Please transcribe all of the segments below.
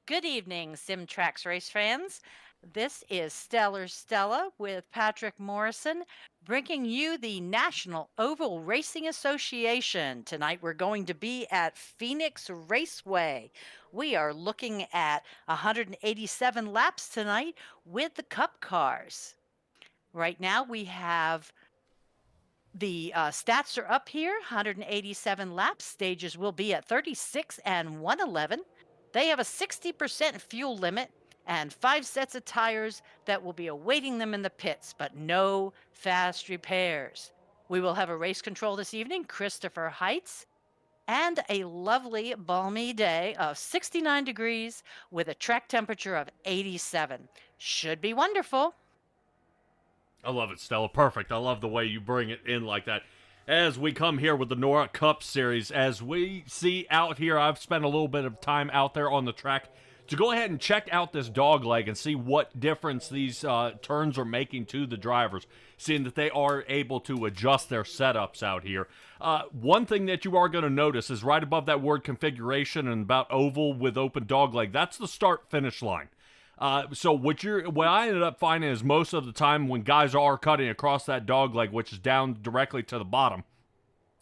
Good evening, Simtrax race fans. This is Stellar Stella with Patrick Morrison, bringing you the National Oval Racing Association. Tonight we're going to be at Phoenix Raceway. We are looking at 187 laps tonight with the Cup cars. Right now we have the stats are up here 187 laps. Stages will be at 36 and 111. They have a 60% fuel limit and 5 sets of tires that will be awaiting them in the pits, but no fast repairs. We will have a race control this evening, Christopher Heights, and a lovely balmy day of 69 degrees with a track temperature of 87. Should be wonderful. I love it, Stella. Perfect. I love the way you bring it in like that. As we come here with the NORA Cup Series, as we see out here, I've spent a little bit of time out there on the track to go ahead and check out this dog leg and see what difference these turns are making to the drivers, seeing that they are able to adjust their setups out here. One thing that you are going to notice is right above that word configuration and about oval with open dog leg, that's the start-finish line. So what I ended up finding is most of the time when guys are cutting across that dog leg, which is down directly to the bottom,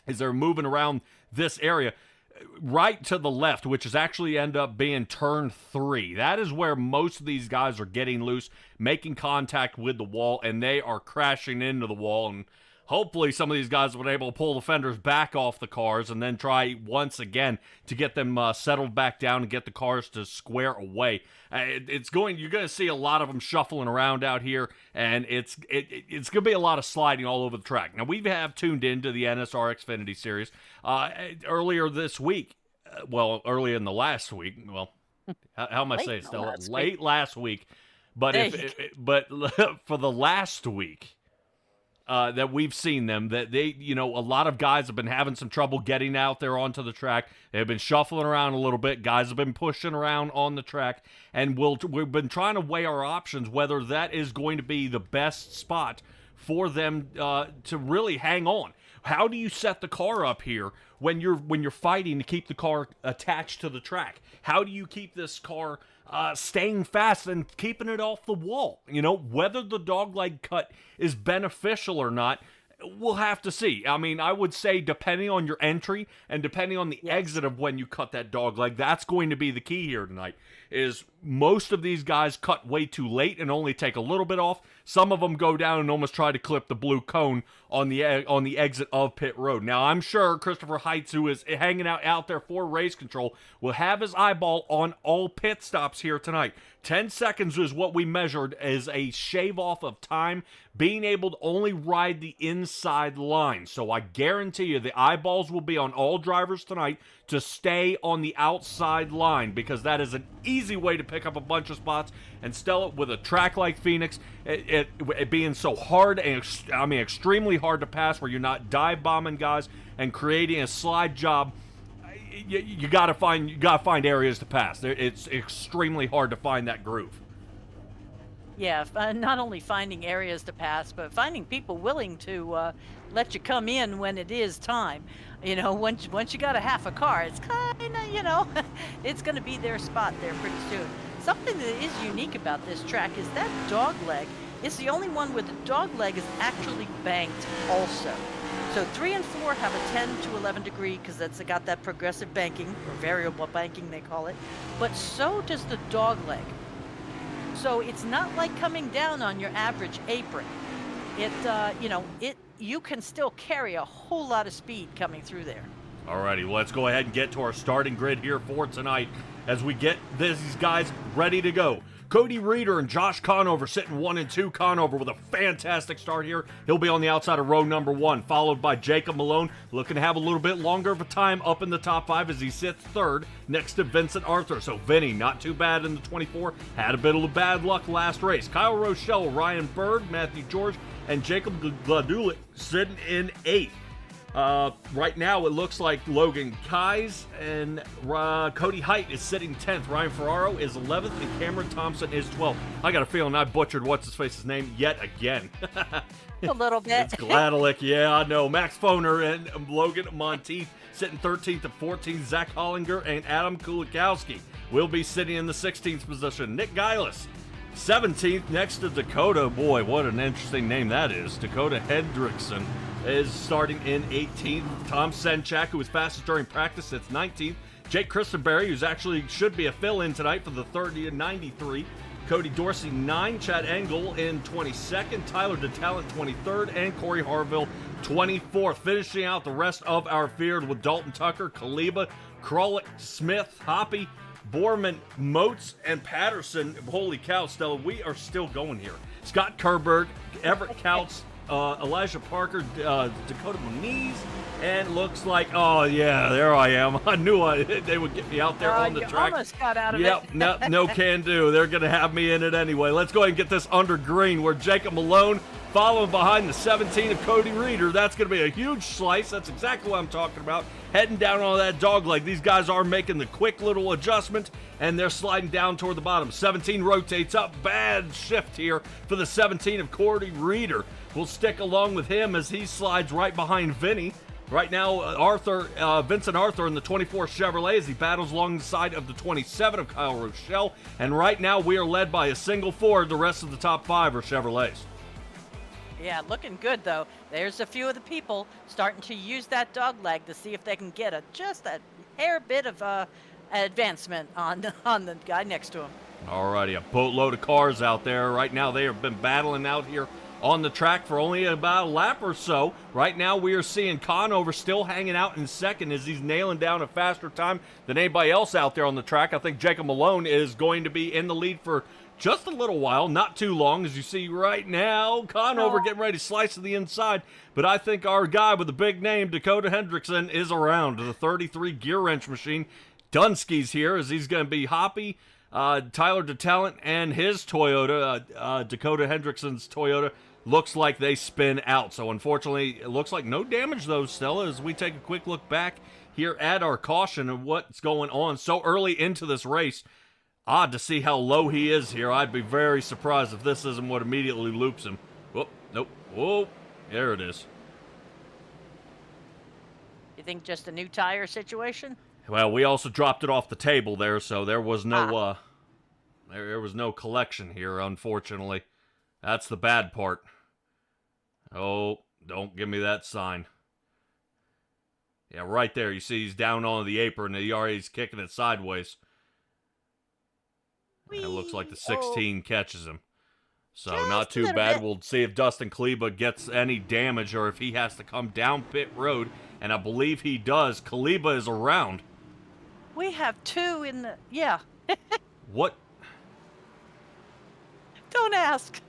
is they're moving around this area right to the left, which is actually end up being turn 3. That is where most of these guys are getting loose, making contact with the wall, and they are crashing into the wall. And hopefully some of these guys have been able to pull the fenders back off the cars and then try once again to get them settled back down and get the cars to square away. You're going to see a lot of them shuffling around out here, and it's going to be a lot of sliding all over the track. Now, we have tuned into the NSR Xfinity Series earlier this week. Early in the last week. Well, how am I saying, Stella? Late last week. But but for the last week, that we've seen them, that a lot of guys have been having some trouble getting out there onto the track. They've been shuffling around a little bit. Guys have been pushing around on the track, and we've been trying to weigh our options, whether that is going to be the best spot for them to really hang on. How do you set the car up here when you're fighting to keep the car attached to the track? How do you keep this car staying fast and keeping it off the wall? Whether the dogleg cut is beneficial or not, we'll have to see. I mean, I would say depending on your entry and depending on the exit of when you cut that dogleg, that's going to be the key here tonight. Is most of these guys cut way too late and only take a little bit off. Some of them go down and almost try to clip the blue cone on the exit of pit road. Now, I'm sure Christopher Heights, who is hanging out there for race control, will have his eyeball on all pit stops here tonight. 10 seconds is what we measured as a shave off of time, being able to only ride the inside line. So I guarantee you the eyeballs will be on all drivers tonight to stay on the outside line, because that is an easy way to pick up a bunch of spots. And Stella, with a track like Phoenix, it being so hard and extremely hard to pass, where you're not dive bombing guys and creating a slide job, you gotta find areas to pass. It's extremely hard to find that groove. Yeah, not only finding areas to pass, but finding people willing to let you come in when it is time. Once you got a half a car, it's kind of, it's going to be their spot there pretty soon. Something that is unique about this track is that dog leg. It's the only one where the dog leg is actually banked also. So 3 and 4 have a 10 to 11 degree, because that's got that progressive banking, or variable banking they call it. But so does the dog leg. So it's not like coming down on your average apron. You can still carry a whole lot of speed coming through there. Alrighty, let's go ahead and get to our starting grid here for tonight as we get these guys ready to go. Cody Reeder and Josh Conover sitting 1 and 2. Conover with a fantastic start here. He'll be on the outside of row number 1, followed by Jacob Malone, looking to have a little bit longer of a time up in the top 5 as he sits 3rd next to Vincent Arthur. So Vinny, not too bad in the 24. Had a bit of bad luck last race. Kyle Rochelle, Ryan Bird, Matthew George, and Jacob Gladulik sitting in 8th. Right now, it looks like Logan Keyes and Cody Height is sitting 10th. Ryan Ferraro is 11th, and Cameron Thompson is 12th. I got a feeling I butchered what's-his-face's name yet again. A little bit. It's Gladelick, yeah, I know. Max Foner and Logan Monteith sitting 13th and 14th. Zach Hollinger and Adam Kulikowski will be sitting in the 16th position. Nick Geilis, 17th, next to Dakota. Boy, what an interesting name that is. Dakota Hendrickson is starting in 18th. Tom Senchak, who was fastest during practice, sits 19th. Jake Christenberry, who's actually should be a fill-in tonight for the 30 and 93. Cody Dorsey, 9. Chad Engel in 22nd. Tyler DeTalent, 23rd. And Corey Harville, 24th. Finishing out the rest of our field with Dalton Tucker, Kaliba, Krolick, Smith, Hoppy, Borman, Moats, and Patterson. Holy cow, Stella, we are still going here. Scott Kerberg, Everett Couts, Elijah Parker, Dakota Moniz, and looks like, oh yeah, there I am. I knew they would get me out there on the track. Almost got out of yep, it. no can do. They're going to have me in it anyway. Let's go ahead and get this under green where Jacob Malone following behind the 17 of Cody Reeder. That's going to be a huge slice. That's exactly what I'm talking about. Heading down on that dog leg. These guys are making the quick little adjustment, and they're sliding down toward the bottom. 17 rotates up. Bad shift here for the 17 of Cody Reeder. We'll stick along with him as he slides right behind Vinny. Right now, Vincent Arthur in the 24 Chevrolet as he battles along the side of the 27 of Kyle Rochelle. And right now, we are led by a single Ford. The rest of the top 5 are Chevrolets. Yeah, looking good, though. There's a few of the people starting to use that dog leg to see if they can get just a hair bit of advancement on the guy next to him. Alrighty, a boatload of cars out there. Right now, they have been battling out here on the track for only about a lap or so. Right now, we are seeing Conover still hanging out in second as he's nailing down a faster time than anybody else out there on the track. I think Jacob Malone is going to be in the lead for just a little while, not too long, as you see right now. Conover getting ready to slice to the inside, but I think our guy with the big name, Dakota Hendrickson, is around. The 33 gear wrench machine. Dunsky's here as he's going to be Hoppy, Tyler DeTalent, and his Toyota, Dakota Hendrickson's Toyota. Looks like they spin out. So unfortunately, it looks like no damage though, Stella, as we take a quick look back here at our caution of what's going on so early into this race. Odd to see how low he is here. I'd be very surprised if this isn't what immediately loops him. Whoop, nope, whoa, there it is. You think just a new tire situation? Well, we also dropped it off the table there, so there was no there was no collection here, unfortunately. That's the bad part. Oh, don't give me that sign. Yeah, right there. You see he's down on the apron and he's kicking it sideways. It looks like the 16 catches him. So Just not too bad. We'll see if Dustin Kaliba gets any damage or if he has to come down pit road. And I believe he does. Kaliba is around. We have 2 in the... Yeah. What? Don't ask.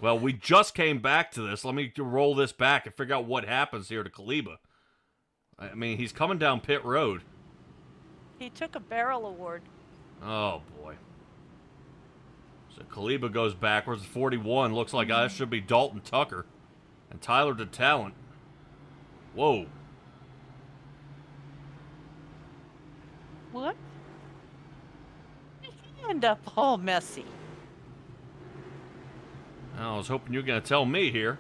Well, we just came back to this. Let me roll this back and figure out what happens here to Kaliba. I mean, he's coming down pit road. He took a barrel award. Oh, boy. So Kaliba goes backwards. 41 looks like that should be Dalton Tucker. And Tyler DeTalent. Whoa. What? He end up all messy. I was hoping you were going to tell me here.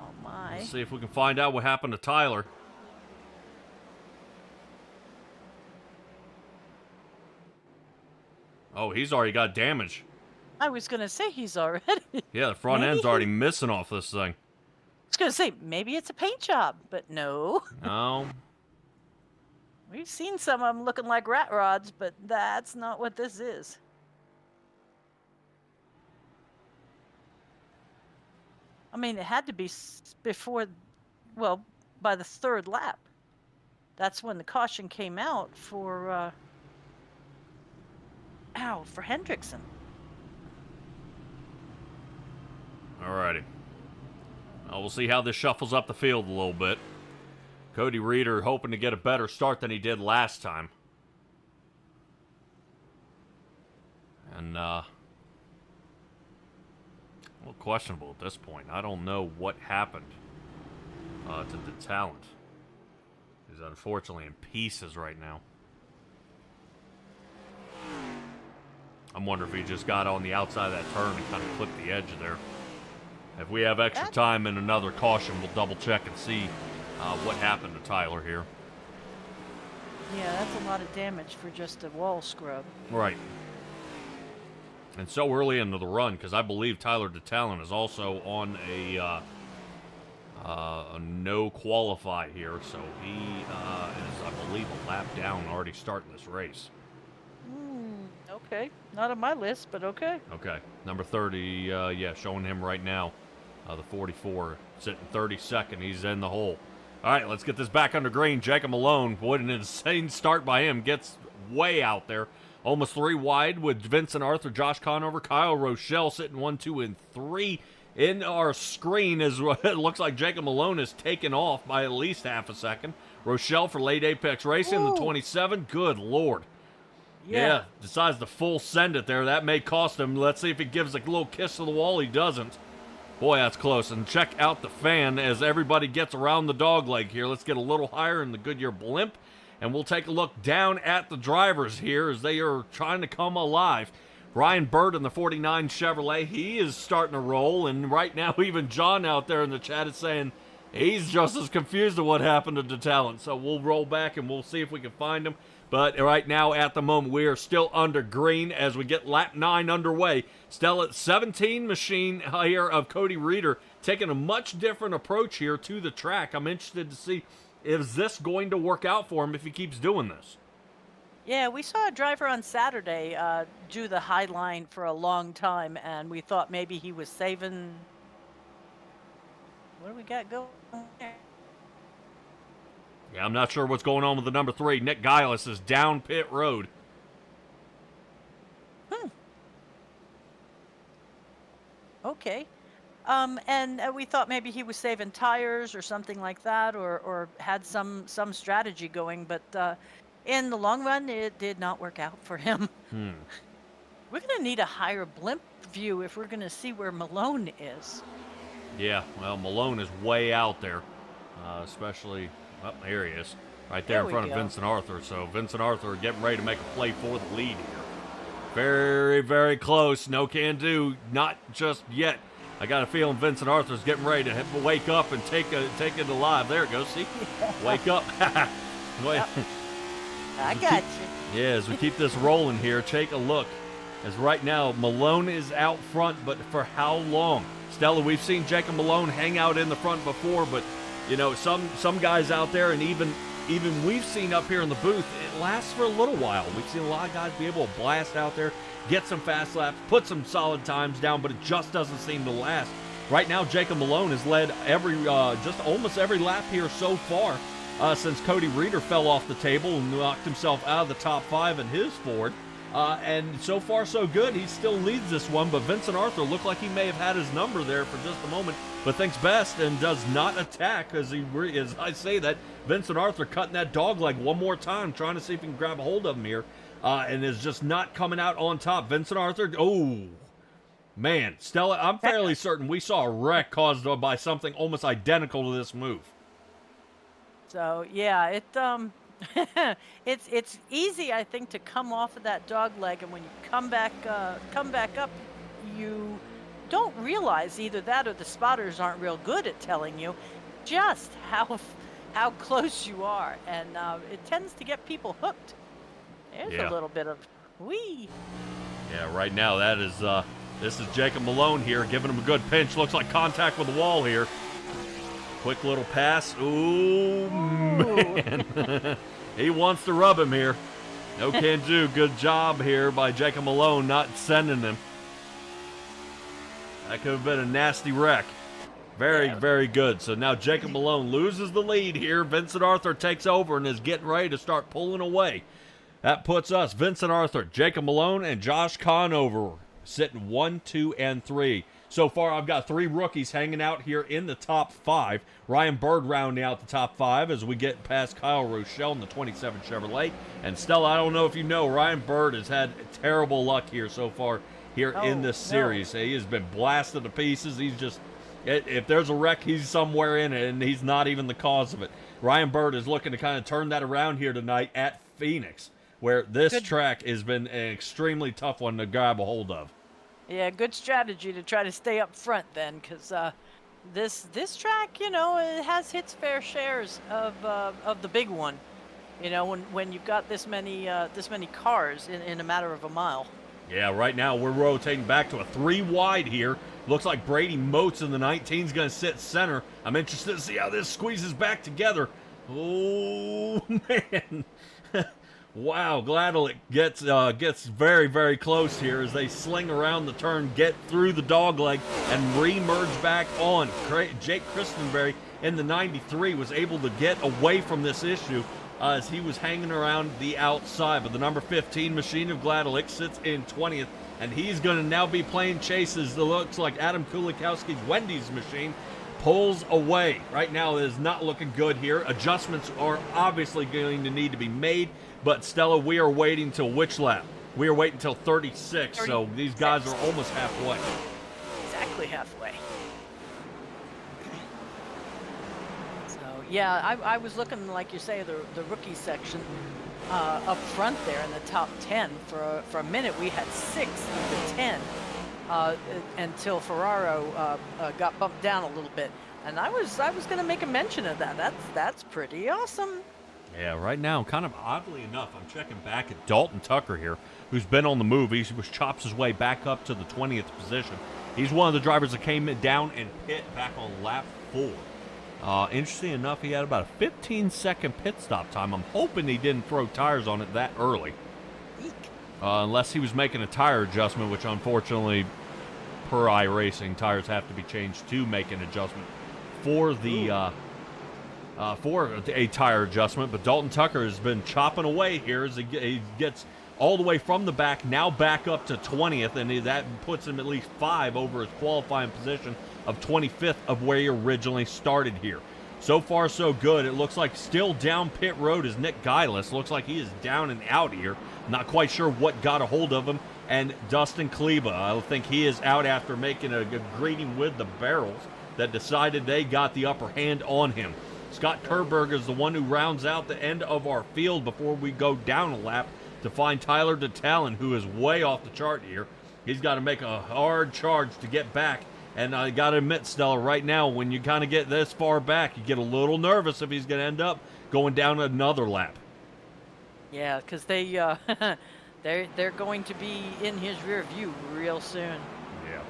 Oh, my. Let's see if we can find out what happened to Tyler. Oh, he's already got damage. I was going to say he's already... Yeah, the front end's already missing off this thing. I was going to say, maybe it's a paint job, but no. No. We've seen some of them looking like rat rods, but that's not what this is. I mean, it had to be before, well, by the 3rd lap. That's when the caution came out for, for Hendrickson. Alrighty. Well, we'll see how this shuffles up the field a little bit. Cody Reeder hoping to get a better start than he did last time. And, well, questionable at this point. I don't know what happened. to the talent. He's unfortunately in pieces right now. I'm wondering if he just got on the outside of that turn and kind of clipped the edge there. If we have extra time and another caution, we'll double check and see what happened to Tyler here. Yeah, that's a lot of damage for just a wall scrub. Right. And so early into the run, because I believe Tyler DeTalon is also on a no qualify here, so he is, I believe, a lap down already starting this race. Okay. Not on my list, but okay. Okay. Number 30, yeah, showing him right now. The 44, sitting 32nd. He's in the hole. All right, let's get this back under green. Jacob Malone, what an insane start by him. Gets way out there. Almost 3 wide with Vincent Arthur, Josh Conover, Kyle Rochelle sitting 1, 2, and 3. In our screen, is it looks like Jacob Malone is taken off by at least half a second. Rochelle for Late Apex Racing, the 27. Good Lord. Yeah, decides to full send it there. That may cost him. Let's see if he gives a little kiss to the wall. He doesn't. Boy, that's close. And check out the fan as everybody gets around the dog leg here. Let's get a little higher in the Goodyear blimp. And we'll take a look down at the drivers here as they are trying to come alive. Ryan Bird in the 49 Chevrolet, he is starting to roll. And right now, even John out there in the chat is saying he's just as confused at what happened to the talent. So we'll roll back and we'll see if we can find him. But right now, at the moment, we are still under green as we get lap 9 underway. Still at 17 machine here of Cody Reeder, taking a much different approach here to the track. I'm interested to see, is this going to work out for him if he keeps doing this? Yeah, we saw a driver on Saturday do the high line for a long time, and we thought maybe he was saving. What do we got going there? Yeah, I'm not sure what's going on with the number 3. Nick Giles is down pit road. Okay. And we thought maybe he was saving tires or something like that, or had some strategy going, but in the long run, it did not work out for him. We're going to need a higher blimp view if we're going to see where Malone is. Yeah, well, Malone is way out there, especially... Well, here he is, right there in front of Vincent Arthur. So Vincent Arthur getting ready to make a play for the lead here. Very, very close. No can do. Not just yet. I got a feeling Vincent Arthur's getting ready to wake up and take it alive. There it goes. See? Wake up. Yep. I got you. Yeah, as we keep this rolling here, take a look. As right now, Malone is out front, but for how long? Stella, we've seen Jacob Malone hang out in the front before, but you know, some guys out there, and even we've seen up here in the booth, it lasts for a little while. We've seen a lot of guys be able to blast out there, get some fast laps, put some solid times down, but it just doesn't seem to last. Right now, Jacob Malone has led just almost every lap here so far since Cody Reeder fell off the table and knocked himself out of the top 5 in his Ford. And so far, so good. He still leads this one, but Vincent Arthur looked like he may have had his number there for just a moment, but thinks best and does not attack as I say that. Vincent Arthur cutting that dog leg one more time, trying to see if he can grab a hold of him here, and is just not coming out on top. Vincent Arthur, oh, man. Stella, I'm fairly certain we saw a wreck caused by something almost identical to this move. So, yeah, it's easy, I think, to come off of that dog leg, and when you come back up, you don't realize either that or the spotters aren't real good at telling you just how close you are, and it tends to get people hooked. There's a little bit of wee. Yeah, right now that is this is Jacob Malone here, giving him a good pinch. Looks like contact with the wall here. Quick little pass. Ooh, man. He wants to rub him here. No can do. Good job here by Jacob Malone not sending him. That could have been a nasty wreck. Very good. So now Jacob Malone loses the lead here. Vincent Arthur takes over and is getting ready to start pulling away. That puts us, Vincent Arthur, Jacob Malone, and Josh Conover sitting 1, 2, and 3. So far, I've got 3 rookies hanging out here in the top 5. Ryan Bird rounding out the top 5 as we get past Kyle Rochelle in the 27 Chevrolet. And Stella, I don't know if you know, Ryan Bird has had terrible luck here so far in this series. He has been blasted to pieces. If there's a wreck, he's somewhere in it, and he's not even the cause of it. Ryan Bird is looking to kind of turn that around here tonight at Phoenix, where this Good. track has been an extremely tough one to grab a hold of. Yeah, good strategy to try to stay up front then, because this track, it has its fair shares of the big one. When you've got this many cars in a matter of a mile. Yeah, right now we're rotating back to a 3 wide here. Looks like Brady Moats in the 19 is going to sit center. I'm interested to see how this squeezes back together. Oh, man. Wow, Gladelick gets very, very close here as they sling around the turn, get through the dogleg, and re-merge back on. Jake Christenberry in the 93 was able to get away from this issue as he was hanging around the outside. But the number 15 machine of Gladelick sits in 20th, and he's going to now be playing chases. It looks like Adam Kulikowski's Wendy's machine pulls away. Right now it is not looking good here. Adjustments are obviously going to need to be made, but Stella, we are waiting till which lap? We are waiting till 36, so these guys are almost halfway. Exactly halfway. So, yeah, I was looking, like you say, the rookie section up front there in the top 10. For a minute, we had 6 of the 10 until Ferraro got bumped down a little bit. And I was going to make a mention of that. That's pretty awesome. Yeah, right now, kind of oddly enough, I'm checking back at Dalton Tucker here, who's been on the move. He chops his way back up to the 20th position. He's one of the drivers that came down and pit back on lap 4. Interesting enough, he had about a 15-second pit stop time. I'm hoping he didn't throw tires on it that early. Unless he was making a tire adjustment, which unfortunately, per iRacing, tires have to be changed to make an adjustment for the for a tire adjustment. But Dalton Tucker has been chopping away here as he gets all the way from the back, now back up to 20th, and that puts him at least 5 over his qualifying position of 25th of where he originally started here. So far, so good. It looks like still down pit road is Nick Geilis. Looks like he is down and out here. Not quite sure what got a hold of him. And Dustin Kleba, I think he is out after making a greeting with the barrels that decided they got the upper hand on him. Scott Kerberg is the one who rounds out the end of our field before we go down a lap to find Tyler DeTalon, who is way off the chart here. He's got to make a hard charge to get back. And I got to admit, Stella, right now, when you kind of get this far back, you get a little nervous if he's going to end up going down another lap. Yeah, because they're going to be in his rear view real soon. Yeah.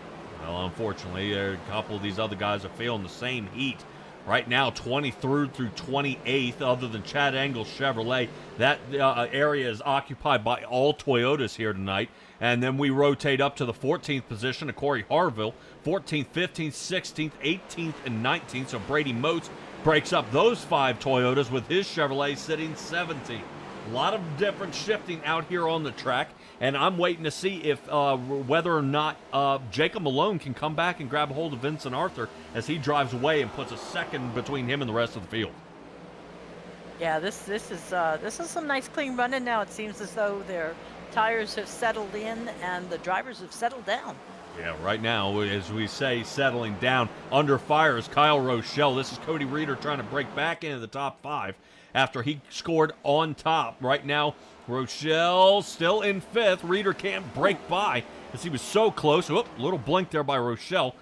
Well, unfortunately, a couple of these other guys are feeling the same heat. Right now, 23rd through 28th, other than Chad Engel's Chevrolet. That area is occupied by all Toyotas here tonight. And then we rotate up to the 14th position of Corey Harville. 14th, 15th, 16th, 18th, and 19th. So Brady Moats breaks up those 5 Toyotas with his Chevrolet sitting 17th. A lot of different shifting out here on the track. And I'm waiting to see if whether or not Jacob Malone can come back and grab a hold of Vincent Arthur as he drives away and puts a second between him and the rest of the field. Yeah, this is some nice clean running now. It seems as though their tires have settled in and the drivers have settled down. Yeah, right now, as we say, settling down. Under fire is Kyle Rochelle. This is Cody Reeder trying to break back into the top 5 after he scored on top. Right now, Rochelle still in 5th. Reeder can't break by as he was so close. Whoop, little blink there by Rochelle.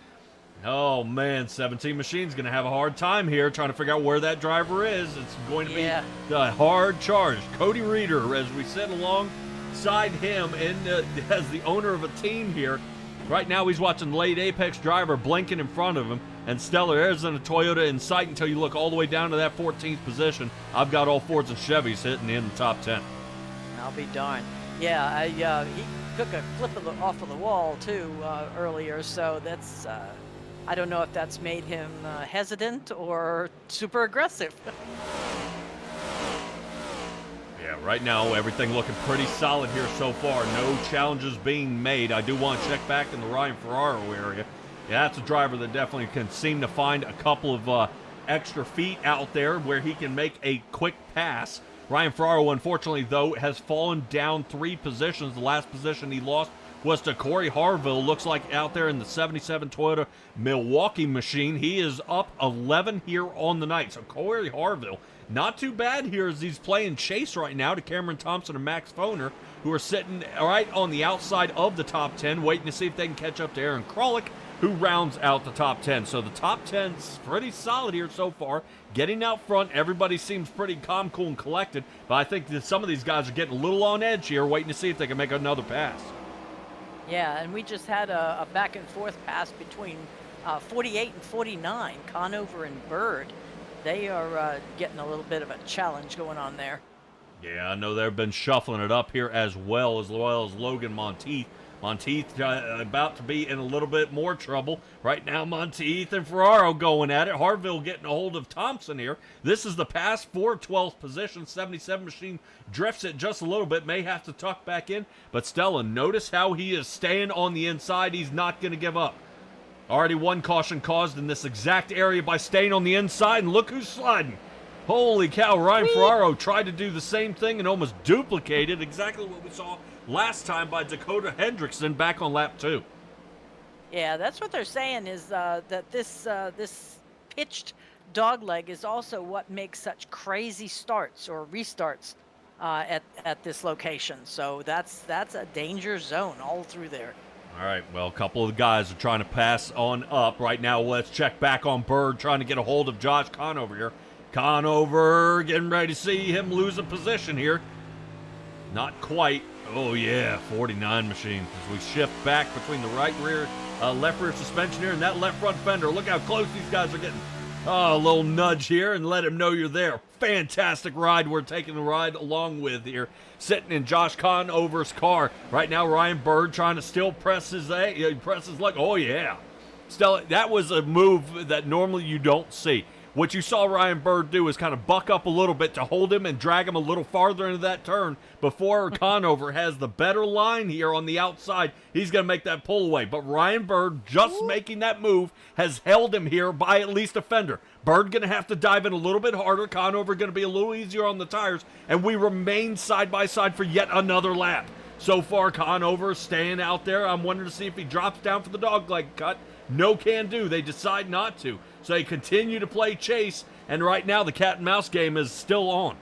Oh, man, 17 Machine's going to have a hard time here trying to figure out where that driver is. It's going to be a hard charge. Cody Reeder, as we sit alongside him and as the owner of a team here. Right now, he's watching the late Apex driver blinking in front of him. And Stellar Airs in a Toyota in sight until you look all the way down to that 14th position. I've got all Fords and Chevys hitting in the top 10. I'll be darned. Yeah, he took a clip off of the wall, too, earlier. So that's, I don't know if that's made him hesitant or super aggressive. Yeah, right now, everything looking pretty solid here so far. No challenges being made. I do want to check back in the Ryan Ferraro area. Yeah, that's a driver that definitely can seem to find a couple of extra feet out there where he can make a quick pass. Ryan Ferraro, unfortunately, though, has fallen down 3 positions. The last position he lost was to Corey Harville. Looks like out there in the 77 Toyota Milwaukee machine. He is up 11 here on the night. So Corey Harville, not too bad here as he's playing chase right now to Cameron Thompson and Max Foner, who are sitting right on the outside of the top 10, waiting to see if they can catch up to Aaron Krolick, who rounds out the top 10. So the top 10's pretty solid here so far. Getting out front, everybody seems pretty calm, cool, and collected. But I think that some of these guys are getting a little on edge here, waiting to see if they can make another pass. Yeah, and we just had a back and forth pass between 48 and 49, Conover and Bird. They are getting a little bit of a challenge going on there. Yeah, I know they've been shuffling it up here as well as Logan Monteith. Monteith about to be in a little bit more trouble. Right now, Monteith and Ferraro going at it. Harville getting a hold of Thompson here. This is the pass for 12th position. 77 machine drifts it just a little bit. May have to tuck back in. But Stella, notice how he is staying on the inside. He's not going to give up. Already one caution caused in this exact area by staying on the inside. And look who's sliding. Holy cow, Ryan Ferraro tried to do the same thing and almost duplicated exactly what we saw last time by Dakota Hendrickson back on lap 2. Yeah, that's what they're saying is that this pitched dogleg is also what makes such crazy starts or restarts at this location. So that's a danger zone all through there. All right, well, a couple of the guys are trying to pass on up. Right now, let's check back on Bird, trying to get a hold of Josh Conover here. Conover getting ready to see him lose a position here. Not quite. Oh, yeah, 49 machine. As we shift back between the left rear suspension here and that left front fender. Look how close these guys are getting. Oh, a little nudge here and let him know you're there. Fantastic ride we're taking the ride along with here. Sitting in Josh Conover's car. Right now, Ryan Bird trying to still press his luck. Oh, yeah. Stella, that was a move that normally you don't see. What you saw Ryan Bird do is kind of buck up a little bit to hold him and drag him a little farther into that turn before Conover has the better line here on the outside. He's going to make that pull away. But Ryan Bird, just making that move, has held him here by at least a fender. Bird going to have to dive in a little bit harder. Conover going to be a little easier on the tires. And we remain side by side for yet another lap. So far, Conover staying out there. I'm wondering to see if he drops down for the dogleg cut. No can do. They decide not to. So they continue to play chase, and right now the cat and mouse game is still on.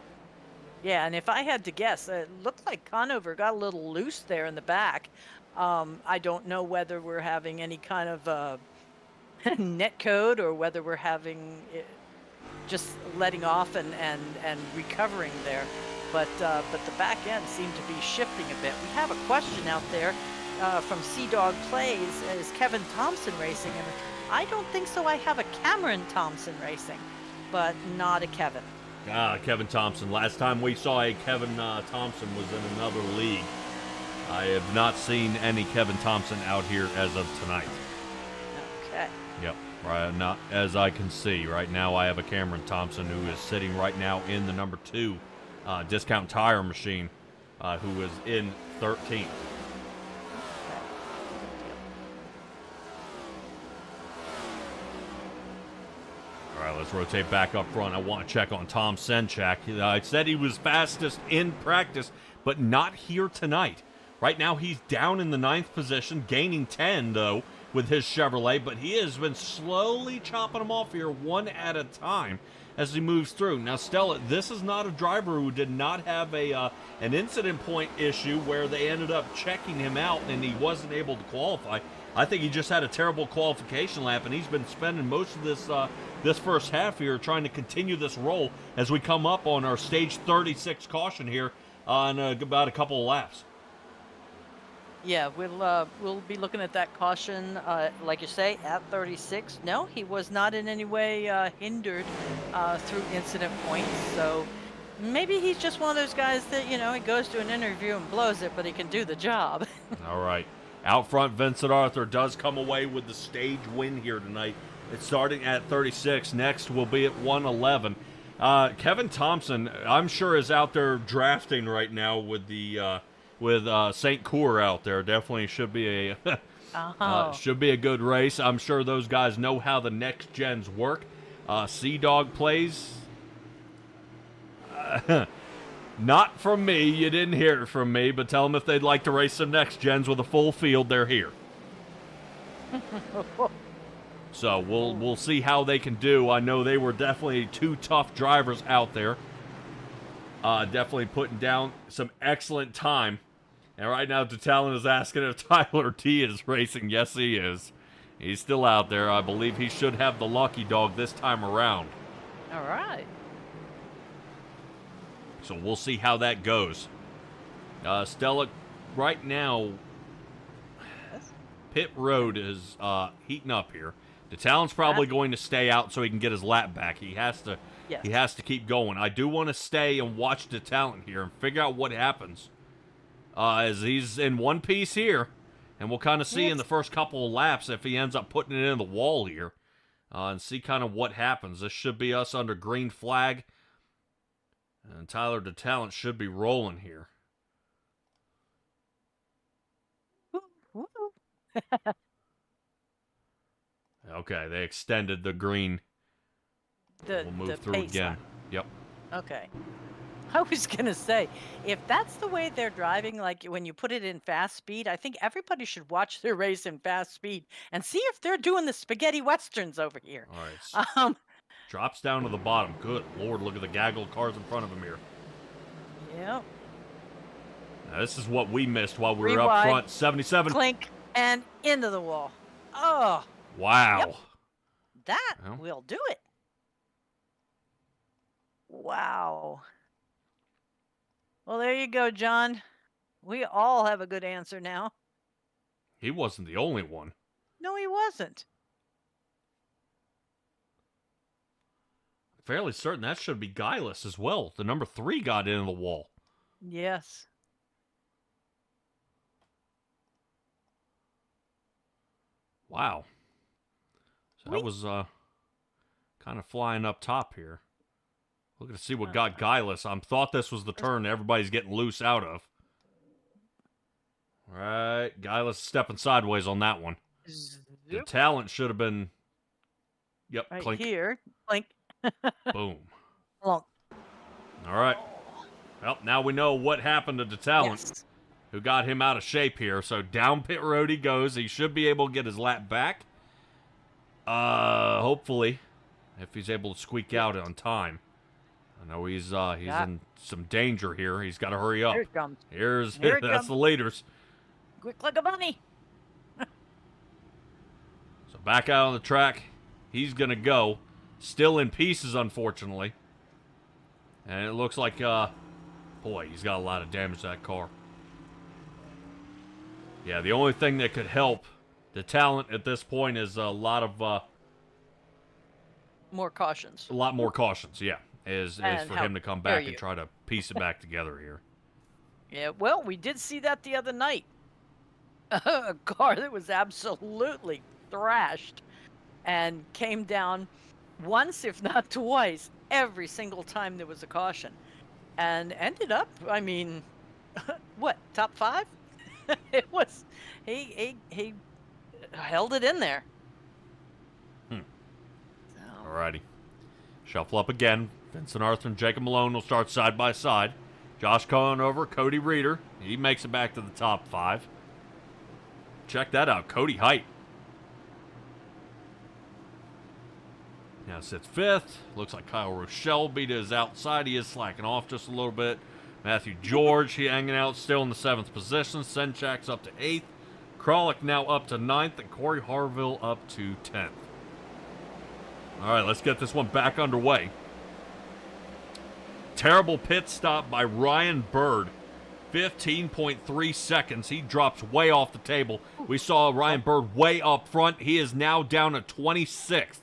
Yeah, and if I had to guess, it looked like Conover got a little loose there in the back. I don't know whether we're having any kind of net code or whether we're having just letting off and recovering there. But the back end seemed to be shifting a bit. We have a question out there from Sea Dog Plays. Is Kevin Thompson racing? And I don't think so. I have a Cameron Thompson racing, but not a Kevin. Kevin Thompson. Last time we saw a Kevin Thompson was in another league. I have not seen any Kevin Thompson out here as of tonight. Okay. Yep. Right. Not as I can see. Right now I have a Cameron Thompson who is sitting right now in the number 2 discount tire machine, who is in 13th. All right, let's rotate back up front. I want to check on Tom Senchak. I said he was fastest in practice, but not here tonight. Right now, he's down in the 9th position, gaining 10, though, with his Chevrolet, but he has been slowly chopping them off here one at a time as he moves through. Now, Stella, this is not a driver who did not have an incident point issue where they ended up checking him out and he wasn't able to qualify. I think he just had a terrible qualification lap, and he's been spending most of this first half here trying to continue this roll as we come up on our stage 36 caution here on about a couple of laps. Yeah, we'll be looking at that caution, like you say, at 36. No, he was not in any way hindered through incident points. So maybe he's just one of those guys that, he goes to an interview and blows it, but he can do the job. All right. Out front, Vincent Arthur does come away with the stage win here tonight. It's starting at 36. Next will be at 111. Kevin Thompson, I'm sure, is out there drafting right now with the St. Cour out there. Definitely should be a good race. I'm sure those guys know how the next gens work. Sea Dog Plays. Not from me. You didn't hear it from me, but tell them if they'd like to race some next gens with a full field, they're here. So we'll see how they can do. I know they were definitely two tough drivers out there. Definitely putting down some excellent time. And right now, Detalon is asking if Tyler T is racing. Yes, he is. He's still out there. I believe he should have the lucky dog this time around. All right. So we'll see how that goes. Stella, right now, pit road is heating up here. Detalon's probably going to stay out so he can get his lap back. He has to. Yes. He has to keep going. I do want to stay and watch Detalon here and figure out what happens. As he's in one piece here, and we'll kind of see in the first couple of laps if he ends up putting it in the wall here, and see kind of what happens. This should be us under green flag, and Tyler Detalon should be rolling here. Okay, they extended the green. We'll move through again. Yep. Okay. I was going to say, if that's the way they're driving, like when you put it in fast speed, I think everybody should watch their race in fast speed and see if they're doing the spaghetti westerns over here. All right. Drops down to the bottom. Good Lord, look at the gaggle of cars in front of him here. Yep. Now, this is what we missed while we were up front. 77. Clink, and into the wall. Oh. Wow. Yep. That will do it. Wow. Well, there you go, John. We all have a good answer now. He wasn't the only one. No, he wasn't. I'm fairly certain that should be Guileless as well. The number 3 got into the wall. Yes. Wow. So that was kind of flying up top here. Looking to see what got Guileless. I thought this was the turn everybody's getting loose out of. All right. Guileless stepping sideways on that one. The talent should have been... Yep, right clink. Here. Clink. Boom. Long. All right. Well, now we know what happened to the talent, who got him out of shape here. So down pit road he goes. He should be able to get his lap back. Hopefully, if he's able to squeak out on time. I know he's in some danger here. He's got to hurry up. Here it comes. Here it comes. The leaders. Quick like a bunny. So back out on the track. He's going to go. Still in pieces, unfortunately. And it looks like, boy, he's got a lot of damage to that car. Yeah, the only thing that could help the talent at this point is a lot of... more cautions. A lot more cautions, yeah. Is for him to come back and try to piece it back together here. Yeah, well, we did see that the other night. A car that was absolutely thrashed and came down once, if not twice, every single time there was a caution. And ended up, I mean, what, top 5? It was, he held it in there. So. Alrighty. Shuffle up again. Vincent Arthur and Jacob Malone will start side by side. Josh Cohen over Cody Reeder. He makes it back to the top 5. Check that out. Cody Height. Now sits 5th. Looks like Kyle Rochelle beat his outside. He is slacking off just a little bit. Matthew George, he hanging out still in the 7th position. Senchak's up to 8th. Kralik now up to 9th. And Corey Harville up to 10th. All right, let's get this one back underway. Terrible pit stop by Ryan Bird. 15.3 seconds. He drops way off the table. We saw Ryan Bird way up front. He is now down at 26th.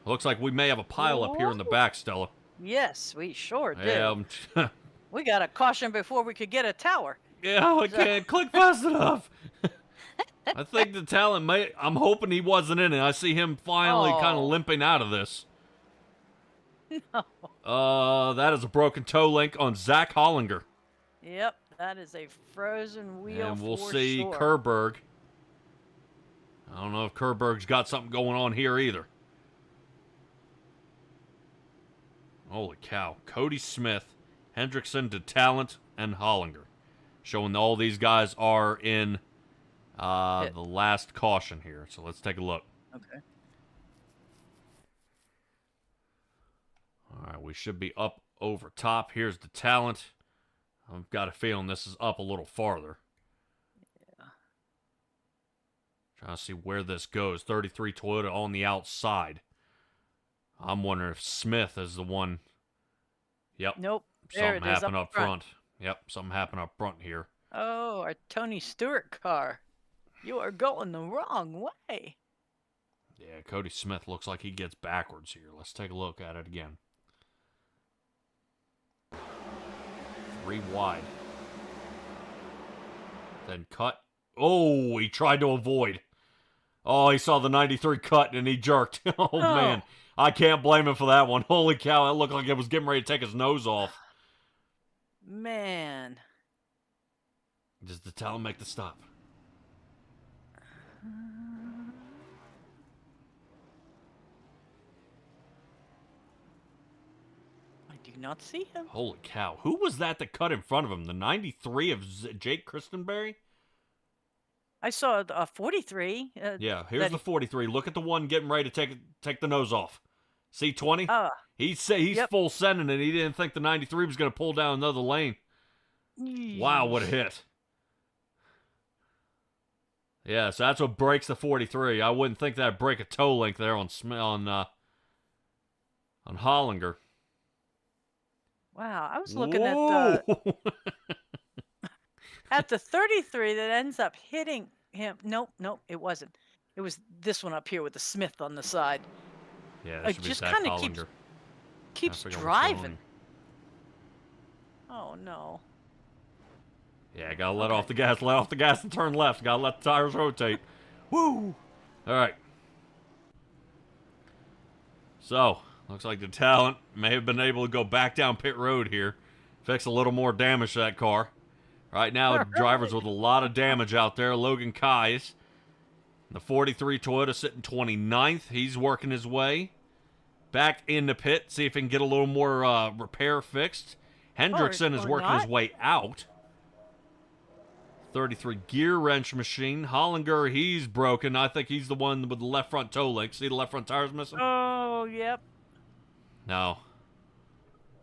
Looks like we may have a pile up here in the back, Stella. Yes, we sure did. Yeah, we got a caution before we could get a tower. Yeah, I can't click fast enough. I think the talent I'm hoping he wasn't in it. I see him finally kind of limping out of this. No. That is a broken toe link on Zach Hollinger. Yep, that is a frozen wheel. And we'll see Kerberg. I don't know if Kerberg's got something going on here either. Holy cow. Cody Smith Hendrickson, DeTalent, and Hollinger. Showing all these guys are in the last caution here. So let's take a look. Okay. All right, we should be up over top. Here's DeTalent. I've got a feeling this is up a little farther. Yeah. Trying to see where this goes. 33 Toyota on the outside. I'm wondering if Smith is the one. Yep. Nope. There Something it is happened up up front. Yep, something happened up front here. Oh, our Tony Stewart car. You are going the wrong way. Yeah, Cody Smith looks like he gets backwards here. Let's take a look at it again. 3 wide. Then cut. Oh, he tried to avoid. Oh, he saw the 93 cut and he jerked. Oh, man. I can't blame him for that one. Holy cow, that looked like it was getting ready to take his nose off. Man. Does the talent make the stop? I do not see him. Holy cow. Who was that cut in front of him? The 93 of Jake Christenberry? I saw a 43. Yeah, here's the 43. Look at the one getting ready to take the nose off. See 20? He's Yep. full sending it. He didn't think the 93 was going to pull down another lane. Wow, what a hit. Yeah, so that's what breaks the 43. I wouldn't think that'd break a toe link there on Hollinger. Wow, I was looking Whoa! at the 33 that ends up hitting him. Nope, it wasn't. It was this one up here with the Smith on the side. Yeah, that should be just Zach kind of Hollinger. keeps I forget what's driving. going. Oh no. Yeah, gotta let off the gas and turn left. Gotta let the tires rotate. Woo! All right. So, looks like the talent may have been able to go back down pit road here, fix a little more damage to that car. Right now, drivers with a lot of damage out there. Logan Kais, the 43 Toyota sitting 29th. He's working his way back in the pit, see if he can get a little more repair fixed. Hendrickson is working his way out. 33 gear wrench machine. Hollinger, he's broken. I think he's the one with the left front toe link. See the left front tires missing? Oh, yep. No.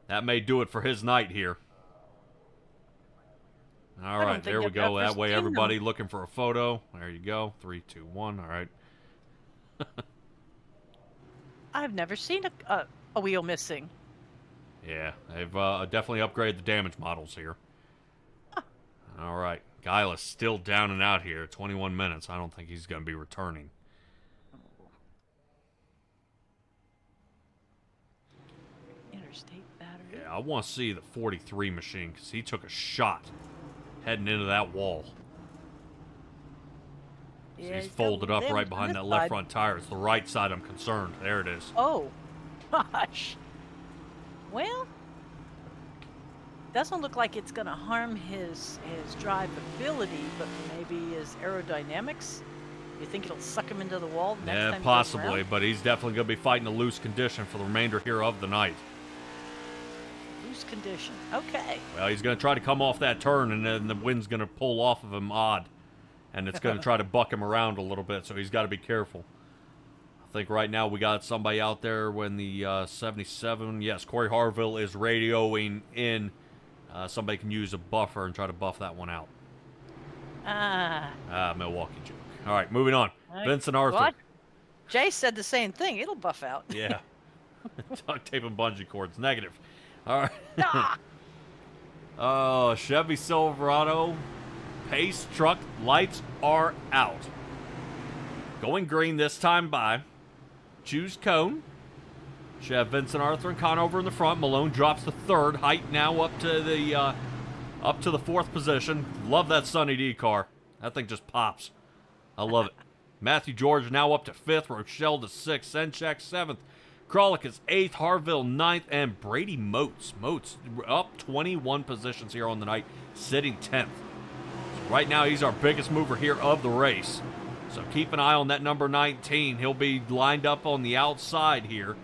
That may do it for his night here. All right, there we go. That way, everybody looking for a photo. There you go. 3, 2, 1. All right. I've never seen a wheel missing. Yeah, they've definitely upgraded the damage models here. Huh. All right. Guyla's still down and out here. 21 minutes. I don't think he's going to be returning. Interstate battery. Yeah, I want to see the 43 machine because he took a shot heading into that wall. So Yeah, he's folded up right behind that left side. front tire. It's the right side I'm concerned. There it is. Oh, gosh. Well, doesn't look like it's going to harm his drivability, but maybe his aerodynamics. You think it'll suck him into the wall next time Yeah, he goes possibly, around? but he's definitely going to be fighting a loose condition for the remainder here of the night. Loose condition. Okay. Well, he's going to try to come off that turn, and then the wind's going to pull off of him odd. And it's going to try to buck him around a little bit, so he's got to be careful. I think right now we got somebody out there when the 77. Yes, Corey Harville is radioing in. Somebody can use a buffer and try to buff that one out. Milwaukee joke. All right, moving on. Vincent Arthur. What? Jay said the same thing. It'll buff out. Yeah. Duct tape and bungee cords. Negative. All right. Ah! Oh, Chevy Silverado. Pace truck lights are out. Going green this time by Choose Cone. Chev, Vincent Arthur, and Conover in the front. Malone drops to third. Height now up to the fourth position. Love that Sunny D car. That thing just pops. I love it. Matthew George now up to fifth. Rochelle to sixth. Senchak seventh. Kralik is eighth. Harville ninth. And Brady Moats. Moats up 21 positions here on the night, sitting 10th. So right now, he's our biggest mover here of the race. So keep an eye on that number 19. He'll be lined up on the outside here.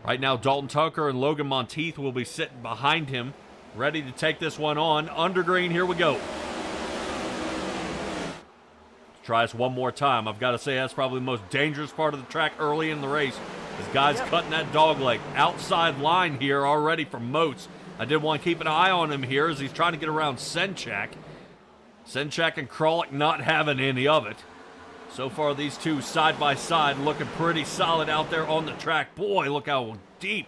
Right now, Dalton Tucker and Logan Monteith will be sitting behind him. ready to take this one on. Under green, here we go. Try this one more time. I've got to say that's probably the most dangerous part of the track early in the race. This guy's cutting that dog leg. Outside line here already for Moats. I did want to keep an eye on him here as he's trying to get around Senchak. Senchak and Kralik not having any of it. So far, these two side by side looking pretty solid out there on the track. Boy, look how deep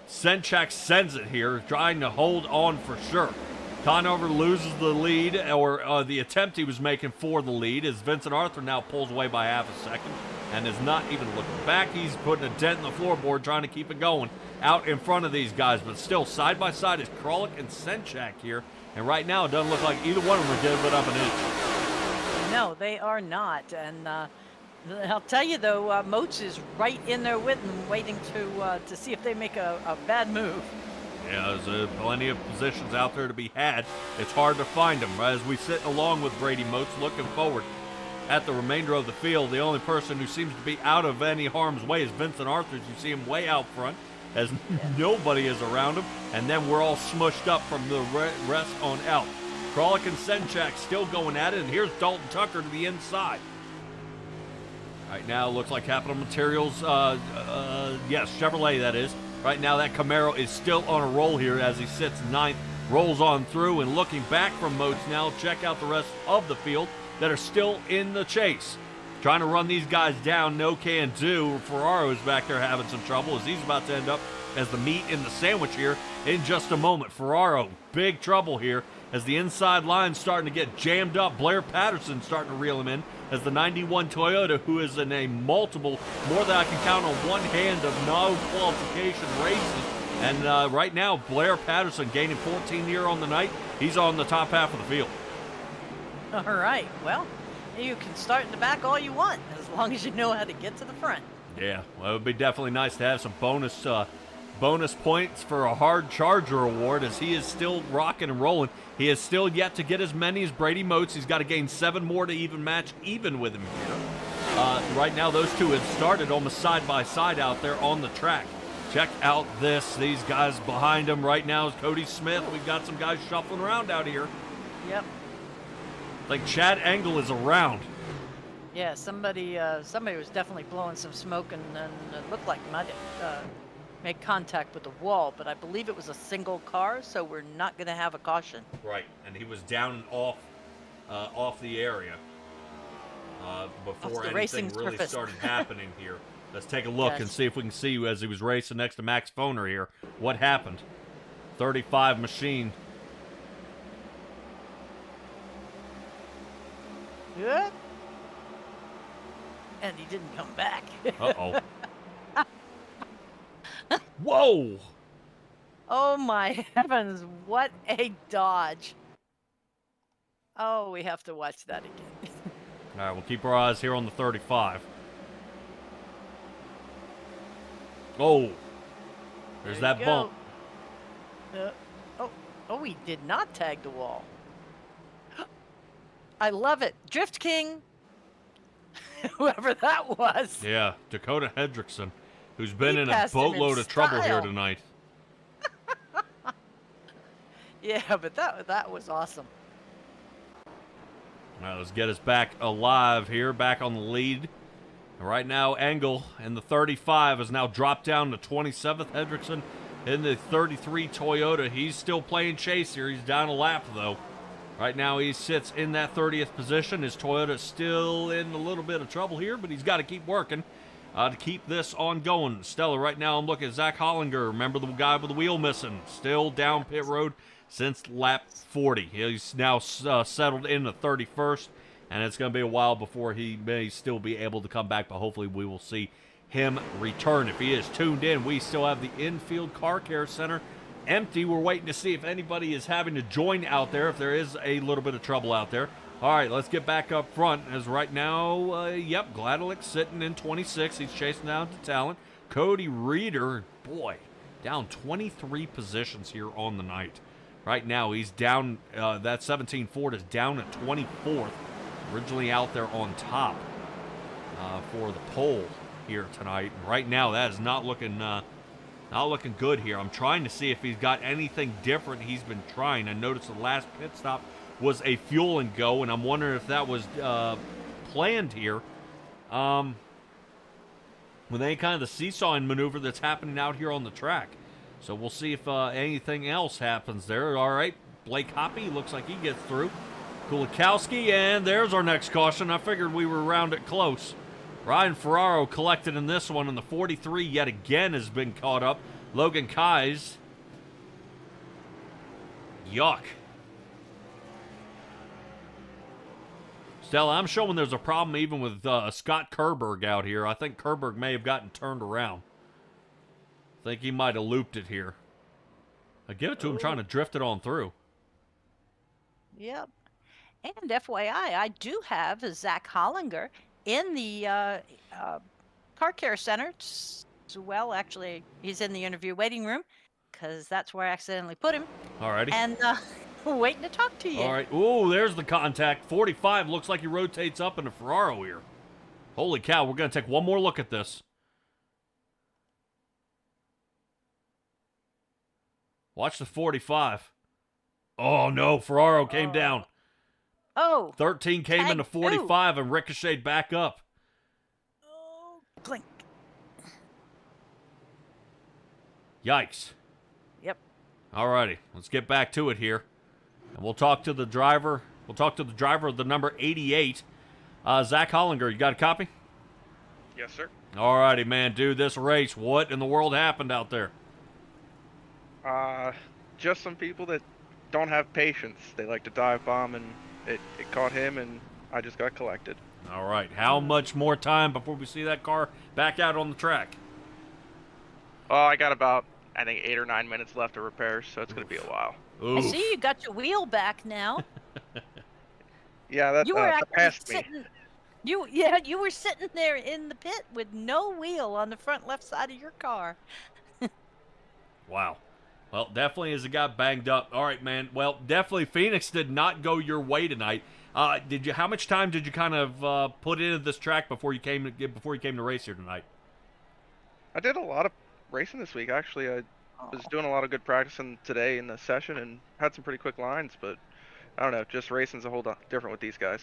Senchak sends it here, trying to hold on for sure. Conover loses the lead, or the attempt he was making for the lead, as Vincent Arthur now pulls away by half a second and is not even looking back. He's putting a dent in the floorboard, trying to keep it going out in front of these guys. But still, side by side is Kralik and Senchak here. And right now, it doesn't look like either one of them are giving up an inch. No, they are not. And I'll tell you, though, Moats is right in there with them, waiting to see if they make a bad move. Yeah, there's plenty of positions out there to be had. It's hard to find them. As we sit along with Brady Moats, looking forward at the remainder of the field, the only person who seems to be out of any harm's way is Vincent Arthur. You see him way out front, as nobody is around him, and then we're all smushed up from the rest on out. Kralik and Senchak still going at it, and here's Dalton Tucker to the inside. Right now, looks like Capital Materials, yes, Chevrolet that is. Right now, that Camaro is still on a roll here as he sits ninth, rolls on through, and looking back from Moats now, check out the rest of the field that are still in the chase. Trying to run these guys down, no can do. Ferraro's back there having some trouble as he's about to end up as the meat in the sandwich here in just a moment. Ferraro, big trouble here as the inside line's starting to get jammed up. Blair Patterson starting to reel him in as the 91 Toyota, who is in a multiple, more than I can count on one hand of no qualification races. And right now, Blair Patterson gaining 14 here on the night. He's on the top half of the field. All right. Well, you can start in the back all you want, as long as you know how to get to the front. Yeah, well, it would be definitely nice to have some bonus points for a hard charger award, as he is still rocking and rolling. He has still yet to get as many as Brady Moats. He's got to gain 7 more to even match even with him here. Right now, those two have started almost side by side out there on the track. Check out this. These guys behind him right now is Cody Smith. We've got some guys shuffling around out here. Yep. Like Chad Engel is around. Yeah, somebody was definitely blowing some smoke, and it looked like he might have made contact with the wall, but I believe it was a single car, so we're not going to have a caution. Right, and he was down and off the area before anything really started happening here. Let's take a look and see if we can see as he was racing next to Max Foner here what happened. 35 machine. Yeah. And he didn't come back. Uh-oh. Whoa! Oh my heavens, what a dodge. Oh, we have to watch that again. All right, we'll keep our eyes here on the 35. Oh, there's that bump. Oh, he did not tag the wall. I love it. Drift King. Whoever that was. Yeah, Dakota Hendrickson, who's been in a boatload of trouble here tonight. Yeah, but that was awesome. All right, let's get us back alive here, back on the lead. Right now, Engel in the 35 has now dropped down to 27th. Hendrickson in the 33 Toyota. He's still playing chase here. He's down a lap, though. Right now, he sits in that 30th position. His Toyota's still in a little bit of trouble here, but he's got to keep working to keep this on going. Stella, right now, I'm looking at Zach Hollinger. Remember the guy with the wheel missing? Still down pit road since lap 40. He's now settled in the 31st, and it's going to be a while before he may still be able to come back, but hopefully we will see him return. If he is tuned in, we still have the infield car care center empty. We're waiting to see if anybody is having to join out there, if there is a little bit of trouble out there. All right, let's get back up front, as right now, yep, Gladelick sitting in 26. He's chasing down to Talent. Cody Reeder, boy, down 23 positions here on the night. Right now, he's down, that 17 Ford is down at 24th. Originally out there on top for the pole here tonight. And right now, that is not looking Not looking good here. I'm trying to see if he's got anything different he's been trying. I noticed the last pit stop was a fuel and go, and I'm wondering if that was planned here. With any kind of the seesawing maneuver that's happening out here on the track. So we'll see if anything else happens there. All right, Blake Hoppy looks like he gets through. Kulikowski, and there's our next caution. I figured we were around it close. Ryan Ferraro collected in this one, and the 43 yet again has been caught up. Logan Kais. Yuck. Stella, I'm showing there's a problem even with Scott Kerberg out here. I think Kerberg may have gotten turned around. I think he might have looped it here. I give it to him trying to drift it on through. Yep. And FYI, I do have Zach Hollinger in the car care center. Well, actually, he's in the interview waiting room because that's where I accidentally put him. Alrighty. And waiting to talk to you. All right. Ooh, there's the contact. 45 looks like he rotates up into Ferraro here. Holy cow, we're going to take one more look at this. Watch the 45. Oh, no, Ferraro came down. Oh. 13 came into 45 and ricocheted back up. Oh, clink. Yikes. Yep. All righty, let's get back to it here. And we'll talk to the driver. We'll talk to the driver of the number 88. Zach Hollinger, you got a copy? Yes, sir. All righty, man. Dude, this race, what in the world happened out there? Just some people that don't have patience. They like to dive bomb, and it caught him, and I just got collected. All right. How much more time before we see that car back out on the track? Oh, I got about, I think, 8 or 9 minutes left of repairs, so it's going to be a while. Oof. I see you got your wheel back now. Yeah, that's past me. You were sitting there in the pit with no wheel on the front left side of your car. Wow. Well, definitely as it got banged up. All right, man. Well, definitely Phoenix did not go your way tonight. How much time did you kind of put into this track before you came to race here tonight? I did a lot of racing this week, actually. I was doing a lot of good practicing today in the session and had some pretty quick lines, but I don't know, just racing's a whole lot different with these guys.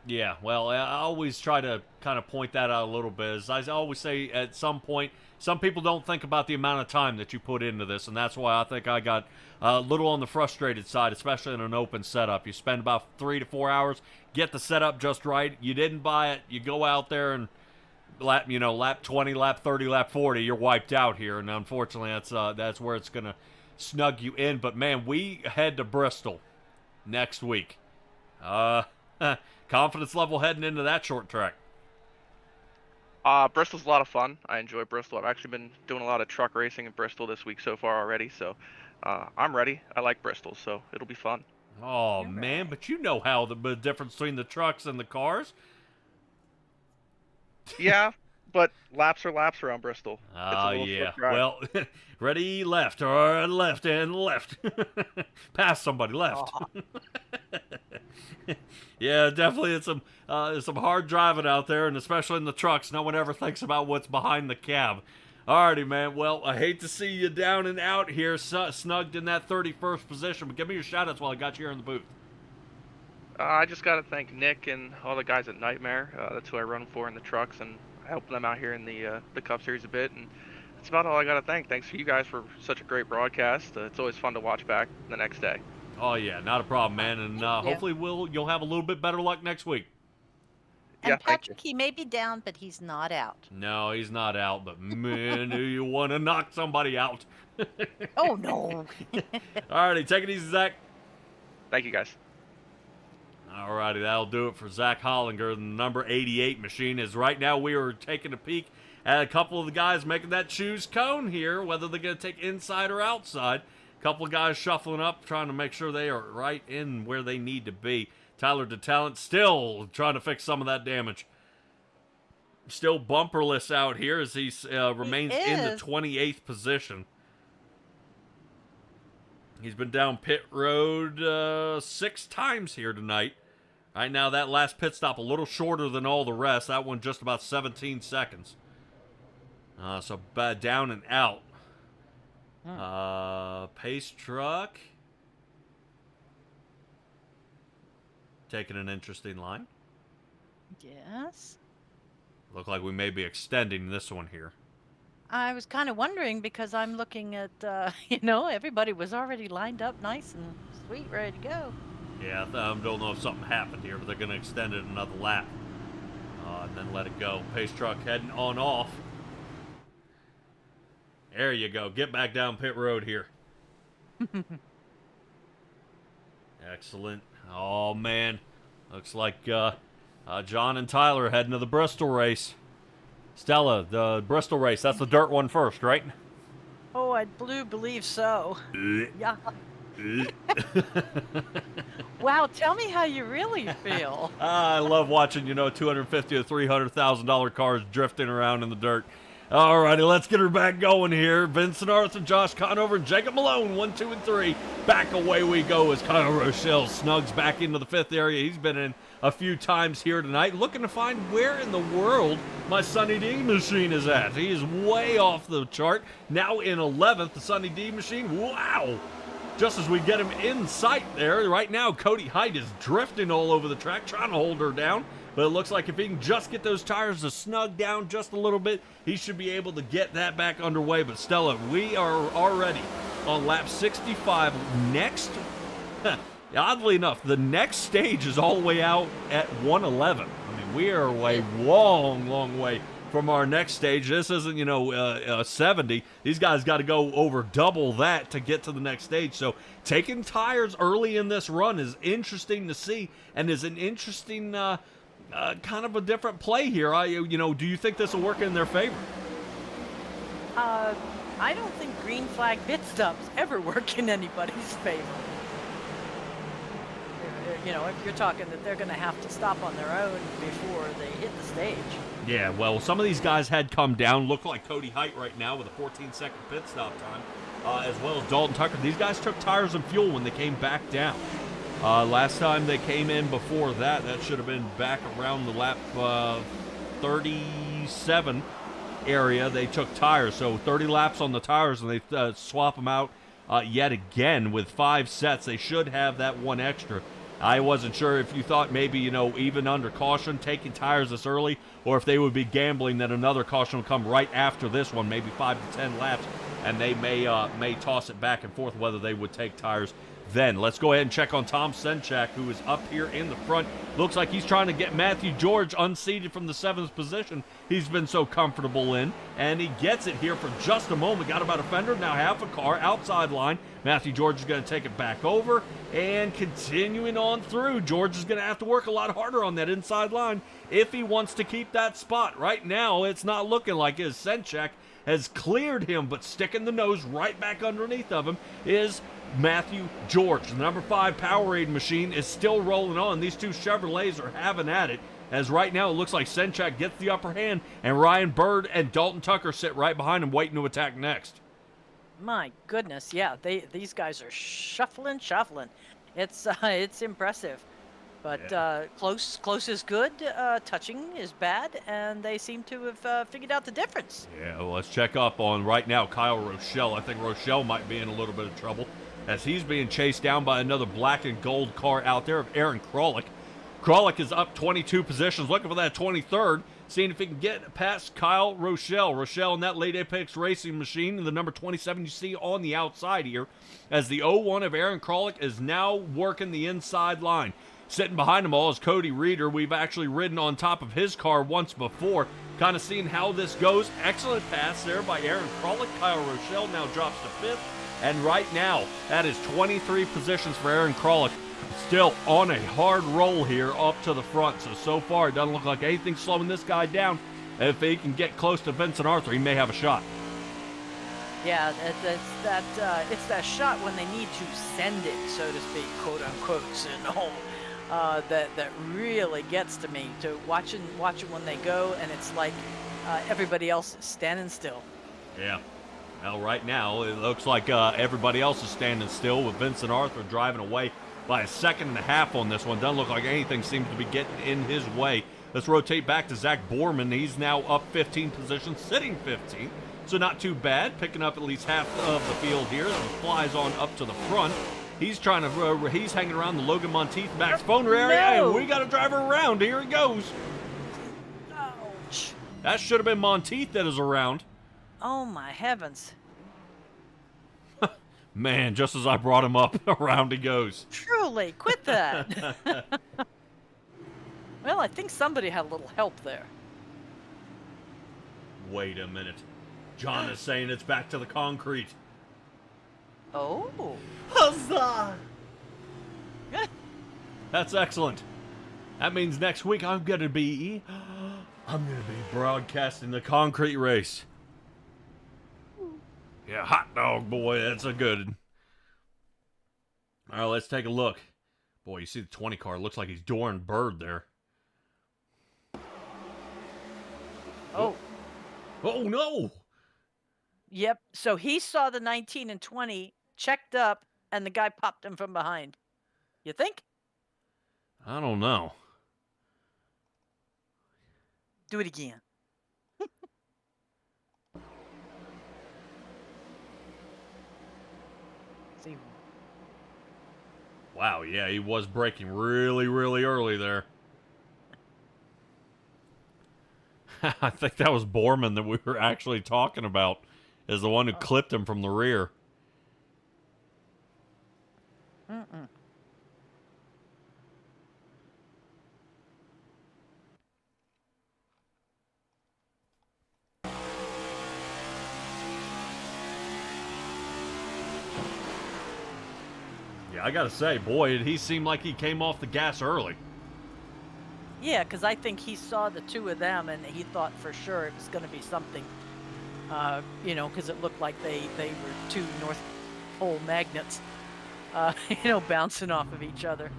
Yeah, well, I always try to kind of point that out a little bit. As I always say, at some point, some people don't think about the amount of time that you put into this, and that's why I think I got a little on the frustrated side, especially in an open setup. You spend about 3 to 4 hours, get the setup just right. You didn't buy it. You go out there and lap 20, lap 30, lap 40, you're wiped out here, and unfortunately, that's where it's gonna snug you in. But man, we head to Bristol next week. Confidence level heading into that short track. Bristol's a lot of fun. I enjoy Bristol. I've actually been doing a lot of truck racing in Bristol this week so far already, so I'm ready. I like Bristol, so it'll be fun. Oh, man, but you know how the difference between the trucks and the cars. Yeah, but laps are laps around Bristol. Oh, yeah. Well, ready, left, or left and left. Pass somebody, left. Yeah, definitely it's some hard driving out there, and especially in the trucks. No one ever thinks about what's behind the cab. Alrighty, man. Well, I hate to see you down and out here, snugged in that 31st position, but give me your shout-outs while I got you here in the booth. I just got to thank Nick and all the guys at Nightmare. That's who I run for in the trucks, and I help them out here in the Cup Series a bit. And that's about all I got to thank. Thanks for you guys for such a great broadcast. It's always fun to watch back the next day. Oh, yeah, not a problem, man. And hopefully you'll have a little bit better luck next week. And yeah, Patrick, he may be down, but he's not out. No, he's not out, but man, do you want to knock somebody out? Oh, no. Alrighty, take it easy, Zach. Thank you, guys. Alrighty, that'll do it for Zach Hollinger, the number 88 machine. As right now we are taking a peek at a couple of the guys making that choose cone here, whether they're going to take inside or outside. A couple of guys shuffling up, trying to make sure they are right in where they need to be. Tyler DeTalent still trying to fix some of that damage. Still bumperless out here as he remains in the 28th position. He's been down pit road 6 times here tonight. Right now, that last pit stop a little shorter than all the rest. That one just about 17 seconds. So down and out. Pace truck. Taking an interesting line. Yes. Look like we may be extending this one here. I was kind of wondering because I'm looking at, everybody was already lined up nice and sweet, ready to go. Yeah, I don't know if something happened here, but they're going to extend it another lap. And then let it go. Pace truck heading on off. There you go. Get back down pit road here. Excellent. Oh, man. Looks like John and Tyler heading to the Bristol race. Stella, the Bristol race, that's the dirt one first, right? Oh, I believe so. Yeah. Wow, tell me how you really feel. I love watching, $250,000 to $300,000 cars drifting around in the dirt. All righty, let's get her back going here. Vincent Arthur, Josh Conover, and Jacob Malone, 1, 2, and 3. Back away we go as Kyle Rochelle snugs back into the 5th area. He's been in a few times here tonight, looking to find where in the world my Sunny D machine is at. He is way off the chart. Now in 11th, the Sunny D machine. Wow! Just as we get him in sight there, right now Cody Height is drifting all over the track, trying to hold her down. But it looks like if he can just get those tires to snug down just a little bit, he should be able to get that back underway. But Stella, we are already on lap 65. Next, oddly enough, the next stage is all the way out at 111. I mean, we are away long way from our next stage. This isn't, 70. These guys got to go over double that to get to the next stage. So taking tires early in this run is interesting to see and is an interesting kind of a different play here. Do you think this will work in their favor? I don't think green flag pit stops ever work in anybody's favor. If you're talking that they're going to have to stop on their own before they hit the stage. Yeah, well, some of these guys had come down. Look like Cody Height right now with a 14-second pit stop time, as well as Dalton Tucker. These guys took tires and fuel when they came back down. Last time they came in before that should have been back around the lap 37 area. They took tires, so 30 laps on the tires, and they swap them out yet again with 5 sets. They should have that one extra. I wasn't sure if you thought maybe, even under caution, taking tires this early, or if they would be gambling that another caution would come right after this one, maybe 5 to 10 laps, and they may toss it back and forth whether they would take tires then. Let's go ahead and check on Tom Senchak, who is up here in the front. Looks like he's trying to get Matthew George unseated from the 7th position he's been so comfortable in, and he gets it here for just a moment. Got about a fender, now half a car, outside line. Matthew George is going to take it back over, and continuing on through, George is going to have to work a lot harder on that inside line if he wants to keep that spot. Right now, it's not looking like it. Senchak has cleared him, but sticking the nose right back underneath of him is Matthew George. The number 5 Powerade machine is still rolling on. These two Chevrolets are having at it, as right now it looks like Senchak gets the upper hand, and Ryan Bird and Dalton Tucker sit right behind him waiting to attack next. My goodness, yeah, these guys are shuffling. It's impressive. But close is good, touching is bad, and they seem to have figured out the difference. Yeah, well, let's check up on right now Kyle Rochelle. I think Rochelle might be in a little bit of trouble as he's being chased down by another black and gold car out there of Aaron Krolick. Krolick is up 22 positions, looking for that 23rd, seeing if he can get past Kyle Rochelle. Rochelle in that late Apex Racing machine, the number 27 you see on the outside here, as the 01 of Aaron Krolick is now working the inside line. Sitting behind them all is Cody Reeder. We've actually ridden on top of his car once before, kind of seeing how this goes. Excellent pass there by Aaron Krolick. Kyle Rochelle now drops to 5th. And right now, that is 23 positions for Aaron Krolick. Still on a hard roll here up to the front. So far, it doesn't look like anything's slowing this guy down. If he can get close to Vincent Arthur, he may have a shot. Yeah, it's that shot when they need to send it, so to speak, quote unquote, that really gets to me. To watching when they go, and it's like everybody else is standing still. Yeah. Well, right now, it looks like everybody else is standing still with Vincent Arthur driving away by a second and a half on this one. Doesn't look like anything seems to be getting in his way. Let's rotate back to Zach Borman. He's now up 15 positions, sitting 15. so not too bad. Picking up at least half of the field here. And flies on up to the front. He's trying to, he's hanging around the Logan Monteith Max Foner area, and we got to drive her around. Here it goes. Ouch. That should have been Monteith that is around. Oh, my heavens. Man, just as I brought him up, around he goes. Truly, quit that. Well, I think somebody had a little help there. Wait a minute. John is saying it's back to the concrete. Oh. Huzzah! That's excellent. That means next week I'm gonna be broadcasting the concrete race. Yeah, hot dog, boy, that's a good. All right, let's take a look. Boy, you see the 20 car. Looks like he's Doran Bird there. Oh. Oh, no! Yep. So he saw the 19 and 20, checked up, and the guy popped him from behind. You think? I don't know. Do it again. See. Wow, yeah, he was braking really, really early there. I think that was Borman that we were actually talking about, is the one who clipped him from the rear. Mm-mm. Yeah, I gotta say, boy, he seemed like he came off the gas early. Yeah, because I think he saw the two of them, and he thought for sure it was going to be something, you know, because it looked like they were two North Pole magnets, you know, bouncing off of each other.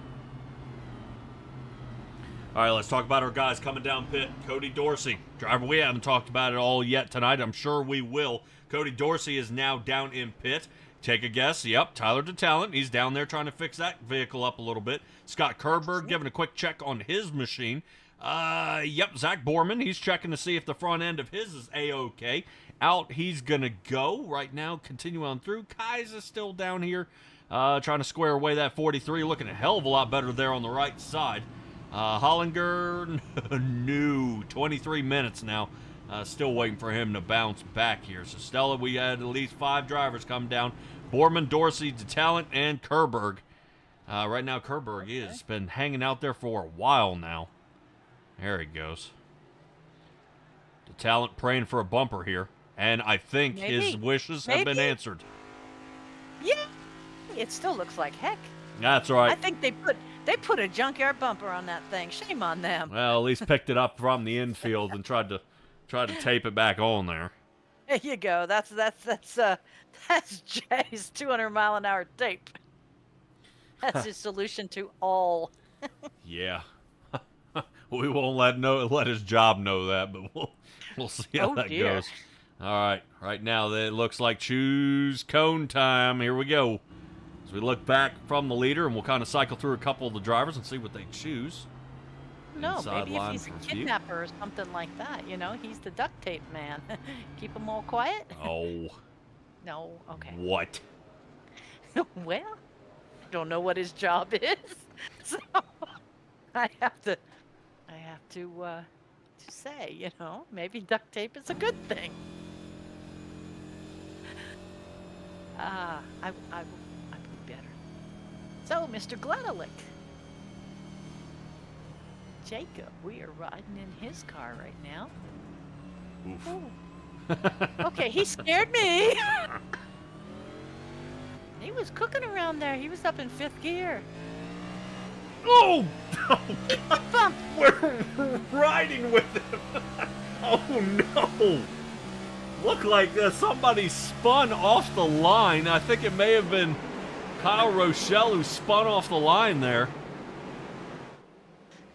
All right, let's talk about our guys coming down pit. Cody Dorsey, driver we haven't talked about it all yet tonight. I'm sure we will. Cody Dorsey is now down in pit. Take a guess. Yep, Tyler DeTalent. He's down there trying to fix that vehicle up a little bit. Scott Kerberg giving a quick check on his machine. Yep, Zach Borman. He's checking to see if the front end of his is A-OK. Out he's going to go right now. Continue on through. Kai's is still down here trying to square away that 43. Looking a hell of a lot better there on the right side. Hollinger, no. 23 minutes now. Still waiting for him to bounce back here. So, Stella, we had at least 5 drivers come down. Borman, Dorsey, DeTalent, and Kerberg. Right now, Kerberg has been hanging out there for a while now. There he goes. DeTalent praying for a bumper here. And I think his wishes have been answered. Yeah. It still looks like heck. That's right. I think they put a junkyard bumper on that thing. Shame on them. Well, at least picked it up from the infield and tried to tape it back on there. There you go. That's Jay's 200-mile-an-hour tape. That's his solution to all. Yeah. We won't let his job know that, but we'll see how that goes. All right. Right now, it looks like choose cone time. Here we go. As we look back from the leader, and we'll kind of cycle through a couple of the drivers and see what they choose. No, maybe if he's a kidnapper or something like that, you know, he's the duct tape man. Keep them all quiet? Oh. No, okay. What? Well, I don't know what his job is, so I have to say, you know, maybe duct tape is a good thing. I would be better. So, Mr. Gledelick. Jacob, we are riding in his car right now. Oof. Okay, he scared me. He was cooking around there. He was up in 5th gear. Oh! Bump. We're riding with him. Oh no! Looked like somebody spun off the line. I think it may have been Kyle Rochelle who spun off the line there.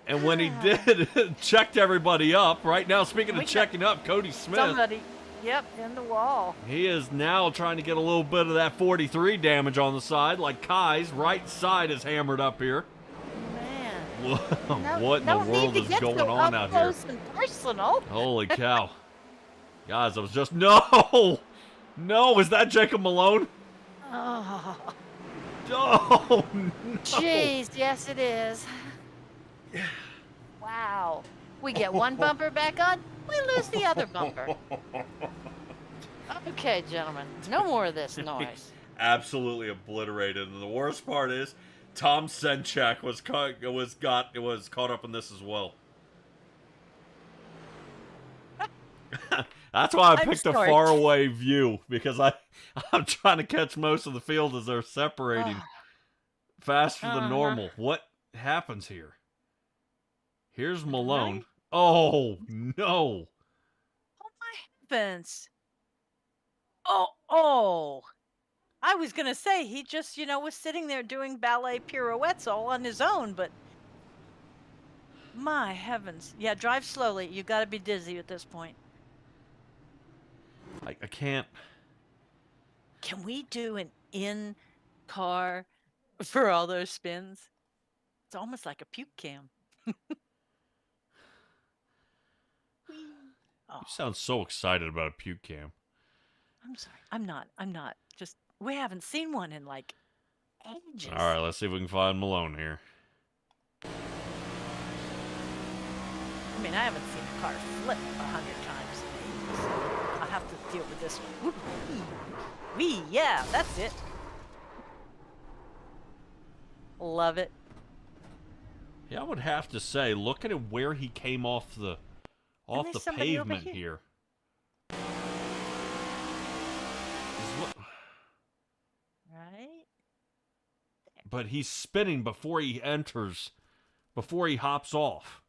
And when he did, checked everybody up. Right now, speaking of checking up, Cody Smith. Somebody, yep, in the wall. He is now trying to get a little bit of that 43 damage on the side, like Kai's right side is hammered up here. Man. What in the world is going on out here? Close and personal. Holy cow. Guys, I was just... No! No, is that Jacob Malone? Oh, Oh, no. jeez. Yes, it is. Wow. We get one bumper back on, we lose the other bumper. Okay, gentlemen. No more of this noise. Absolutely obliterated. And the worst part is, Tom Senchak was caught up in this as well. That's why I I'm picked a sorry. faraway view, because I'm trying to catch most of the field as they're separating faster than normal. What happens here? Here's Malone. Right? Oh no! Oh my heavens. Oh. I was gonna say he just, was sitting there doing ballet pirouettes all on his own, but my heavens. Yeah, drive slowly. You gotta be dizzy at this point. I can't. Can we do an in-car for all those spins? It's almost like a puke cam. Whee. Oh, You sound so excited about a puke cam. I'm sorry. I'm not. Just, we haven't seen one in like ages. All right, let's see if we can find Malone here. I mean, I haven't seen a car flip 100 times in ages. I'll have to deal with this one. Wee, yeah, that's it. Love it. Yeah, I would have to say, look at where he came off the there's somebody over pavement here. Right? But he's spinning before he hops off.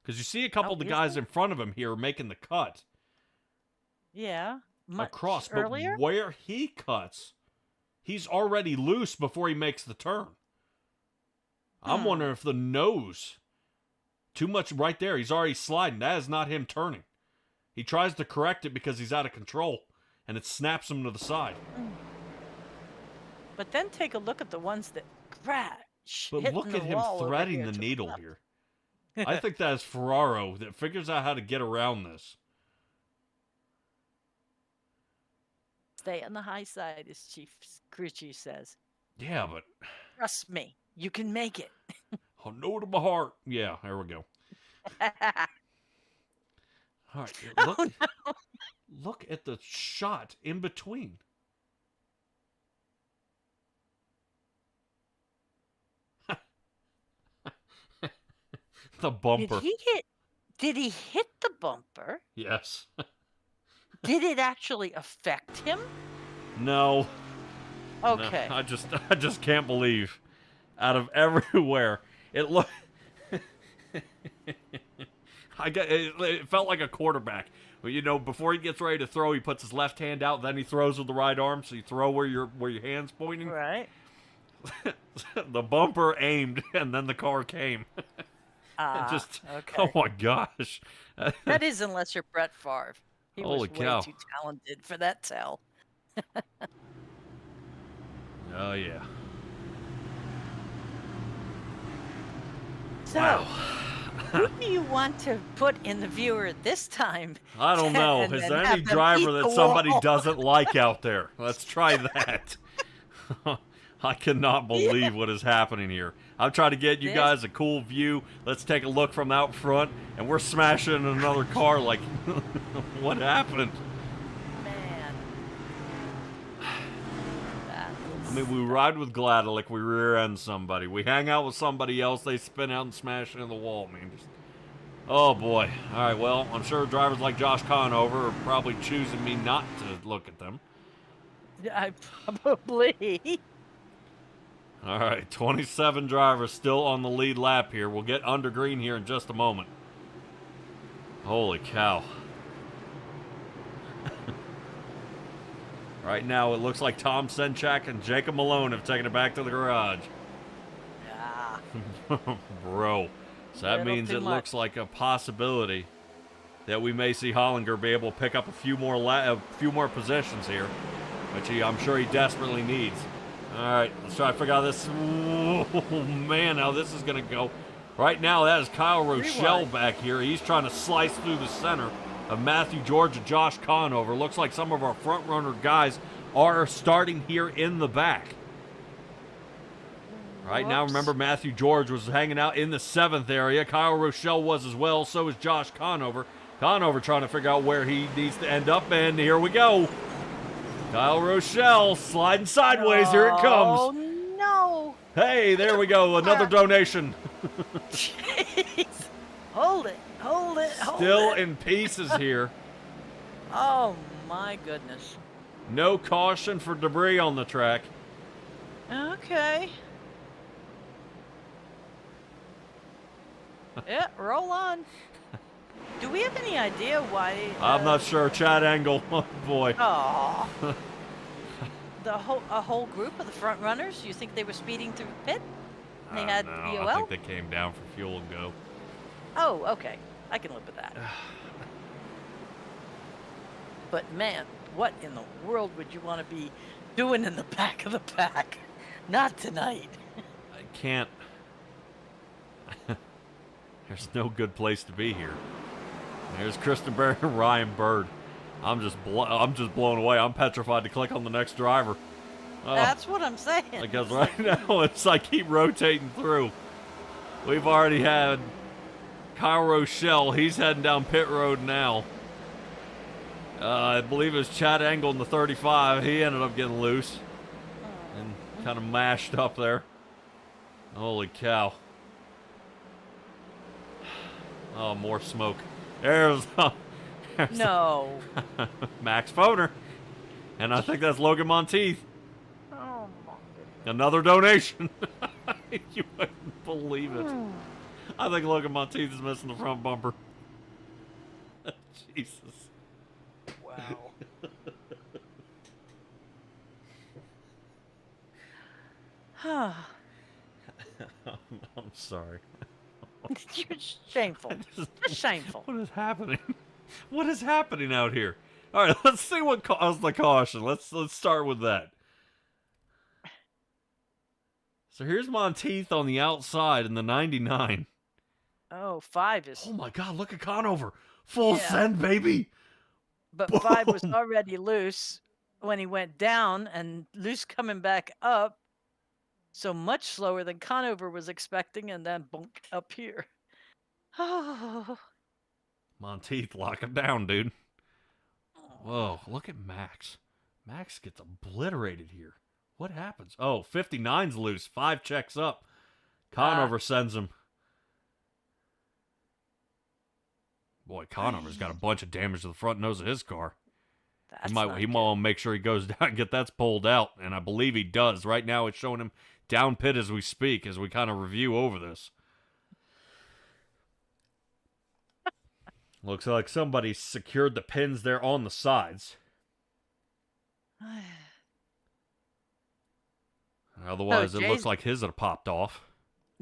Because you see a couple of the guys in front of him here making the cut. Yeah. Across, but earlier? where he cuts, he's already loose before he makes the turn. I'm wondering if the nose, too much right there, he's already sliding. That is not him turning. He tries to correct it because he's out of control, and it snaps him to the side. But then take a look at the ones that crash. But look at him threading the needle here. I think that is Ferraro that figures out how to get around this. Stay on the high side, as Chief Critchy says. Yeah, but... Trust me, you can make it. I'll know it in my heart. Yeah, there we go. All right, look at the shot in between. The bumper. Did he hit the bumper? Yes. Did it actually affect him? No. Okay. No, I just can't believe. Out of everywhere, it looked. It felt like a quarterback. Well, before he gets ready to throw, he puts his left hand out, then he throws with the right arm, so you throw where your hand's pointing. Right. The bumper aimed, and then the car came. Okay. Oh my gosh. That is unless you're Brett Favre. He Holy was way cow. too talented for that tell. Oh yeah. So, Wow. who do you want to put in the viewer this time? I don't know. And Is then there have any them driver eat that the somebody wall? doesn't like out there? Let's try that. I cannot believe what is happening here. I'm trying to get you guys a cool view. Let's take a look from out front, and we're smashing another car like, what happened? Man. I mean, we ride with Gladelick, we rear end somebody. We hang out with somebody else, they spin out and smash into the wall, man. Oh boy. Alright, well, I'm sure drivers like Josh Conover are probably choosing me not to look at them. I probably. All right, 27 drivers still on the lead lap here. We'll get under green here in just a moment. Holy cow. Right now, it looks like Tom Senchak and Jacob Malone have taken it back to the garage. Yeah. Bro. So that means it looks like a possibility that we may see Hollinger be able to pick up a few more positions here, which I'm sure he desperately needs. All right, let's try to figure out this. Oh, man, how this is going to go. Right now, that is Kyle Rochelle back here. He's trying to slice through the center. of Matthew George and Josh Conover. Looks like some of our front runner guys are starting here in the back. Right now, remember, Matthew George was hanging out in the 7th area. Kyle Rochelle was as well. So is Josh Conover. Conover trying to figure out where he needs to end up, and here we go. Kyle Rochelle sliding sideways. Here it comes. Oh, no. Hey, there we go. Another donation. Jeez. Hold it. Hold it. Hold Still it. in pieces here. Oh, my goodness. No caution for debris on the track. Okay. Yeah, roll on. Do we have any idea why? I'm not sure. Chad Angle. Oh, boy. Oh. A whole group of the front runners. You think they were speeding through the pit? They had No, VOL. I think they came down for fuel and go. Oh, okay. I can live with that. But man, what in the world would you want to be doing in the back of the pack? Not tonight. I can't. There's no good place to be here. There's Kristen Berry and Ryan Bird. I'm just blown away. I'm petrified to click on the next driver. That's what I'm saying. Because right now it's I keep rotating through. We've already had Kyle Rochelle. He's heading down pit road now. I believe it was Chad Angle in the 35. He ended up getting loose and kind of mashed up there. Holy cow. Oh, more smoke. There's no. Max Foner. And I think that's Logan Monteith. Oh, my Another donation. You wouldn't believe it. I think Logan Monteith is missing the front bumper. Jesus. Wow. I'm sorry. You're shameful. Just shameful. What is happening? What is happening out here? All right, let's see what caused the caution. Let's start with that. So here's Monteith on the outside in the 99. Oh, 5 is. Oh my God! Look at Conover. Full Yeah. send, baby. But Boom. 5 was already loose when he went down, and loose coming back up. So much slower than Conover was expecting, and then bunk up here. Oh. Monteith, lock him down, dude. Whoa, look at Max. Max gets obliterated here. What happens? Oh, 59's loose. 5 checks up. Conover sends him. Boy, Conover's got a bunch of damage to the front nose of his car. He might want to make sure he goes down and get that pulled out, and I believe he does. Right now it's showing him down pit as we speak, as we kind of review over this. Looks like somebody secured the pins there on the sides. Otherwise, it looks like his had popped off.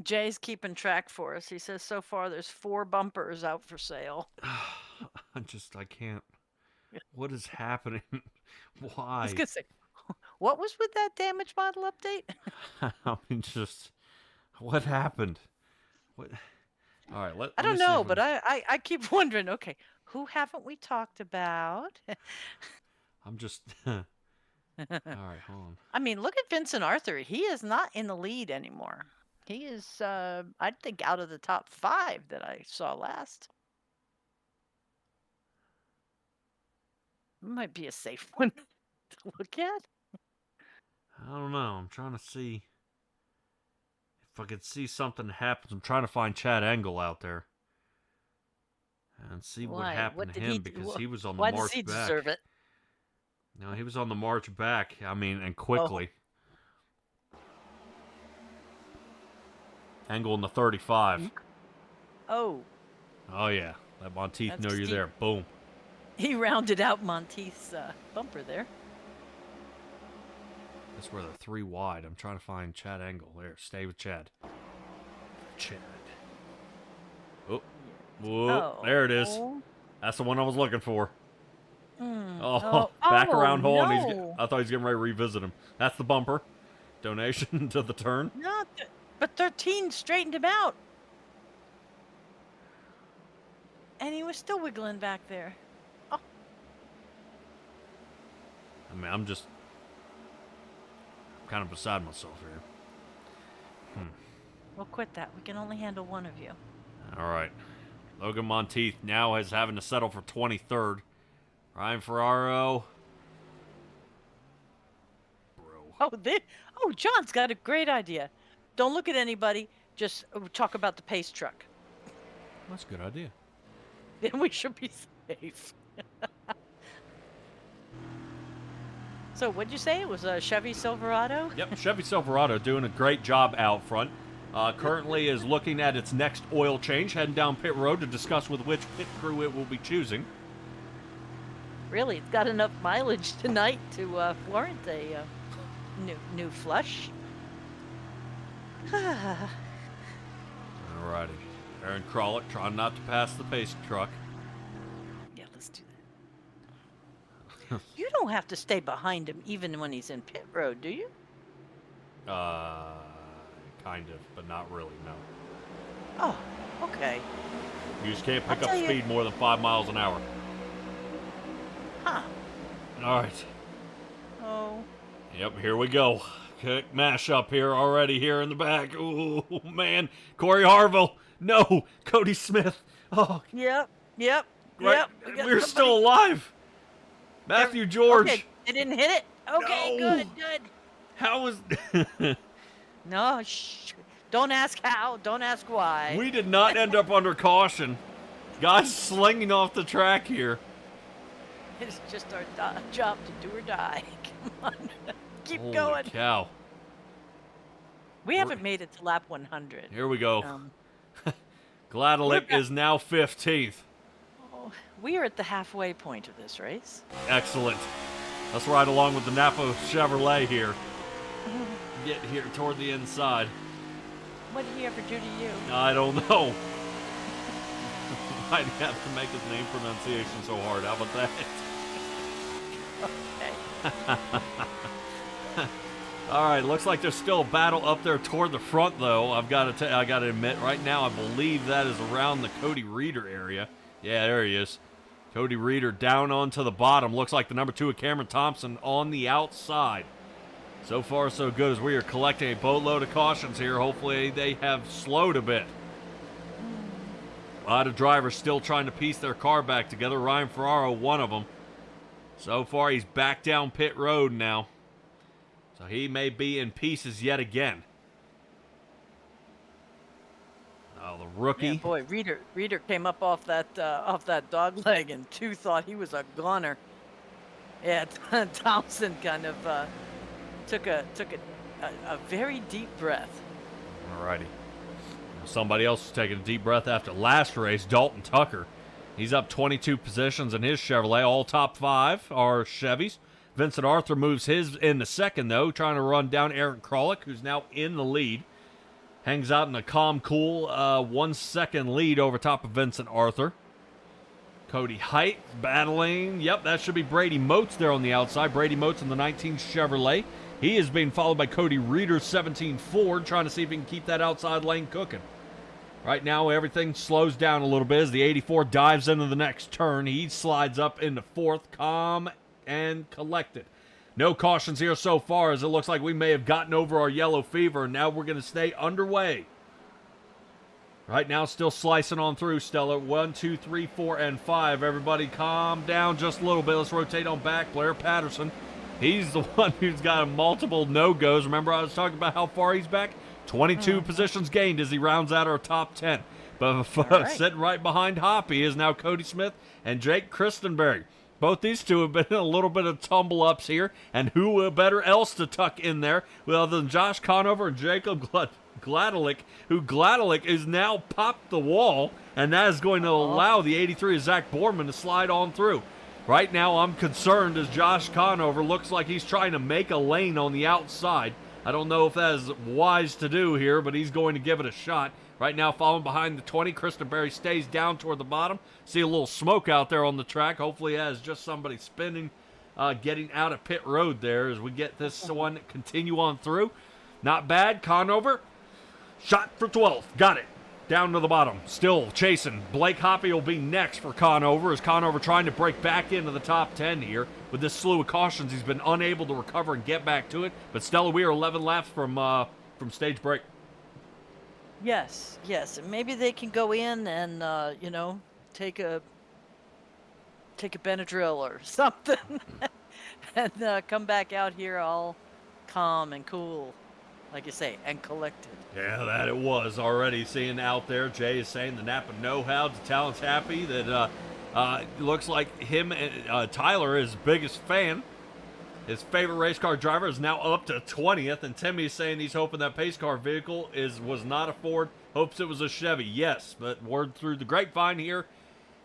Jay's keeping track for us. He says so far there's 4 bumpers out for sale. I can't. What is happening? Why? I was going to say, what was with that damage model update? I mean, just, what happened? What? All right, I don't know, but I keep wondering, okay, who haven't we talked about? I'm just... All right, hold on. I mean, look at Vincent Arthur. He is not in the lead anymore. He is, I think, out of the top 5 that I saw last. Might be a safe one to look at. I don't know. I'm trying to see if I could see something happen. I'm trying to find Chad Angle out there and see what happened to him because he was on the march back. Why does he deserve it? No, he was on the march back. I mean, and quickly. Angle in the 35. Oh. Oh, yeah. Let Monteith know you're there. Boom. He rounded out Monteith's bumper there. That's where they're 3 wide. I'm trying to find Chad Angle. There, stay with Chad. Chad. Oh. Whoa, there it is. That's the one I was looking for. Back around hole. No. I thought he was getting ready to revisit him. That's the bumper. Donation to the turn. No, but 13 straightened him out. And he was still wiggling back there. I mean, I'm kind of beside myself here. We'll quit that. We can only handle one of you. All right. Logan Monteith now is having to settle for 23rd. Ryan Ferraro. Oh, John's got a great idea. Don't look at anybody. Just talk about the pace truck. That's a good idea. Then we should be safe. So, what'd you say? It was a Chevy Silverado? Yep, Chevy Silverado doing a great job out front. Currently is looking at its next oil change, heading down pit road to discuss with which pit crew it will be choosing. Really, it's got enough mileage tonight to warrant a new flush. Alrighty. Aaron Krolick trying not to pass the pace truck. Yeah, let's do that. You don't have to stay behind him even when he's in pit road, do you? Kind of, but not really, no. Oh, okay. You just can't pick I'll up tell you- speed more than 5 miles an hour. Huh. Alright. Oh. Yep, here we go. Kick mashup here already here in the back. Ooh, man. Corey Harville. No. Cody Smith. Oh, Yep. right. We got We're somebody- still alive. Matthew George. Okay, they didn't hit it? Okay, No. good. How is... No, shh. Don't ask how. Don't ask why. We did not end up under caution. Guys slinging off the track here. It's just our job to do or die. Come on. Keep Holy going. cow. We haven't made it to lap 100. Here we go. Um, Gladelick we're- is now 15th. oh, we are at the halfway point of this race. Excellent. Let's ride along with the Napa Chevrolet here. Get here toward the inside. What did he ever do to you? I don't know. Might have to make his name pronunciation so hard. How about that? Okay. All right, looks like there's still a battle up there toward the front, though. I got to admit, right now I believe that is around the Cody Reeder area. Yeah, there he is. Cody Reeder down onto the bottom. Looks like the number 2 of Cameron Thompson on the outside. So far, so good as we are collecting a boatload of cautions here. Hopefully, they have slowed a bit. A lot of drivers still trying to piece their car back together. Ryan Ferraro, one of them. So far, he's back down pit road now. So he may be in pieces yet again. Oh, the rookie. Yeah, boy, Reeder came up off that dog leg, and 2 thought he was a goner. Yeah, Thompson kind of took a very deep breath. Alrighty. Somebody else is taking a deep breath after last race, Dalton Tucker. He's up 22 positions in his Chevrolet. All top 5 are Chevys. Vincent Arthur moves his in the second, though, trying to run down Aaron Krolick, who's now in the lead. Hangs out in a calm, cool 1 second lead over top of Vincent Arthur. Cody Height battling. Yep, that should be Brady Moats there on the outside. Brady Moats in the 19 Chevrolet. He is being followed by Cody Reeder's 17 Ford, trying to see if he can keep that outside lane cooking. Right now, everything slows down a little bit as the 84 dives into the next turn. He slides up into 4th, calm and collected. No cautions here so far, as it looks like we may have gotten over our yellow fever, and now we're going to stay underway. Right now, still slicing on through, Stella. 1, 2, 3, 4, and 5. Everybody calm down just a little bit. Let's rotate on back. Blair Patterson. He's the one who's got multiple no-goes. Remember I was talking about how far he's back? 22 positions gained as he rounds out our top 10. But right. Sitting right behind Hoppy is now Cody Smith and Jake Christenberry. Both these two have been in a little bit of tumble-ups here. And who better else to tuck in there other than Josh Conover and Jacob Gladelick, who Gladelick is now popped the wall, and that is going to allow the 83 of Zach Borman to slide on through. Right now, I'm concerned as Josh Conover looks like he's trying to make a lane on the outside. I don't know if that is wise to do here, but he's going to give it a shot. Right now, following behind the 20, Christenberry stays down toward the bottom. See a little smoke out there on the track. Hopefully, it has just somebody spinning, getting out of pit road there as we get this one continue on through. Not bad. Conover, shot for 12th. Got it. down to the bottom. Still chasing. Blake Hoppy will be next for Conover, as Conover trying to break back into the top 10 here. With this slew of cautions, he's been unable to recover and get back to it. But Stella, we are 11 laps from stage break. Yes, and maybe they can go in and take a Benadryl or something, and come back out here all calm and cool, like you say, and collected. Yeah, that it was already seeing out there. Jay is saying the Napa know-how. The talent's happy that looks like him and Tyler, his biggest fan. His favorite race car driver is now up to 20th, and Timmy is saying he's hoping that pace car vehicle was not a Ford, hopes it was a Chevy. Yes, but word through the grapevine here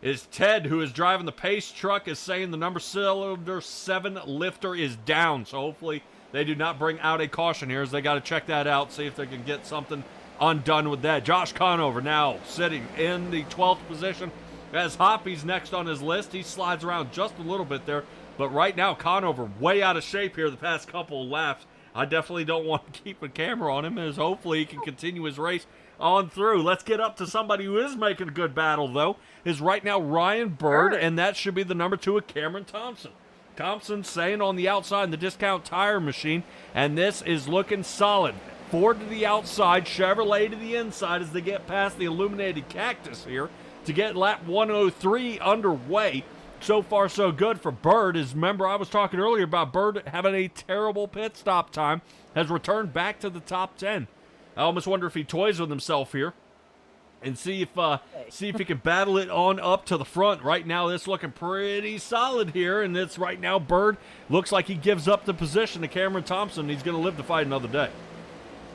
is Ted, who is driving the pace truck, is saying the number cylinder 7 lifter is down, so hopefully they do not bring out a caution here, as they got to check that out, see if they can get something undone with that. Josh Conover now sitting in the 12th position, as Hoppy's next on his list. He slides around just a little bit there. But right now, Conover way out of shape here the past couple of laps. I definitely don't want to keep a camera on him, as hopefully he can continue his race on through. Let's get up to somebody who is making a good battle, though, is right now Ryan Bird, and that should be the number 2 of Cameron Thompson. Thompson staying on the outside in the discount tire machine, and this is looking solid. Ford to the outside, Chevrolet to the inside as they get past the illuminated cactus here to get lap 103 underway. So far, so good for Bird. As remember, I was talking earlier about Bird having a terrible pit stop time, has returned back to the top 10. I almost wonder if he toys with himself here and see if he can battle it on up to the front. Right now, it's looking pretty solid here, and it's right now Bird looks like he gives up the position to Cameron Thompson. He's going to live to fight another day.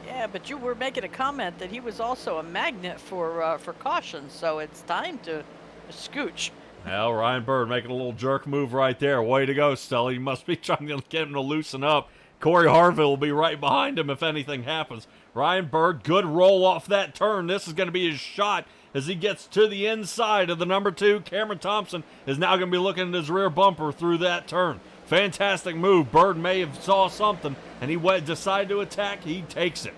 Yeah, but you were making a comment that he was also a magnet for caution, so it's time to scooch. Well, Ryan Bird making a little jerk move right there. Way to go, Stella. You must be trying to get him to loosen up. Corey Harville will be right behind him if anything happens. Ryan Bird, good roll off that turn. This is going to be his shot as he gets to the inside of the number 2. Cameron Thompson is now going to be looking at his rear bumper through that turn. Fantastic move. Bird may have saw something, and he decided to attack. He takes it.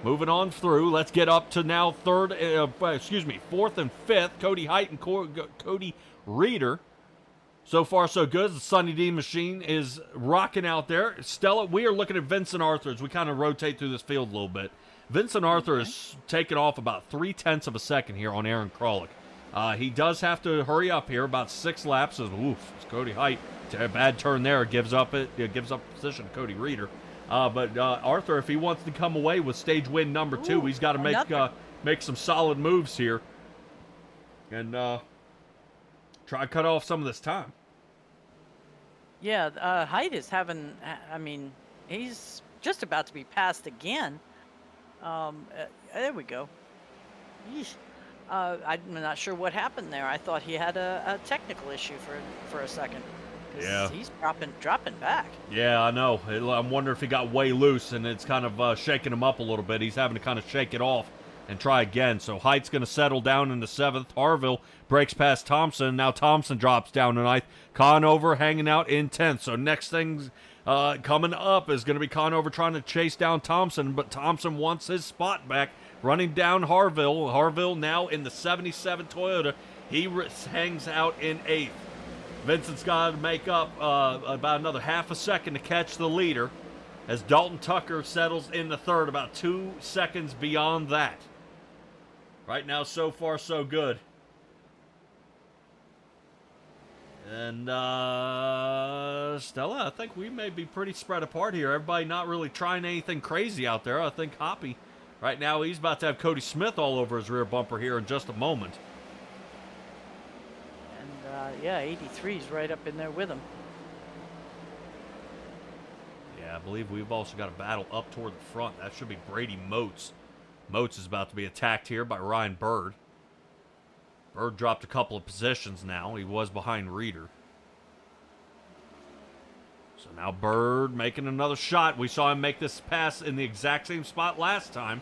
Moving on through, let's get up to now 4th and 5th. Cody Height and Cody Reeder. So far, so good. The Sunny D machine is rocking out there. Stella, we are looking at Vincent Arthur as we kind of rotate through this field a little bit. Vincent Arthur is taking off about 0.3 of a second here on Aaron Krolick. He does have to hurry up here, about 6 laps. As Cody Height, a bad turn there, gives up position to Cody Reeder. But Arthur, if he wants to come away with stage win number 2, he's got to make some solid moves here and try to cut off some of this time. Yeah, Height is having, he's just about to be passed again. There we go. Yeesh. I'm not sure what happened there. I thought he had a technical issue for a second. Yeah. He's dropping back. Yeah, I know. I'm wondering if he got way loose and it's kind of shaking him up a little bit. He's having to kind of shake it off and try again. So Height's going to settle down in the 7th. Harville breaks past Thompson. Now Thompson drops down to 9th. Conover hanging out in 10th. So next thing coming up is going to be Conover trying to chase down Thompson, but Thompson wants his spot back, running down Harville. Harville now in the 77 Toyota. He hangs out in 8th. Vincent's got to make up about another half a second to catch the leader as Dalton Tucker settles in the 3rd, about 2 seconds beyond that. Right now, so far, so good. And, Stella, I think we may be pretty spread apart here. Everybody not really trying anything crazy out there. I think Hoppy, right now, he's about to have Cody Smith all over his rear bumper here in just a moment. And, 83's right up in there with him. Yeah, I believe we've also got a battle up toward the front. That should be Brady Moats. Moats is about to be attacked here by Ryan Bird. Bird dropped a couple of positions now. He was behind Reeder. So now Bird making another shot. We saw him make this pass in the exact same spot last time.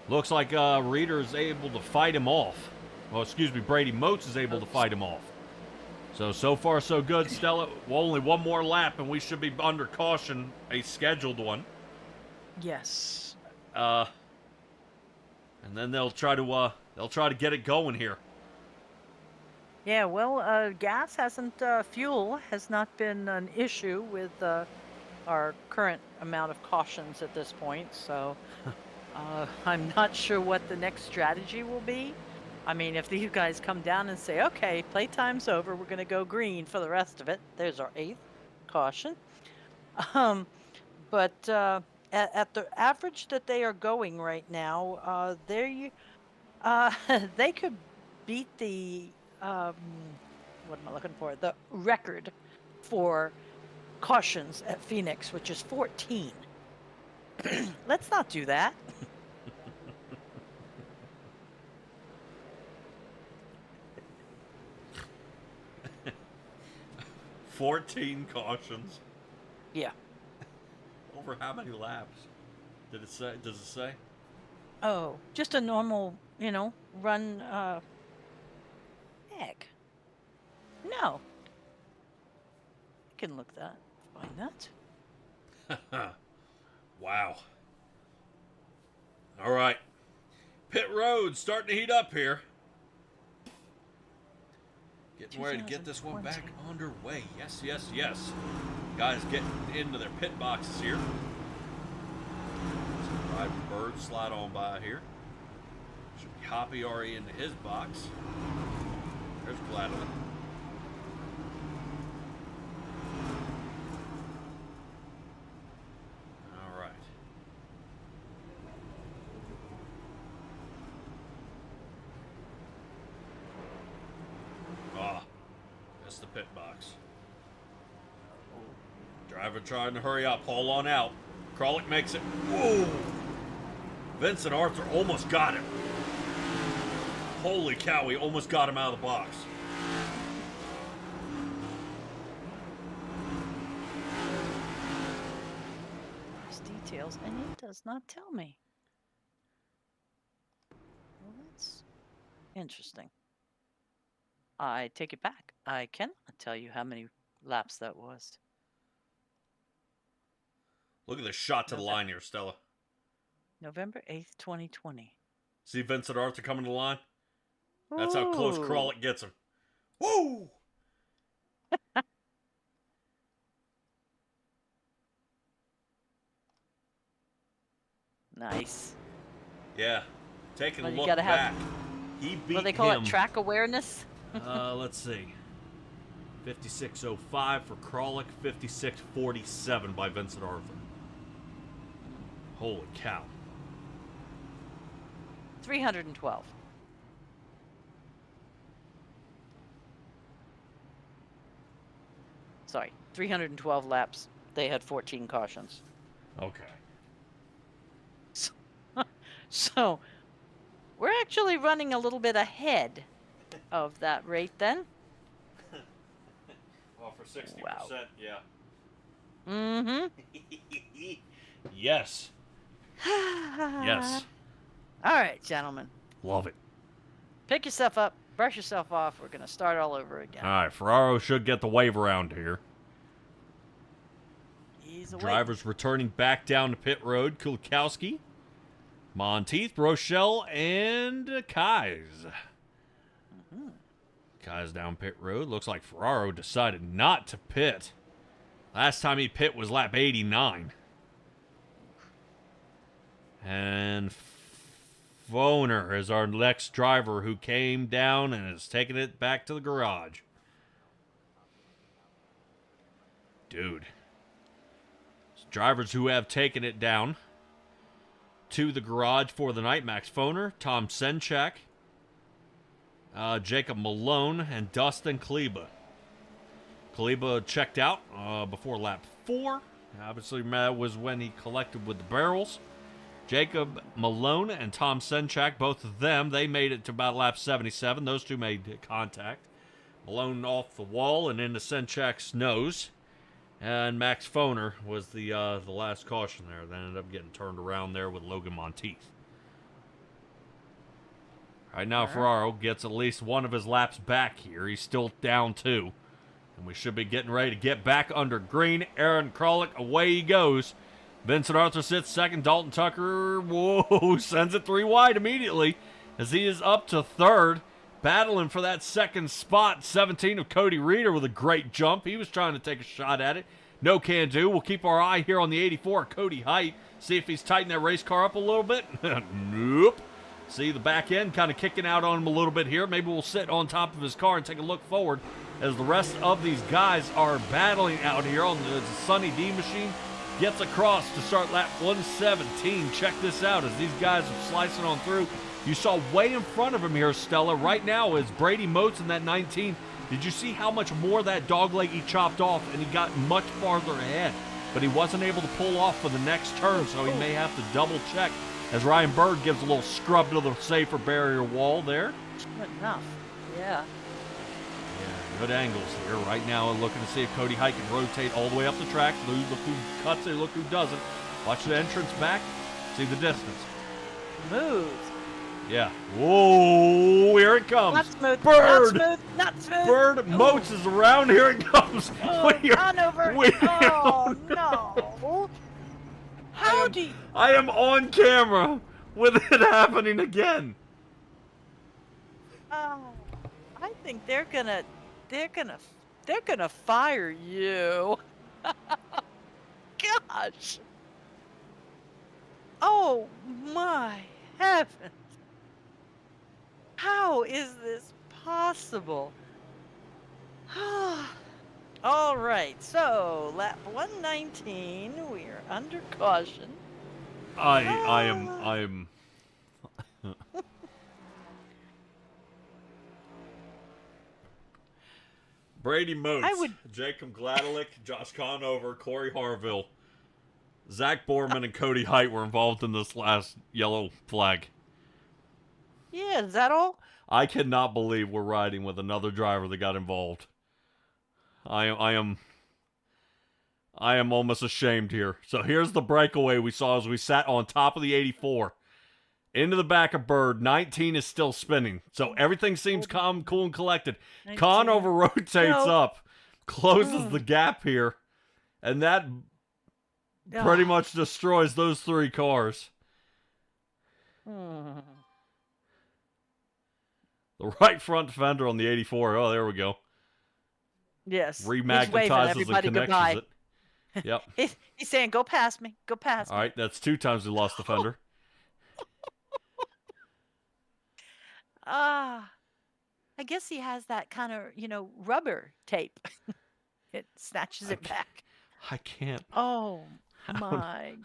Looks like Reeder is able to fight him off. Well, Brady Moats is able to fight him off. So far, so good, Stella. Well, only one more lap, and we should be under caution, a scheduled one. Yes. and then they'll try to get it going here. Yeah, well, gas hasn't, fuel has not been an issue with our current amount of cautions at this point, so I'm not sure what the next strategy will be. I mean, if these guys come down and say, okay, playtime's over, we're going to go green for the rest of it, there's our 8th caution. Um, but at the average that they are going right now, they could beat the what am I looking for? The record for cautions at Phoenix, which is 14. Let's not do that. 14 cautions. Yeah. Over how many laps? Did it say? Does it say? Oh, just a normal, run. Heck. No. I can look that. Find that. Wow. All right. Pit road starting to heat up here. Getting ready to get this one back underway. Yes, yes, yes. Guys getting into their pit boxes here. So Ryder Bird slide on by here. Should be Hoppy already into his box. There's Gladwin. All right. That's the pit box. Driver trying to hurry up, haul on out. Kralik makes it. Whoa! Vincent Arthur almost got him. Holy cow, he almost got him out of the box. There's details, and it does not tell me. Well, that's interesting. I take it back. I cannot tell you how many laps that was. Look at the shot to the line here, Stella. November 8th, 2020. See Vincent Arthur coming to the line? That's how close Kralik gets him. Woo! Nice. Yeah. Taking a Well, you look gotta have- back. He beat What do they call him. it? Track awareness? Let's see. 56.05 for Kralik, 56.47 by Vincent Arthur. Holy cow. 312. Sorry, 312 laps. They had 14 cautions. Okay. So, we're actually running a little bit ahead of that rate then. Well, for 60%, Wow. yeah. Mm-hmm. Yes. Yes. All right, gentlemen. Love it. Pick yourself up, brush yourself off. We're going to start all over again. All right, Ferraro should get the wave around here. He's away. Drivers returning back down to pit road. Kulikowski, Monteith, Rochelle, and Kais. Kais down pit road. Looks like Ferraro decided not to pit. Last time he pit was lap 89. And Foner is our next driver who came down and is taking it back to the garage. Dude. Drivers who have taken it down to the garage for the night: Max Foner, Tom Senchak, Jacob Malone, and Dustin Kleba. Kleba checked out before lap 4. Obviously, that was when he collected with the barrels. Jacob Malone and Tom Senchak, both of them, they made it to about lap 77. Those two made contact. Malone off the wall and into Senchak's nose. And Max Foner was the last caution there. That ended up getting turned around there with Logan Monteith. Right now, Ferraro gets at least one of his laps back here. He's still down 2. And we should be getting ready to get back under green. Aaron Kralik, away he goes. Vincent Arthur sits second. Dalton Tucker, whoa, sends it 3 wide immediately as he is up to third. Battling for that second spot. 17 of Cody Reeder with a great jump. He was trying to take a shot at it. No can do. We'll keep our eye here on the 84, Cody Height. See if he's tightened that race car up a little bit. Nope. See the back end kind of kicking out on him a little bit here. Maybe we'll sit on top of his car and take a look forward as the rest of these guys are battling out here on the Sunny D machine. Gets across to start lap 117. Check this out as these guys are slicing on through. You saw way in front of him here, Stella. Right now is Brady Motes in that 19. Did you see how much more that dogleg he chopped off, and he got much farther ahead? But he wasn't able to pull off for the next turn, so he may have to double check as Ryan Bird gives a little scrub to the safer barrier wall there. Good enough. Yeah. Yeah, good angles here. Right now, looking to see if Cody Height can rotate all the way up the track. Look who cuts it, look who doesn't. Watch the entrance back. See the distance. Smooth. Yeah. Whoa, here it comes. Not smooth. Bird. Not smooth. Not smooth. Bird Motes is around. Here it comes. Oh, on over. Oh, no. How do you... I am on camera with it happening again. Oh, I think they're gonna fire you. Gosh. Oh my heavens. How is this possible? All right, so lap 119, we are under caution. I am. Brady Motes, Jacob Gladelick, Josh Conover, Corey Harville, Zach Borman, and Cody Height were involved in this last yellow flag. Yeah, is that all? I cannot believe we're riding with another driver that got involved. I am almost ashamed here. So here's the breakaway we saw as we sat on top of the 84. Into the back of Bird. 19 is still spinning. So everything seems calm, cool, and collected. 19. Conover rotates up. Closes the gap here. And that pretty much destroys those 3 cars. The right front fender on the 84. Oh, there we go. Yes. Remagnetizes and connects it. Yep. He's saying, go past me. Go past me. All right, that's 2 times we lost the fender. I guess he has that kind of, rubber tape. It snatches it back. I can't. Oh, my.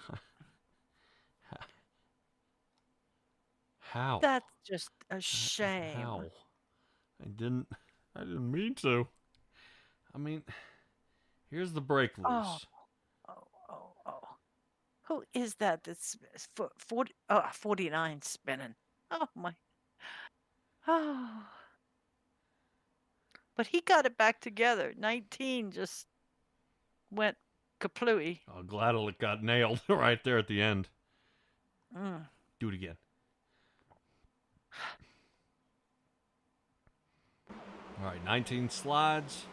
How? That's just a shame. How? I didn't mean to. I mean, here's the brake loose. Oh. Who is that that's 49 spinning? Oh, my. Oh. But he got it back together. 19 just went kaplooey. Oh, Gladelick got nailed right there at the end. Do it again. All right, 19 slides.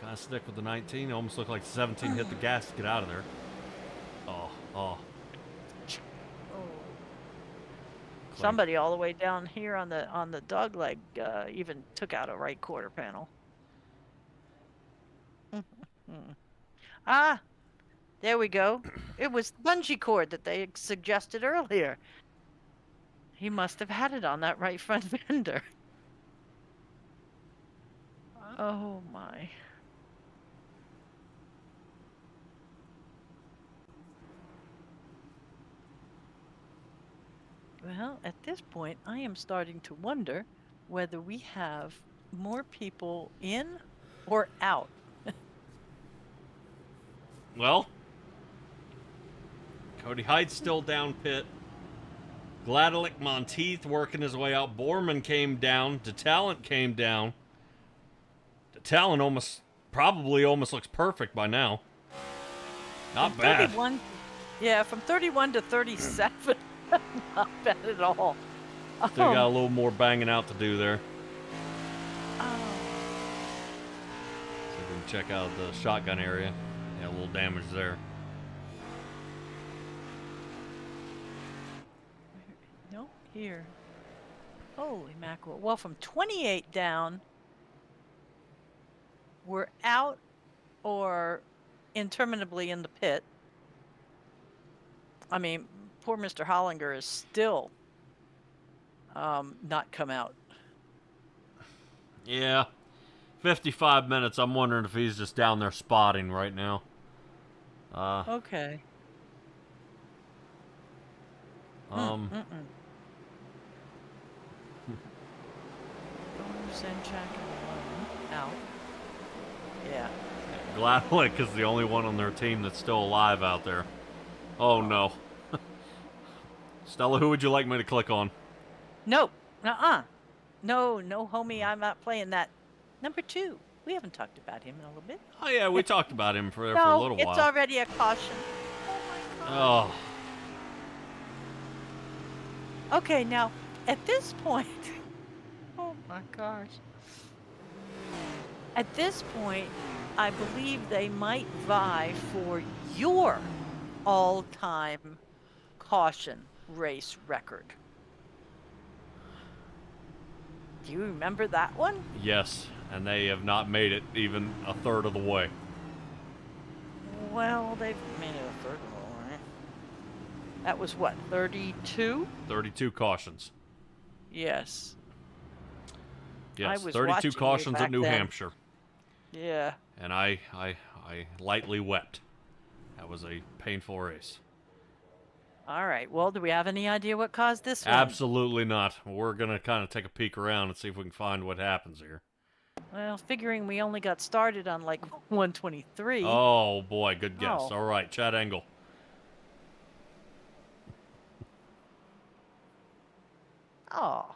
Kind of stick with the 19. It almost looked like 17 hit the gas to get out of there. Oh. Somebody all the way down here on the dogleg even took out a right quarter panel. There we go. It was the bungee cord that they suggested earlier. He must have had it on that right front fender. Oh my. Well, at this point, I am starting to wonder whether we have more people in or out. Well, Cody Height's still down pit. Gladelick Monteith working his way out. Borman came down. DeTalent came down. DeTalent probably almost looks perfect by now. Not bad. 31, yeah, from 31 to 37. Not bad at all. Still got a little more banging out to do there. So we can check out the shotgun area. Yeah, a little damage there. here. Holy mackerel. Well, from 28 down, we're out or interminably in the pit. I mean, poor Mr. Hollinger is still not come out. Yeah. 55 minutes. I'm wondering if he's just down there spotting right now. Okay. Out. Yeah. Gladlick is the only one on their team that's still alive out there. Oh, no. Stella, who would you like me to click on? No. No, homie, I'm not playing that. Number 2. We haven't talked about him in a little bit. Oh, yeah, we talked about him for a little while. It's already a caution. Oh, my God. Oh. Okay, now, at this point... Oh, my gosh. At this point, I believe they might vie for your all-time caution race record. Do you remember that one? Yes, and they have not made it even a third of the way. Well, they've made it a third of the way. That was what, 32? 32 cautions. Yes. Yes, I was 32 watching you cautions at back New then. Hampshire. Yeah. And I lightly wept. That was a painful race. All right. Well, do we have any idea what caused this one? Absolutely not. We're going to kind of take a peek around and see if we can find what happens here. Well, figuring we only got started on like 123. Oh, boy. Good guess. Oh. All right. Chad Engel. Oh.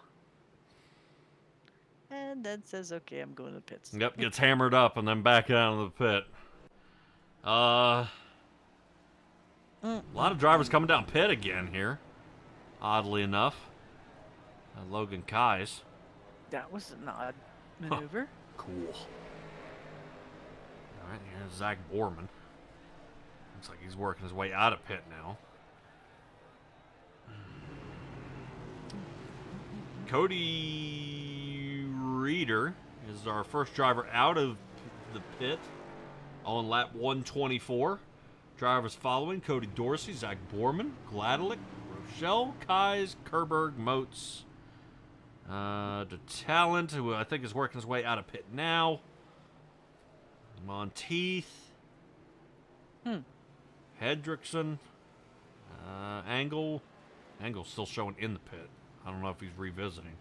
And then says, okay, I'm going to the pits. Yep. Gets hammered up and then back out of the pit. A lot of drivers coming down pit again here. Oddly enough. Logan Kais. That was an odd maneuver. Cool. All right, here's Zach Borman. Looks like he's working his way out of pit now. Cody Reeder is our first driver out of the pit on lap 124. Drivers following: Cody Dorsey, Zach Borman, Gladlick, Rochelle, Kais, Kerberg, Moats, DeTalent, who I think is working his way out of pit now. Monteith, Hendrickson, Angle. Angle's still showing in the pit. I don't know if he's revisiting.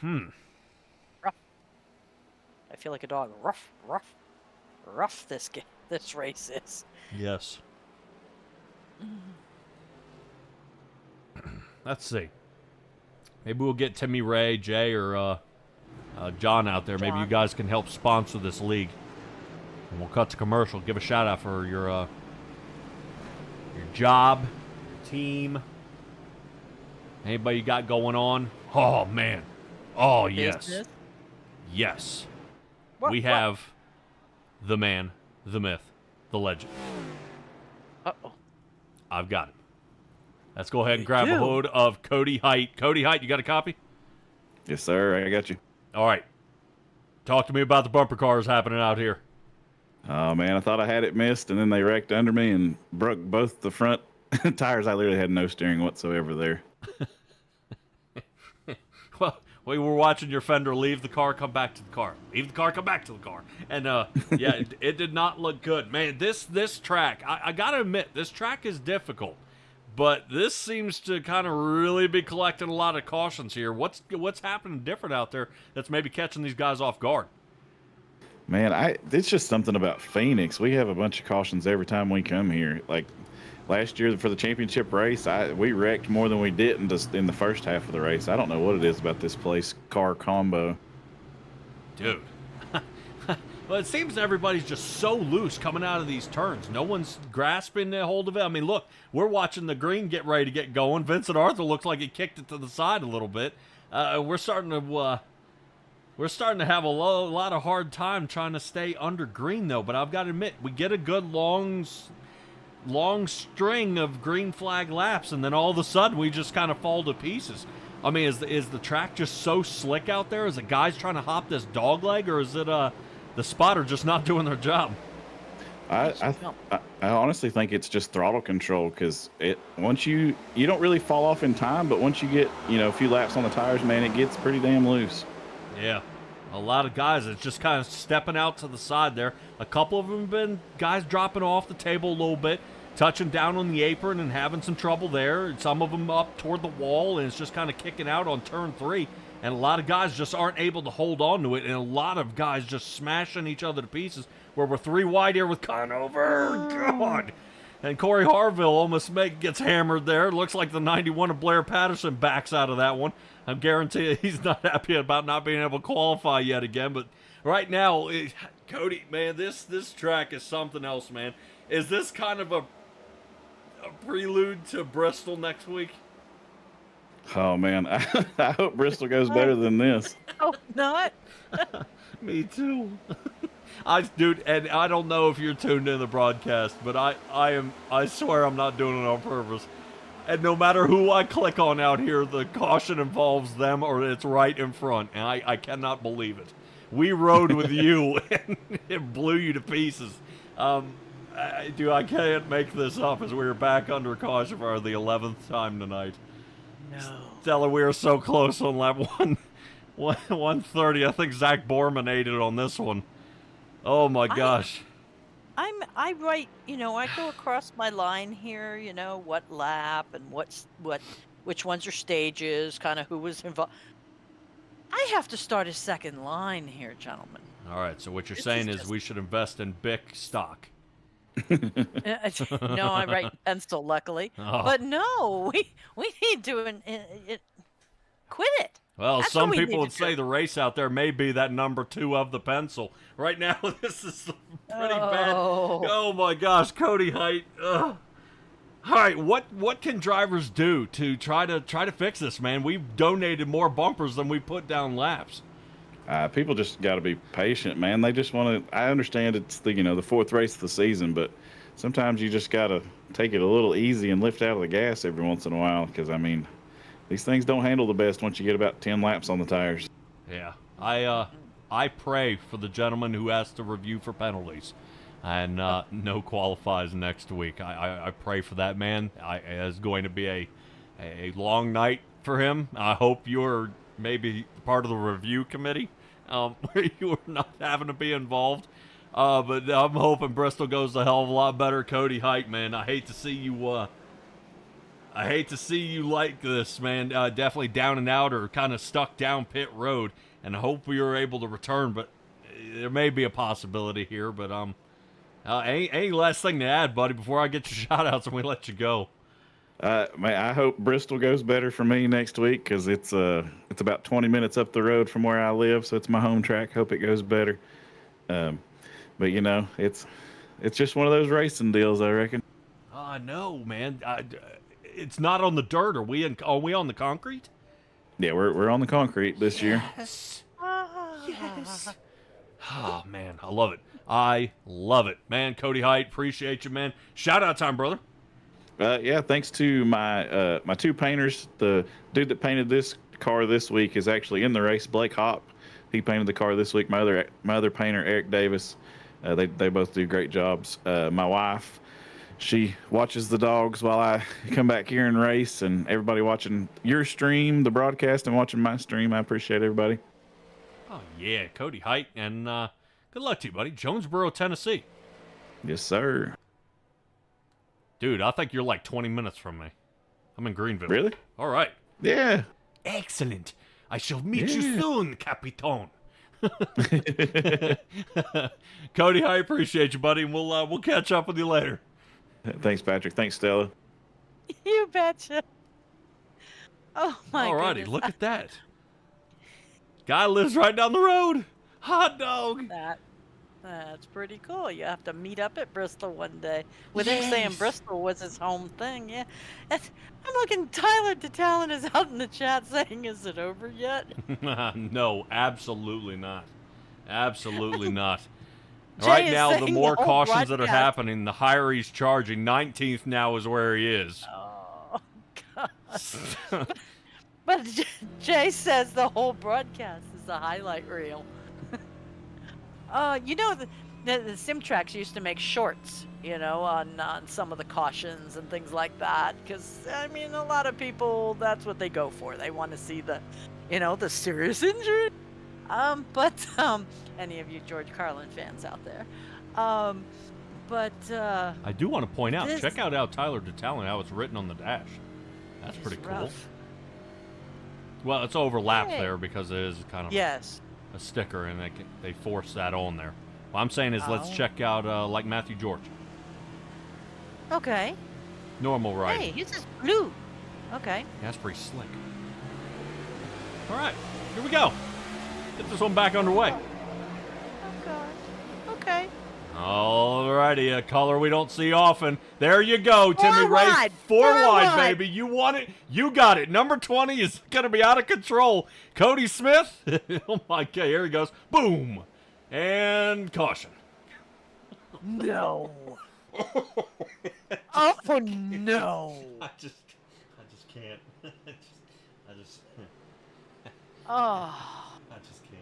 Okay. Rough. I feel like a dog. Rough this race is. Yes. Let's see. Maybe we'll get Timmy Ray, Jay, or John out there. Maybe you guys can help sponsor this league. And we'll cut to commercial. Give a shout out for your job, team, anybody you got going on. Oh man. Oh yes. Business? Yes. What? have the man, the myth, the legend. Uh-oh. I've got him. Let's go ahead and You grab a do? hold of Cody Height. Cody Height, you got a copy? Yes, sir. I got you. All right. Talk to me about the bumper cars happening out here. Oh, man, I thought I had it missed, and then they wrecked under me and broke both the front tires. I literally had no steering whatsoever there. Well, we were watching your fender leave the car, come back to the car. Leave the car, come back to the car. And, yeah, it did not look good. Man, this track, I got to admit, this track is difficult. But this seems to kind of really be collecting a lot of cautions here. What's happening different out there that's maybe catching these guys off guard? Man, it's just something about Phoenix. We have a bunch of cautions every time we come here. Like last year for the championship race, we wrecked more than we did in the first half of the race. I don't know what it is about this place car combo. Dude. Well, it seems everybody's just so loose coming out of these turns. No one's grasping a hold of it. I mean, look, we're watching the green get ready to get going. Vincent Arthur looks like he kicked it to the side a little bit. We're starting to, We're starting to have a lot of hard time trying to stay under green, though. But I've got to admit, we get a good long string of green flag laps, and then all of a sudden we just kind of fall to pieces. I mean, is the track just so slick out there? Is it guys trying to hop this dog leg, or is it the spotter just not doing their job? I honestly think it's just throttle control, because once you don't really fall off in time, but once you get a few laps on the tires, man, it gets pretty damn loose. Yeah, a lot of guys it's just kind of stepping out to the side there. A couple of them have been guys dropping off the table a little bit, touching down on the apron and having some trouble there. And some of them up toward the wall, and it's just kind of kicking out on turn 3. And a lot of guys just aren't able to hold on to it, and a lot of guys just smashing each other to pieces. Where we're 3 wide here with Conover. God. And Corey Harville almost gets hammered there. It looks like the 91 of Blair Patterson backs out of that one. I'm guaranteeing he's not happy about not being able to qualify yet again. But right now, Cody, man, this track is something else, man. Is this kind of a prelude to Bristol next week? Oh, man. I hope Bristol goes better than this. Oh, not. Me too. Dude, and I don't know if you're tuned in the broadcast, but I swear I'm not doing it on purpose. And no matter who I click on out here, the caution involves them or it's right in front. And I cannot believe it. We rode with you and it blew you to pieces. I can't make this up as we were back under caution for the 11th time tonight. No. Stella, we were so close on lap 130. I think Zach Borman ate it on this one. Oh my gosh. I write, I go across my line here, what lap and which ones are stages, kind of who was involved. I have to start a second line here, gentlemen. All right, so what you're saying is we should invest in BIC stock. No, I write pencil, luckily. Oh. But no, we need to quit it. Well, That's some what we people need would to say do. the race out there may be that number 2 of the pencil. Right now, this is pretty bad. Oh my gosh, Cody Height. Ugh. All right, what can drivers do to try to fix this, man? We've donated more bumpers than we put down laps. People just got to be patient, man. They just want to. I understand it's the 4th race of the season, but sometimes you just got to take it a little easy and lift out of the gas every once in a while, because these things don't handle the best once you get about 10 laps on the tires. Yeah, I pray for the gentleman who has to review for penalties, and no qualifies next week. I pray for that man. It's going to be a long night for him. I hope you're maybe part of the review committee, where you are not having to be involved. But I'm hoping Bristol goes a hell of a lot better. Cody Height, man, I hate to see you. I hate to see you like this, man. Definitely down and out or kind of stuck down pit road. And I hope we are able to return, but there may be a possibility here. But any last thing to add, buddy, before I get your shout-outs and we let you go? Man, I hope Bristol goes better for me next week, because it's about 20 minutes up the road from where I live, so it's my home track. Hope it goes better. But it's just one of those racing deals, I reckon. No, man. It's not on the dirt. Are we on the concrete? Yeah, we're on the concrete this year. Yes. Yes. Oh, man. I love it. I love it. Man, Cody Height, appreciate you, man. Shout-out time, brother. Yeah, thanks to my 2 painters. The dude that painted this car this week is actually in the race, Blake Hopp. He painted the car this week. My other painter, Eric Davis. They both do great jobs. My wife, she watches the dogs while I come back here and race, and everybody watching your stream, the broadcast, and watching my stream. I appreciate everybody. Oh, yeah, Cody Height, and good luck to you, buddy. Jonesboro, Tennessee. Yes, sir. Dude, I think you're like 20 minutes from me. I'm in Greenville. Really? All right. Yeah. Excellent. I shall meet you soon, Capitan. Cody, I appreciate you, buddy. We'll catch up with you later. Thanks, Patrick. Thanks, Stella. You betcha. Oh my Alrighty, goodness. look at that. Guy lives right down the road. Hot dog. That. That's pretty cool. You have to meet up at Bristol one day. With him saying Yes. Bristol was his home thing, yeah. I'm looking. Tyler DeTalon is out in the chat saying, "Is it over yet?" No, absolutely not. Absolutely not. Jay Right is now, the saying more whole cautions that are broadcast- happening, the higher he's charging. 19th now is where he is. Oh God! But Jay says the whole broadcast is a highlight reel. You know the sim tracks used to make shorts, on some of the cautions and things like that. Because I mean, a lot of people that's what they go for. They want to see the serious injury. But any of you George Carlin fans out there, but I do want to point out, this- check out how Tyler DeTalon, how it's written on the dash. That's it's pretty cool. rough. Well, it's overlapped Hey. there because it is kind of Yes. a sticker, and they force that on there. What I'm saying is, let's Oh. check out like Matthew George, Okay. normal Hey, riding. he's just blue. Okay. That's pretty slick. All right, here we go. Get this one back underway. Oh God. Okay. Alrighty, a color we don't see often. There you go, Timmy Four Ray. wide, Four four wide, wide. baby. You want it. You got it. Number 20 is going to be out of control. Cody Smith. Oh, my God. Here he goes. Boom. And caution. No. Oh no. I just can't. Oh. I just can't.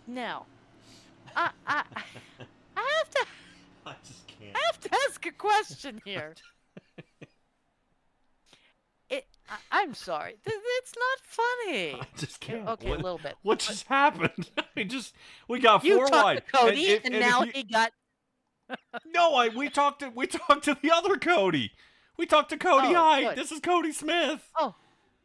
Now, I have to I just can't. ask a question here. I'm sorry. It's not funny. I just can't. Okay, a little bit. What just happened? We got You four talked wide. to Cody, if- and if now you- he got. No, we talked to the other Cody. We talked to Cody Oh, High. good. This is Cody Smith.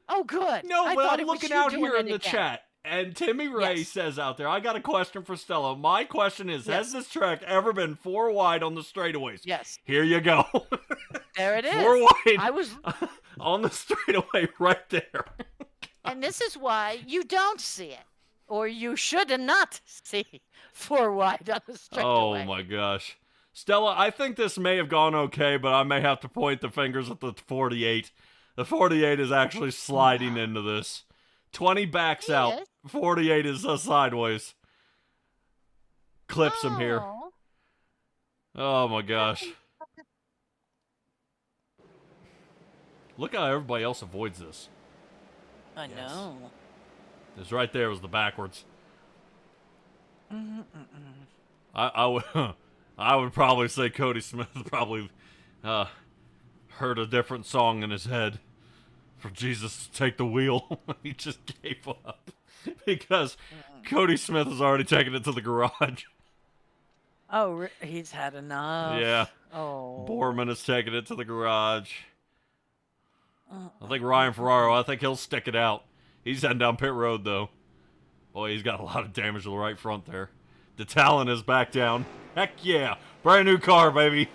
Oh, good. No, I but thought I'm it was looking you out doing here in it the again. chat, and Timmy Ray Yes. says out there, I got a question for Stella. My question is, Yes. has this track ever been four wide on the straightaways? Yes, Here you go. there it is. Four wide I was, on the straightaway right there. and this is why you don't see it, or you should not see 4 wide on the straightaway. Oh my gosh. Stella, I think this may have gone okay, but I may have to point the fingers at the 48. The 48 is actually sliding into this. 20 backs out. Yes. 48 is sideways. Clips him here. Oh. Oh my gosh. Look how everybody else avoids this. I Yes. know. This right there was the backwards. Mm-mm-mm. I would I would probably say Cody Smith probably heard a different song in his head for Jesus to take the wheel. He just gave up because Cody Smith has already taken it to the garage. Oh, he's had enough. Yeah, Oh. Borman has taken it to the garage. I think Ryan Ferraro, I think he'll stick it out. He's heading down pit road though. Boy, he's got a lot of damage to the right front there. The Talon is back down. Heck yeah. Brand new car, baby.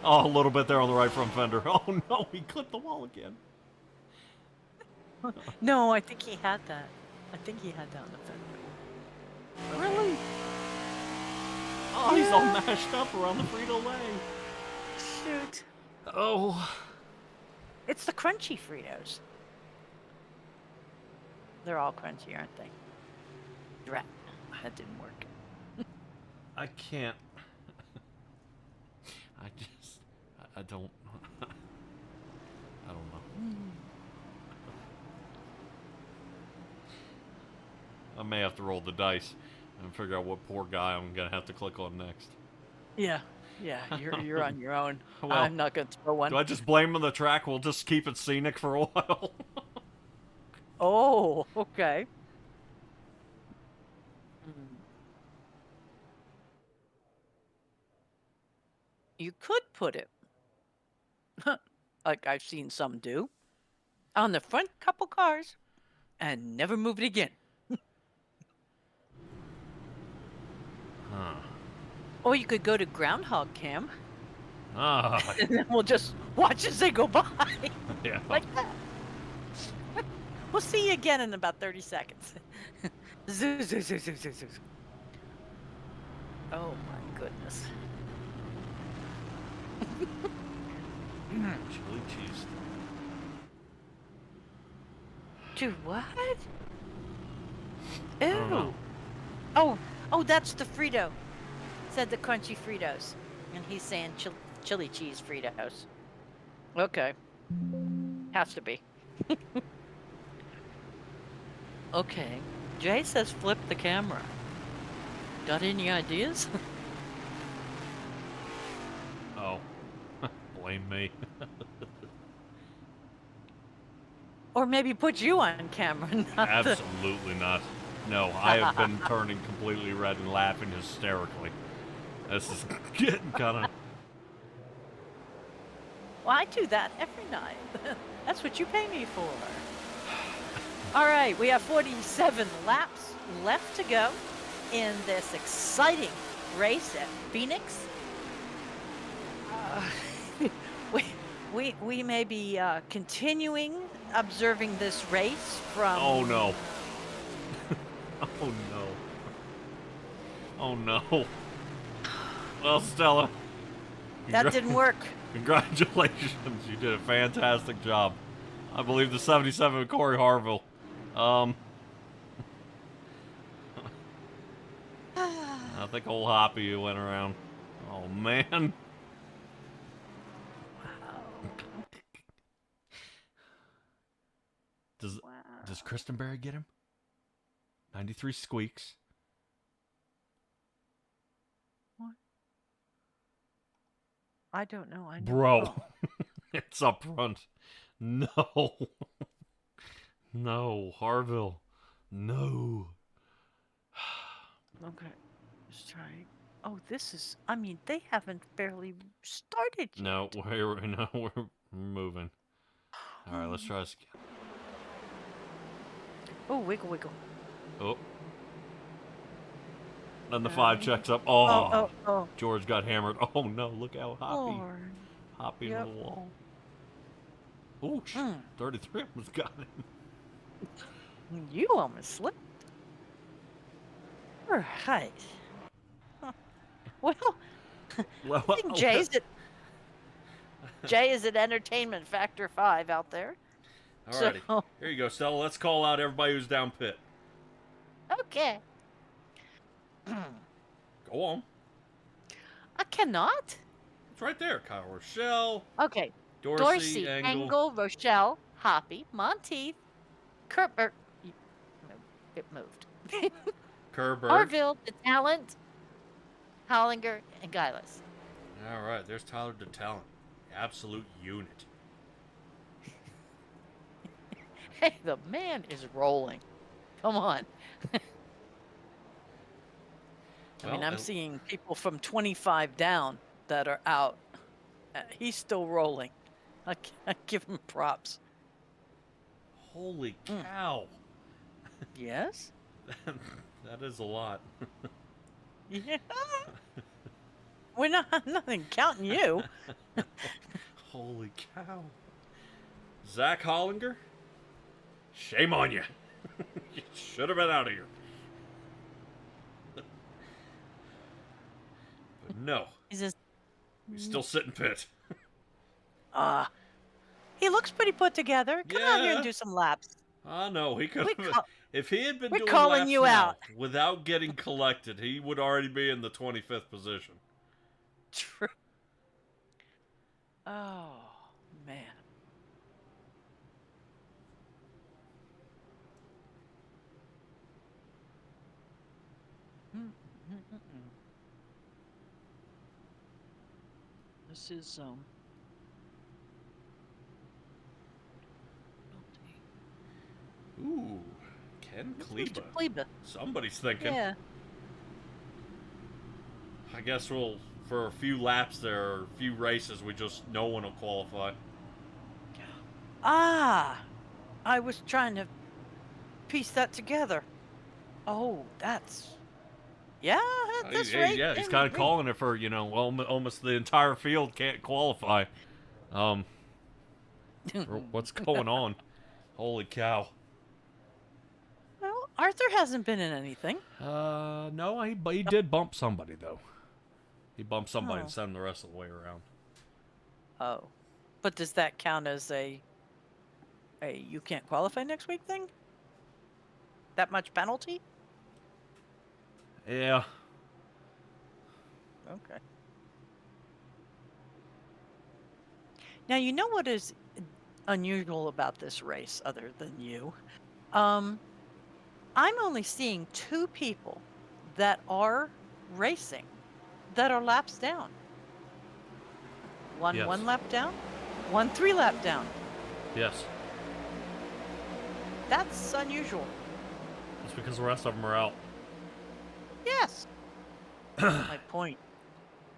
Oh, a little bit there on the right front fender. Oh, no. He clipped the wall again. No, I think he had that. I think he had that on the fender. Really? Oh, he's all mashed up around the Frito-Lay. Shoot. Oh. It's the crunchy Fritos. They're all crunchy, aren't they? Drat. That didn't work. I can't. I don't. I don't know. I may have to roll the dice and figure out what poor guy I'm going to have to click on next. Yeah. Yeah, you're on your own. Well, I'm not going to throw one. Do I just blame on the track? We'll just keep it scenic for a while. Oh, okay. You could put it, like I've seen some do, on the front couple cars and never move it again. Huh. Or you could go to Groundhog Cam Ah, and then we'll just watch as they go by. yeah. Like that. We'll see you again in about 30 seconds. Zoo, zoo, zoo, zoo, zoo, zoo. Oh my goodness. Chili cheese. Dude, what? I don't know. Ew. Oh, that's the Frito. Said the crunchy Fritos. And he's saying chili cheese Fritos. Okay. Has to be. Okay. Jay says flip the camera. Got any ideas? Oh. Blame me. Or maybe put you on camera. Not the... Absolutely not. No, I have been turning completely red and laughing hysterically. This is getting kind of... Well, I do that every night. That's what you pay me for. All right, we have 47 laps left to go in this exciting race at Phoenix. We may be continuing observing this race from... Oh, no. Oh, no. Oh, no. Well, Stella. That didn't work. Congratulations. You did a fantastic job. I believe the 77 of Corey Harville. I think old Hoppy went around. Oh, man. Does Kristenberry get him? 93 squeaks. What? I don't know. I know. Bro. It's up front. No. No, Harville. No. Okay. Let's try. Oh, this is... I mean, they haven't barely started yet. No, we're moving. All right, let's try this again. Oh, wiggle, wiggle. Oh. Then the 5 checks up. Oh. Oh. George got hammered. Oh, no. Look how Lord. Hoppy Yep. into the wall. Oh, 33 almost got him. You almost slipped. All right. Huh. Well, I think Jay is at entertainment factor 5 out there. Alrighty. So, Here you go, Stella. Let's call out everybody who's down pit. okay. Go on. I cannot. It's right there. Kyle Rochelle, Okay. Dorsey, Engel, Rochelle, Hoppy, Monteith, Kerber. It moved. Kerber. Harville, the talent, Hollinger, and Guylas. All right. There's Tyler DeTalent. Absolute unit. Hey, the man is rolling. Come on. I mean, I'm seeing people from 25 down that are out. He's still rolling. I give him props. Holy cow. Yes? That is a lot. Yeah. I'm not counting you. Holy cow. Zach Hollinger? Shame on you. You should have been out of here. But no. He's just... He's still sitting pit. He looks pretty put together. Come out here Yeah. and do some laps. No, he could have. If he had been we're doing calling laps you now, out. without getting collected, he would already be in the 25th position. True. Oh, man. This is Ooh, Ken Mr. Kleba. Kleba. Somebody's thinking. Yeah. I guess for a few laps there, or a few races, no one will qualify. I was trying to piece that together. Oh, that's... Yeah, that's right. Yeah, he's kind of calling it for, almost the entire field can't qualify. What's going on? Holy cow. Arthur hasn't been in anything. No, he did bump somebody though. He bumped somebody Oh. and sent him the rest of the way around. Oh. But does that count as a you can't qualify next week thing? That much penalty? Yeah. Okay. Now, you know what is unusual about this race, other than you? I'm only seeing 2 people that are racing that are laps down. One Yes. 1 lap down, one 3 lap down. Yes. That's unusual. It's because the rest of them are out. Yes. My point.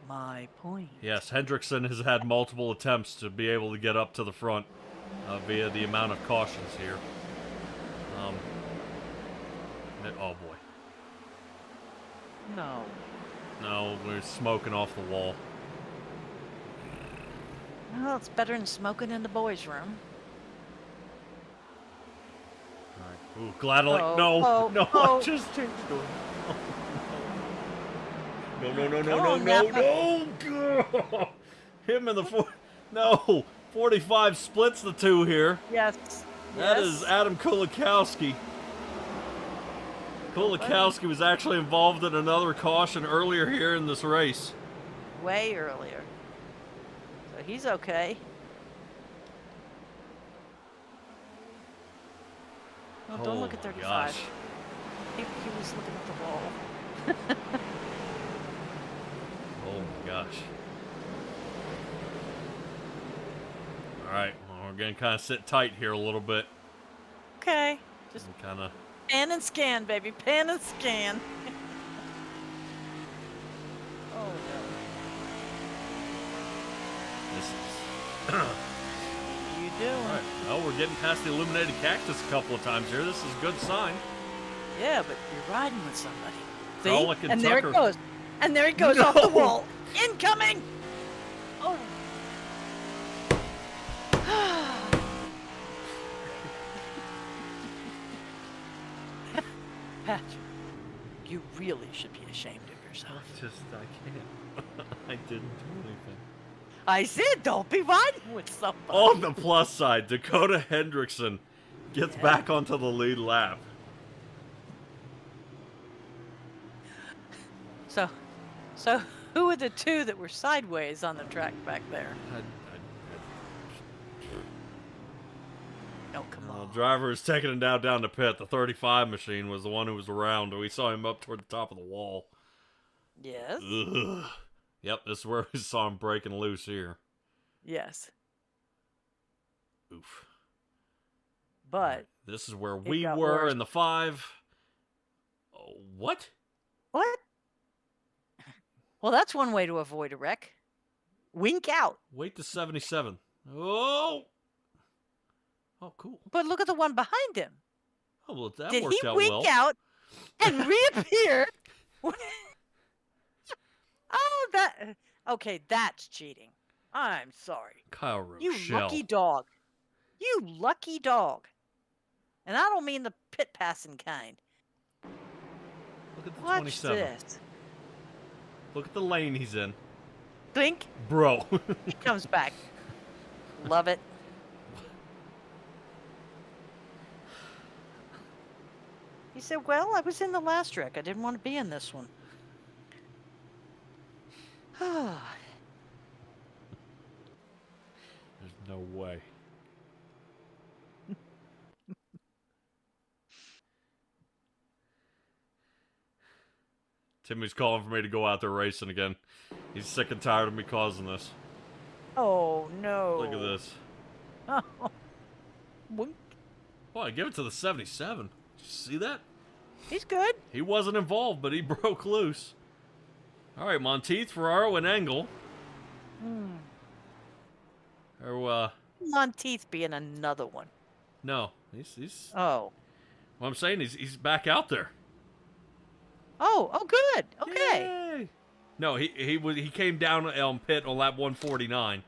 My point. Yes, Hendrickson has had multiple attempts to be able to get up to the front via the amount of cautions here. Oh boy. No. No, we're smoking off the wall. Well, it's better than smoking in the boys' room. All right. Ooh, glad I Oh, no, oh, no, oh. I just changed it. No, no, no, no, Come no, on, no, Napa. no. Him in the no, 45 splits the two here. Yes. That is Adam Kulikowski. Kulikowski was actually involved in another caution earlier here in this race. Way earlier. So he's okay. Well, don't look at my 35. gosh. He was looking at the wall. Oh my gosh. Alright, well, we're gonna kind of sit tight here a little bit. Okay. Just Kind of. pan and scan, baby. Pan and scan. Oh, no. This is. You doing? Alright, well, we're getting past the illuminated cactus a couple of times here. This is a good sign. Yeah, but you're riding with somebody. See? Frolic and And there it Tucker. goes. And there he goes off the wall. Incoming! Oh. Patrick, you really should be ashamed of yourself. I can't. I didn't do anything. I said don't be riding with somebody. On the plus side, Dakota Hendrickson gets back onto the lead lap. So who are the 2 that were sideways on the track back there? Oh, come The on. driver is taking him down to pit. The 35 machine was the one who was around. We saw him up toward the top of the wall. Yes. Ugh. Yep, this is where we saw him breaking loose here. Yes. Oof. But This is where it we got were worse. in the 5. Oh, what? what? Well, that's one way to avoid a wreck. Wink out. Wait to 77. Oh! Oh, cool. But look at the one behind him. Oh, well, that Did worked he out wink well. out and reappear? Oh, that. Okay, that's cheating. I'm sorry. Kyle Rochelle. You lucky dog. You lucky dog. And I don't mean the pit passing kind. Look at the Watch 27. this. Look at the lane he's in. Blink. Bro. He comes back. Love it. He said, well, I was in the last wreck. I didn't want to be in this one. There's no way. Timmy's calling for me to go out there racing again. He's sick and tired of me causing this. Oh, no. Look at this. Oh. Wink. Boy, give it to the 77. Did you see that? He's good. He wasn't involved, but he broke loose. All right, Monteith, Ferraro, and Engel. Monteith being another one. No, he's. Oh. What I'm saying, he's back out there. Oh, good. Okay. Yay! No, he came down on pit on lap 149.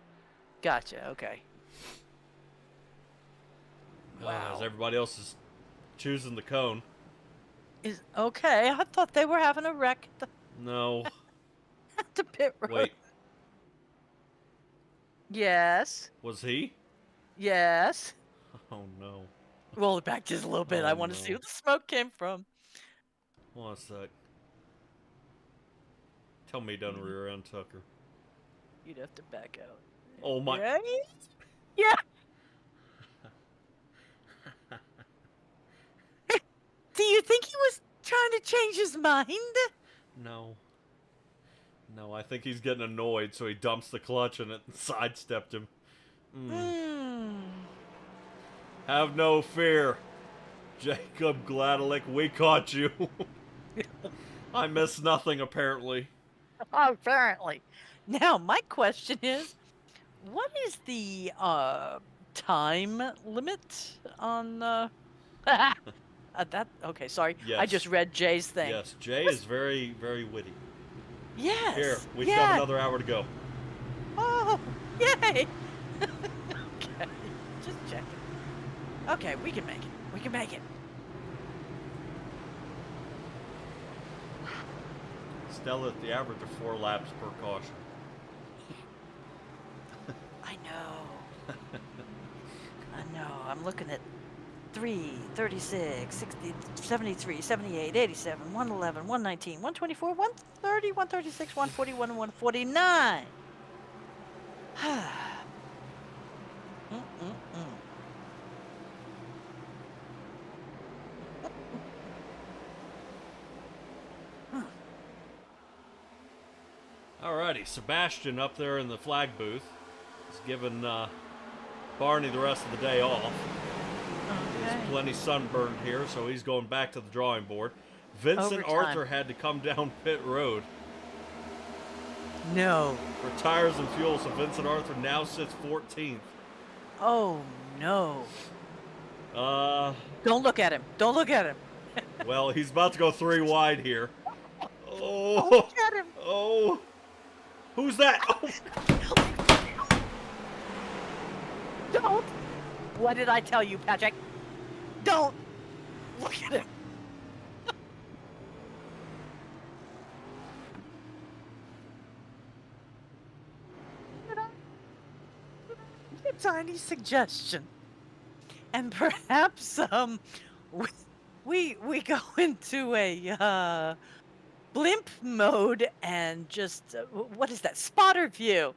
Gotcha. Okay. As everybody else is choosing the cone. Is okay. I thought they were having a wreck No. at the pit road. Wait, Yes. was he? Yes. Oh no. Roll it back just a little bit. I Oh, want to see no. where the smoke came from. Hold on a sec. Tell me he done rear end Tucker. You'd have to back out. Oh my. Right? Yeah. Do you think he was trying to change his mind? No. No, I think he's getting annoyed, so he dumps the clutch and it sidestepped him. Have no fear, Jacob Gladelick. We caught you. I missed nothing, apparently. Apparently. Now, my question is, what is the time limit on that? Okay, sorry. I Yes. just read Jay's thing. Yes, Jay is very, very witty. Yes. Here, we still yeah. have another hour to go. Oh, yay! Okay, just checking. Okay, we can make it. We can make it. Stella at the average of 4 laps per caution. I know. I know. I'm looking at 3, 36, 60, 73, 78, 87, 111, 119, 124, 130, 136, 141, and 149. Alrighty, Sebastian up there in the flag booth is giving Barney the rest of the day off. Okay. He's plenty sunburned here, so he's going back to the drawing board. Vincent Overtime. Arthur had to come down pit road No. for tires and fuel, so Vincent Arthur now sits 14th. Oh, no. Uh, Don't look at him. Don't look at him. well, he's about to go 3 wide here. Don't Oh, look at him. oh. Who's that? Oh. Don't. What did I tell you, Patrick? Don't look at him. A tiny suggestion, and perhaps we go into a blimp mode and just what is that, spotter view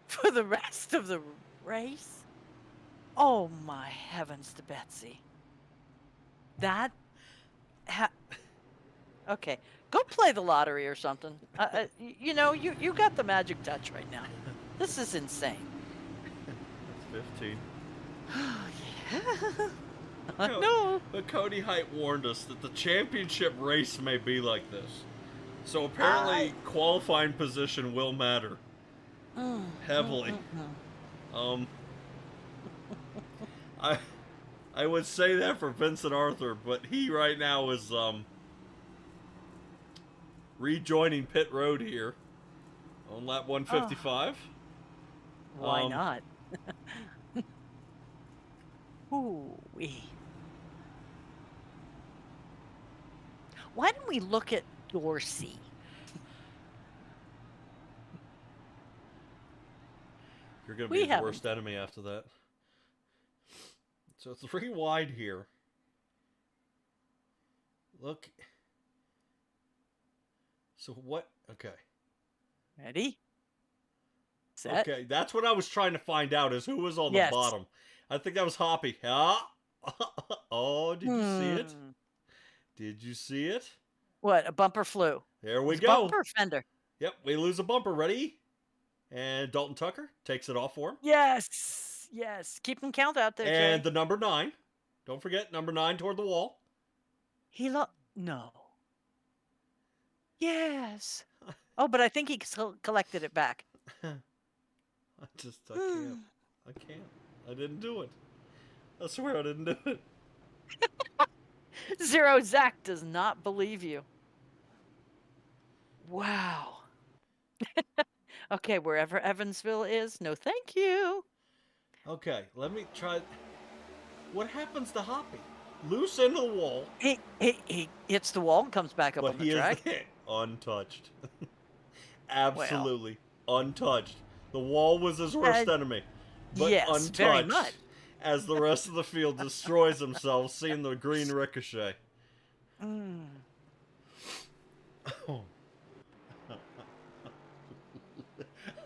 for the rest of the race. Oh my heavens to Betsy. That okay, go play the lottery or something. You know, you got the magic touch right now. This is insane. That's 15. Yeah. I No, know. But Cody Height warned us that the championship race may be like this. So apparently qualifying position will matter heavily. I would say that for Vincent Arthur, but he right now is rejoining pit road here on lap 155. Why not? Ooh-wee. Why don't we look at Dorsey? You're going to We be his haven't. worst enemy after that. So 3 wide here. Look. So what? Okay. Ready? Set. Okay, that's what I was trying to find out is who was on Yes. the bottom. I think that was Hoppy. Ah. Oh, did you see it? Did you see it? What? A bumper flew. There we It's go. Bumper or fender. Yep, we lose a bumper. Ready? And Dalton Tucker takes it off for him. Yes. Yes. Keep him count out there, And Jay. the number 9. Don't forget, number 9 toward the wall. No. Yes. Oh, but I think he collected it back. I can't. I can't. I didn't do it. I swear I didn't do it. Zero Zach does not believe you. Wow. Okay, wherever Evansville is, no thank you. Okay, let me try. What happens to Hoppy? Loose into the wall. He hits the wall and comes back up But on the he track. is untouched. Absolutely untouched. The wall was his worst enemy. But yes, very untouched. much. As the rest of the field destroys themselves, seeing the green ricochet. Mm. Oh.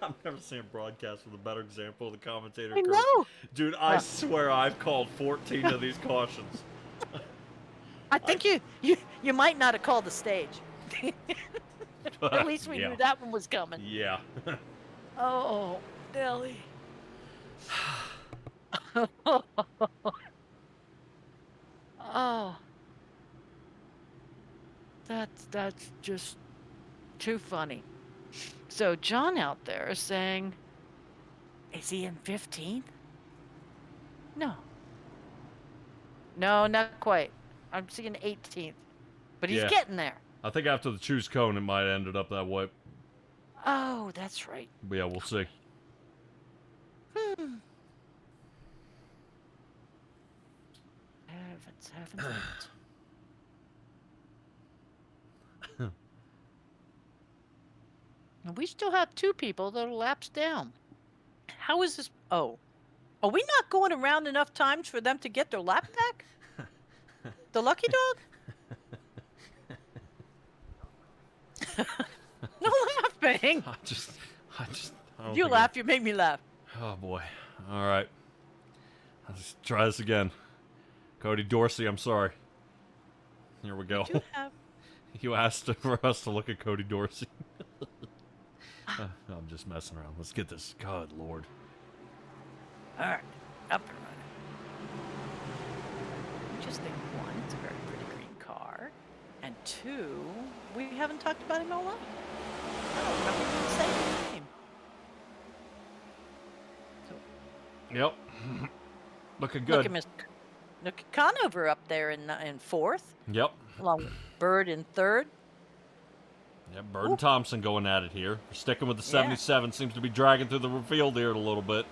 I've never seen a broadcast with a better example of the commentator I curse. know. Dude, I swear I've called 14 of these cautions. I think you might not have called the stage. At least we Yeah. knew that one was coming. Yeah. Oh, Nelly. Oh. That's just too funny. So John out there is saying, is he in 15th? No. No, not quite. I'm seeing 18th. But he's Yeah. getting there. I think after the choose cone, it might have ended up that way. Oh, that's right. But yeah, we'll see. Heavens. And we still have 2 people that are lapsed down. How is this? Oh. Are we not going around enough times for them to get their lap back? The lucky dog? No laughing. I just I don't You think laugh, you make me laugh. Oh boy. All right. Let's try this again. Cody Dorsey, I'm sorry. Here we go. You have You asked for us to look at Cody Dorsey. I'm just messing around. Let's get this. God, Lord. all right, up and running. Just think, 1, it's a very pretty green car, and 2, we haven't talked about him all along. I don't remember him saying his name. So, Yep. Looking look good. at Conover up there in 4th, Yep. along with Bird in 3rd. Yep. Bird and Thompson going at it here. Sticking with the Yeah. 77. Seems to be dragging through the field here a little bit.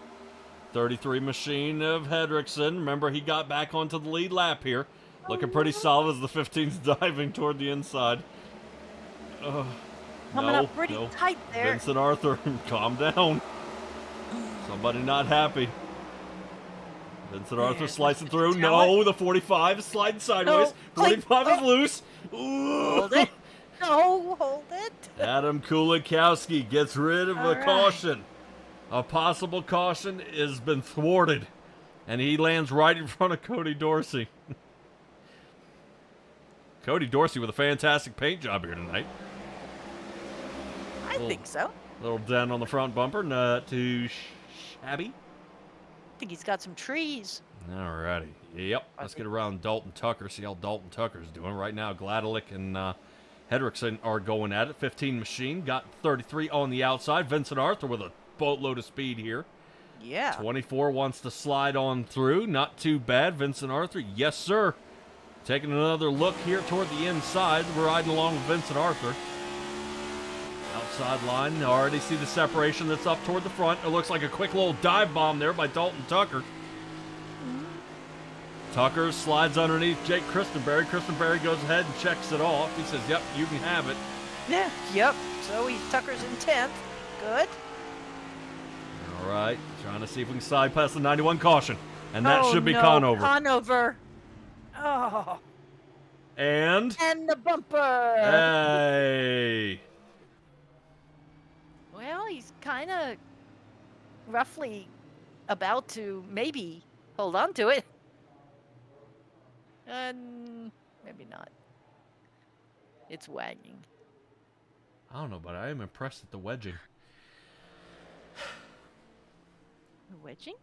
33 machine of Hedrickson. Remember, he got back onto the lead lap here. Looking pretty solid as the 15's diving toward the inside. Coming up pretty tight there. Vincent Arthur, calm down. Somebody not happy. Vincent Arthur There's slicing Mr. through. Talent. No, the 45 is sliding sideways. No, 45 is oh. loose. Ooh. Hold it. No, hold it. Adam Kulikowski gets rid of All a right. caution. A possible caution has been thwarted. And he lands right in front of Cody Dorsey. Cody Dorsey with a fantastic paint job here tonight. I think so. Little dent on the front bumper, not too shabby. I think he's got some trees. Alrighty. Yep. Let's get around Dalton Tucker, see how Dalton Tucker's doing. Right now, Gladelick and Hedrickson are going at it. 15 machine, got 33 on the outside. Vincent Arthur with a boatload of speed here. Yeah. 24 wants to slide on through. Not too bad. Vincent Arthur, yes, sir. Taking another look here toward the inside. We're riding along with Vincent Arthur. Outside line. Already see the separation that's up toward the front. It looks like a quick little dive bomb there by Dalton Tucker. Tucker slides underneath Jake Christenberry. Christenberry goes ahead and checks it off. He says, yep, you can have it. Yeah. Yep. So Tucker's in 10th. Good. All right. Trying to see if we can slide past the 91 caution. And that Oh, should be no, Conover. Conover. Oh. And And the bumper. hey. Well, he's kind of roughly about to maybe hold on to it. Maybe not. It's wagging. I don't know, but I am impressed at the wedging. The wedging?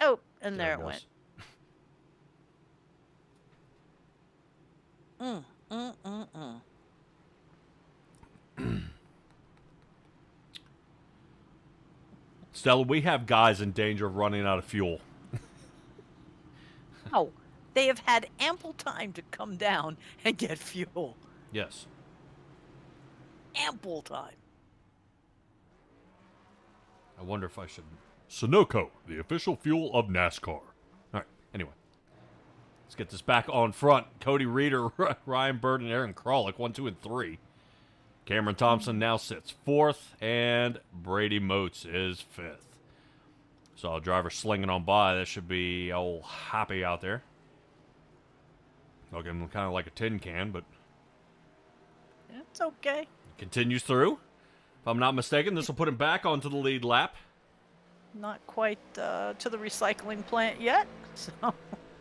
Oh, and there it goes. went. Stella, we have guys in danger of running out of fuel. Oh, they have had ample time to come down and get fuel. Yes. Ample time. I wonder if I should. Sunoco, the official fuel of NASCAR. All right. Anyway. Let's get this back on front. Cody Reeder, Ryan Bird, and Aaron Kralik, 1, 2, and 3. Cameron Thompson now sits 4th, and Brady Moats is 5th. Saw a driver slinging on by. That should be old Happy out there. Looking kind of like a tin can, but It's okay. continues through. If I'm not mistaken, this will put him back onto the lead lap. Not quite to the recycling plant yet, so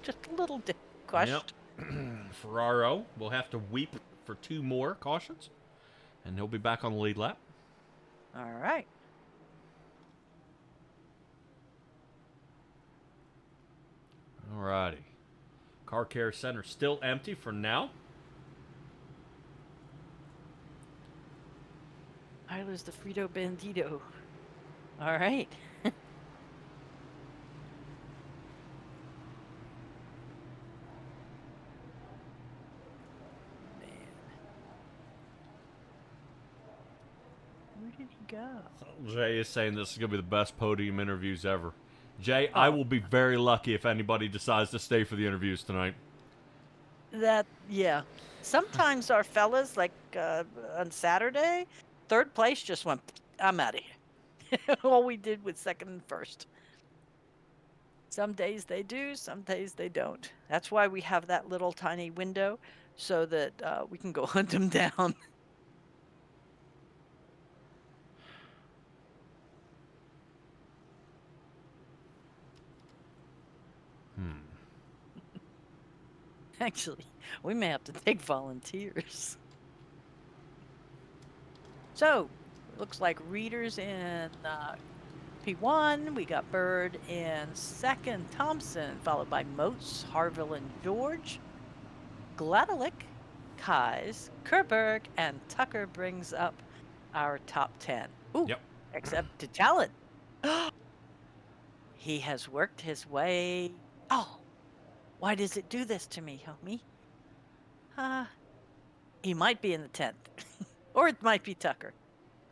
just a little crushed. Yep. Ferraro will have to weep for 2 more cautions, and he'll be back on the lead lap. All right. Alrighty. Car care center still empty for now. Tyler's the Frito Bandito. All right. Where did he go? Jay is saying this is going to be the best podium interviews ever. Jay, I will be very lucky if anybody decides to stay for the interviews tonight. Yeah. Sometimes our fellas, like on Saturday, third place just went, I'm out of here. All we did was second and first. Some days they do, some days they don't. That's why we have that little tiny window so that we can go hunt them down. Actually, we may have to take volunteers. So, looks like Readers in P1. We got Bird in second, Thompson, followed by Moats, Harville, and George. Gladelick, Kais, Kerberg, and Tucker brings up our top 10. Ooh, Yep. except to Talent. He has worked his way. Oh, why does it do this to me, homie? He might be in the 10th. Or it might be Tucker.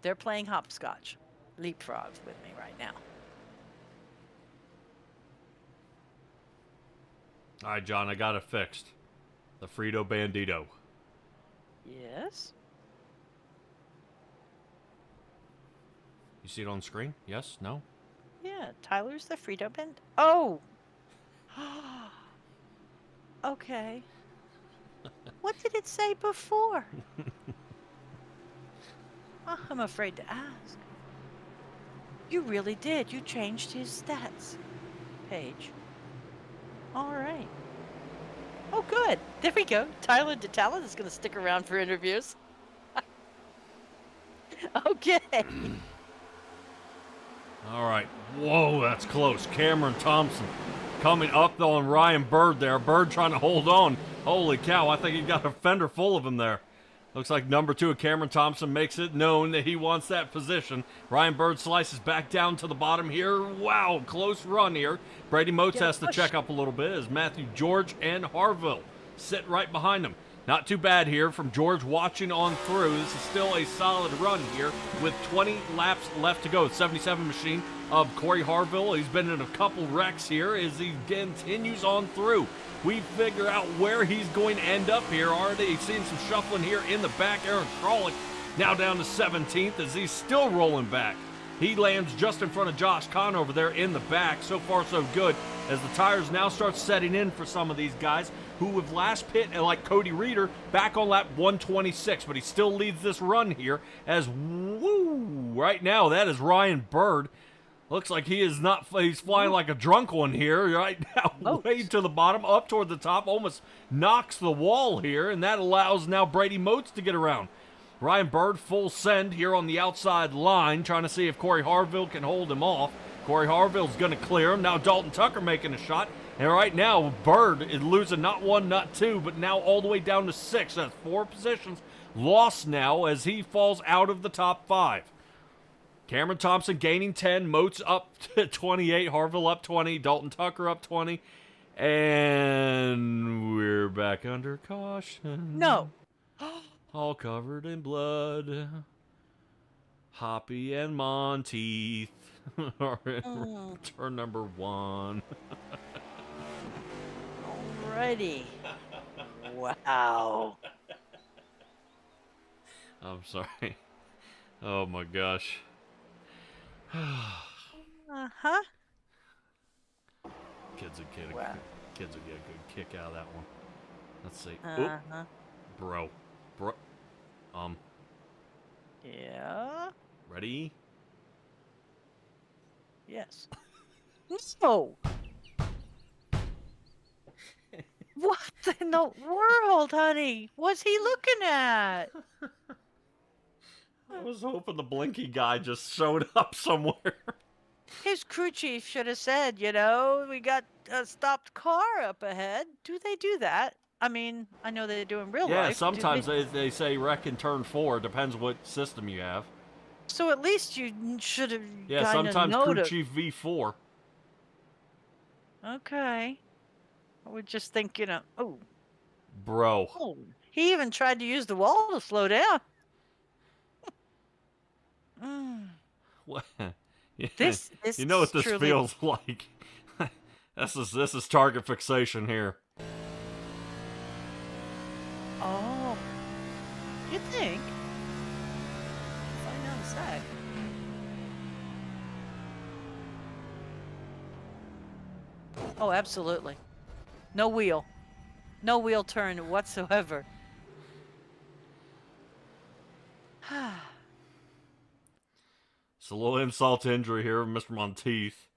They're playing hopscotch. Leapfrogs with me right now. All right, John, I got it fixed. The Frito Bandito. Yes? You see it on screen? Yes? No? Yeah, Tyler's the Frito Band. Oh! Okay. What did it say before? I'm afraid to ask. You really did. You changed his stats page. All right. Oh, good. There we go. Tyler DeTalent is going to stick around for interviews. Okay. All right. Whoa, that's close. Cameron Thompson coming up on Ryan Bird there. Bird trying to hold on. Holy cow, I think he got a fender full of him there. Looks like number 2, Cameron Thompson, makes it known that he wants that position. Ryan Bird slices back down to the bottom here. Wow, close run here. Brady Moats has to check up a little bit as Matthew George and Harville sit right behind him. Not too bad here from George watching on through. This is still a solid run here with 20 laps left to go. 77 machine of Corey Harville. He's been in a couple wrecks here as he continues on through. We figure out where he's going to end up here. Already seeing some shuffling here in the back. Aaron Kralik now down to 17th as he's still rolling back. He lands just in front of Josh Kahn over there in the back. So far, so good as the tires now start setting in for some of these guys who have last pit, like Cody Reeder, back on lap 126. But he still leads this run here as, woo, right now that is Ryan Bird. Looks like he is not, he's flying like a drunk one here right now, way to the bottom, up toward the top, almost knocks the wall here, and that allows now Brady Moats to get around. Ryan Bird full send here on the outside line, trying to see if Corey Harville can hold him off. Corey Harville's going to clear him. Now Dalton Tucker making a shot, and right now Bird is losing not 1, not 2, but now all the way down to 6. That's 4 positions lost now as he falls out of the top 5. Cameron Thompson gaining 10, Moats up to 28, Harville up 20, Dalton Tucker up 20, and we're back under caution. No. All covered in blood. Hoppy and Monteith are in turn number 1. All righty. Wow. I'm sorry. Oh my gosh. Uh-huh. Kids will get Wow. kids will get a good kick out of that one. Let's see. Oop, Uh-huh. bro. Yeah. Ready? Yes. No. What in the world, honey? What's he looking at? I was hoping the blinky guy just showed up somewhere. His crew chief should have said, you know, we got a stopped car up ahead. Do they do that? I mean, I know they do in real Yeah, life. sometimes they say wreck and turn 4. Depends what system you have. So at least you should have Yeah, kind of sometimes known crew to. chief V4. Okay. I would just think, you know, Bro. oh, he even tried to use the wall to slow down. Mm. What? This You know what is this truly. feels like? This is target fixation here. Oh, you think? Find out in a sec. Oh, absolutely. No wheel. No wheel turn whatsoever. It's a little insult to injury here, Mr. Monteith.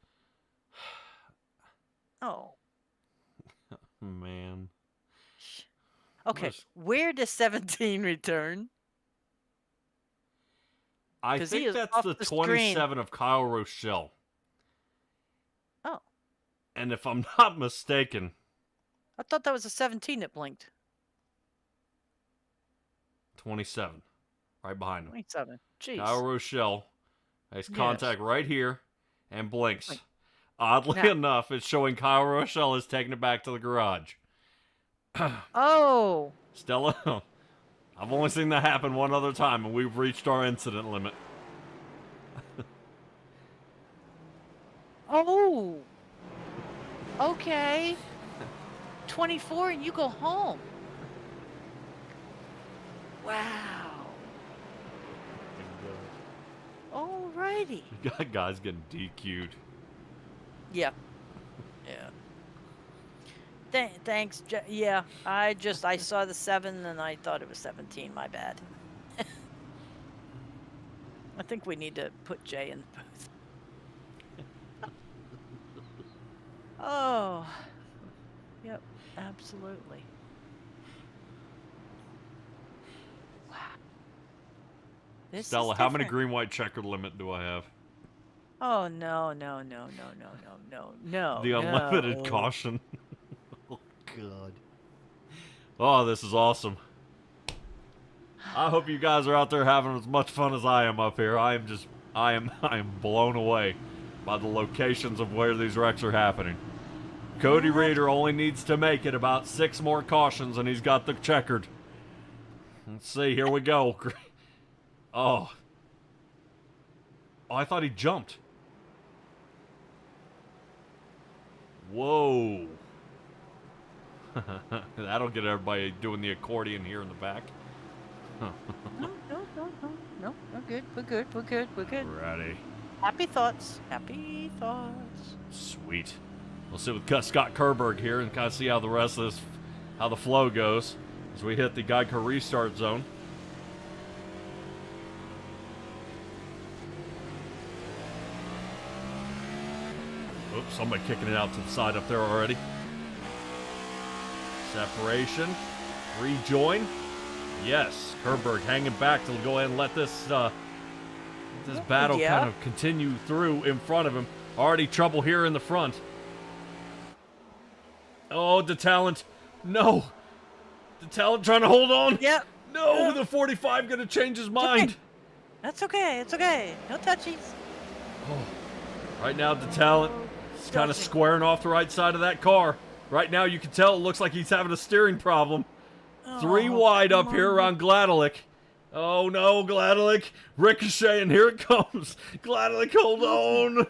Oh. Man. Okay, Where's- where does 17 return? I 'Cause he think is that's off the the screen. 27 of Kyle Rochelle. Oh, And if I'm not mistaken, I thought that was a 17 that blinked. 27. Right behind him. 27. Jeez. Kyle Rochelle has Yes. contact right here and blinks. Blink. Oddly Now. enough, it's showing Kyle Rochelle is taking it back to the garage. Oh. Stella, I've only seen that happen one other time, and we've reached our incident limit. Oh. Okay. 24 and you go home. Wow. Alrighty. You got guys getting DQ'd. Yeah. Yeah. Thanks. Yeah, I saw the 7 and I thought it was 17. My bad. I think we need to put Jay in the booth. Oh. Yep, absolutely. Wow. This Stella, is how many different. green white checker limit do I have? Oh no. The unlimited no. caution. Oh god. Oh, this is awesome. I hope you guys are out there having as much fun as I am up here. I am blown away by the locations of where these wrecks are happening. Cody Reeder only needs to make it about 6 more cautions and he's got the checkered. Let's see, here we go. Oh. Oh, I thought he jumped. Whoa. That'll get everybody doing the accordion here in the back. No. We're good. Ready. Happy thoughts. Happy thoughts. Sweet. We'll sit with Scott Kerberg here and kind of see how the rest of this, how the flow goes as we hit the Geico restart zone. Oops, somebody kicking it out to the side up there already. Separation. Rejoin. Yes, Kerberg hanging back to go ahead and let this battle Yeah. kind of continue through in front of him. Already trouble here in the front. Oh, DeTalent. No. DeTalent trying to hold on. Yep. No, the 45 going to change his mind. That's okay. It's okay. No touchies. Oh. Right now, DeTalent is kind of squaring off the right side of that car. Right now, you can tell it looks like he's having a steering problem. 3 wide up here around Gladelick. Oh no, Gladelick. Ricochet, and here it comes. Gladelick, hold on.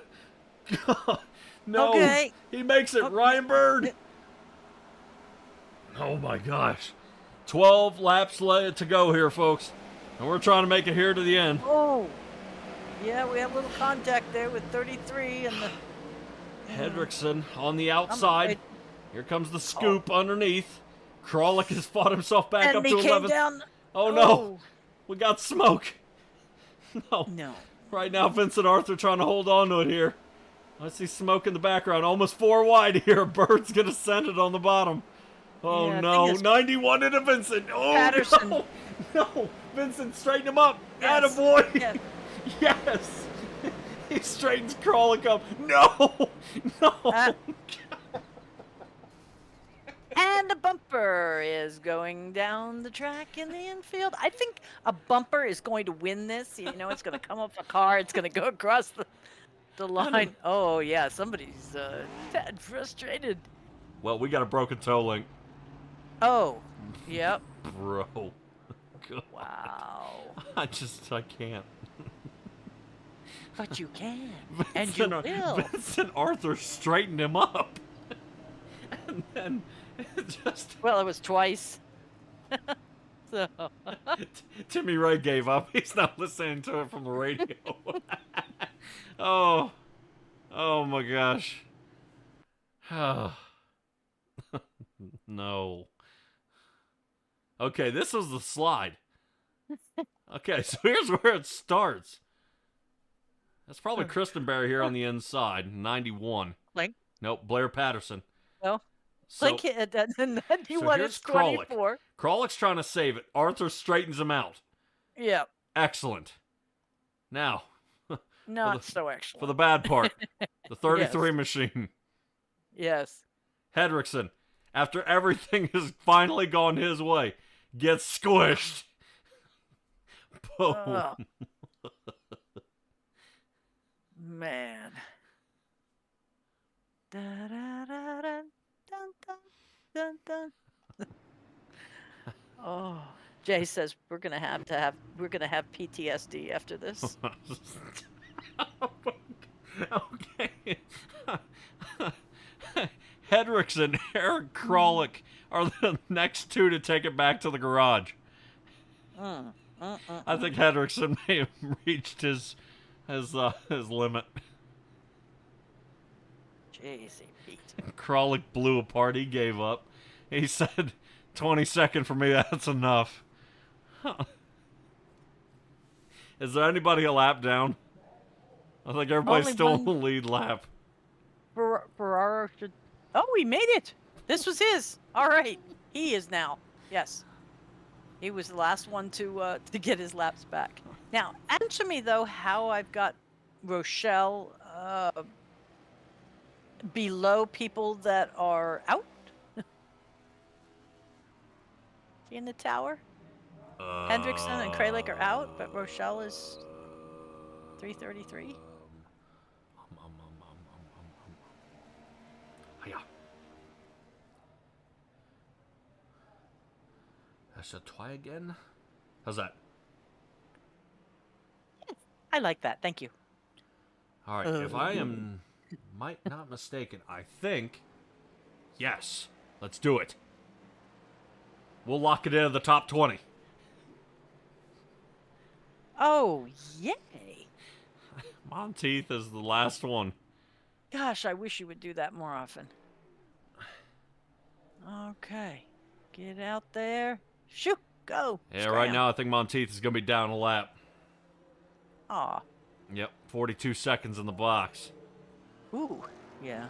No, Okay. he makes it. Okay. Ryan Bird. Oh my gosh. 12 laps to go here, folks. And we're trying to make it here to the end. Oh, yeah, we have a little contact there with 33 and the. Hendrickson on the I'm outside. afraid- Here comes the scoop underneath. Kralik has fought himself back and up he to came 11th. down. Oh no, we got smoke. No. No. Right now, Vincent Arthur trying to hold on to it here. I see smoke in the background. Almost 4 wide here. Bird's going to send it on the bottom. Oh Yeah, I no, think it's 91 into Vincent. Oh Patterson. no. No, Vincent, straighten him up. Yes. Attaboy. Yes. Yes. He straightens Kralik up. No. No. And a bumper is going down the track in the infield. I think a bumper is going to win this. You know, it's going to come off a car. It's going to go across the line. Oh, yeah, somebody's tad frustrated. Well, we got a broken toe link. Oh, yep. Bro. God. Wow. I can't. But you can. And you Vincent, will. Vincent Arthur straightened him up. And then it just Well, it was twice. So. Timmy Ray gave up. He's not listening to it from the radio. Oh. Oh my gosh. No. Okay, this was the slide. Okay, so here's where it starts. That's probably Kristen Berry here on the inside, 91. Like, Nope, Blair Patterson. well, So, like it, and then he won here's his 24. Kralik's trying to save it. Arthur straightens him out. Yeah. Excellent. Now, Not so excellent. for the bad part, the 33 machine. Yes. Hedrickson, after everything has finally gone his way, gets squished. Boom. Oh. Man. Da, da, da, da, dun, dun, dun, dun. Oh, Jay says we're gonna have PTSD after this. Okay. Hedricks and Eric Kralik are the next two to take it back to the garage. I think Hedrickson may have reached his limit. Jeez, he beat. Kralik blew apart. He gave up. He said, 22nd for me, that's enough. Huh. Is there anybody a lap down? I think everybody's Only still one. in the lead lap. Ferraro should. Oh, he made it. This was his. All right, he is now. Yes, he was the last one to get his laps back. Now, answer me though, how I've got Rochelle below people that are out. In the tower, Hendrickson and Kralik are out, but Rochelle is 333. Hiya. I should try again. How's that? I like that. Thank you. All right. If I am not mistaken, I think. Yes. Let's do it. We'll lock it into the top 20. Oh, yay. Monteith is the last one. Gosh, I wish you would do that more often. Okay. Get out there. Shoot. Go. Yeah, right now I think Monteith is going to be down a lap. Aw. Yep, 42 seconds in the box. Ooh. Yeah.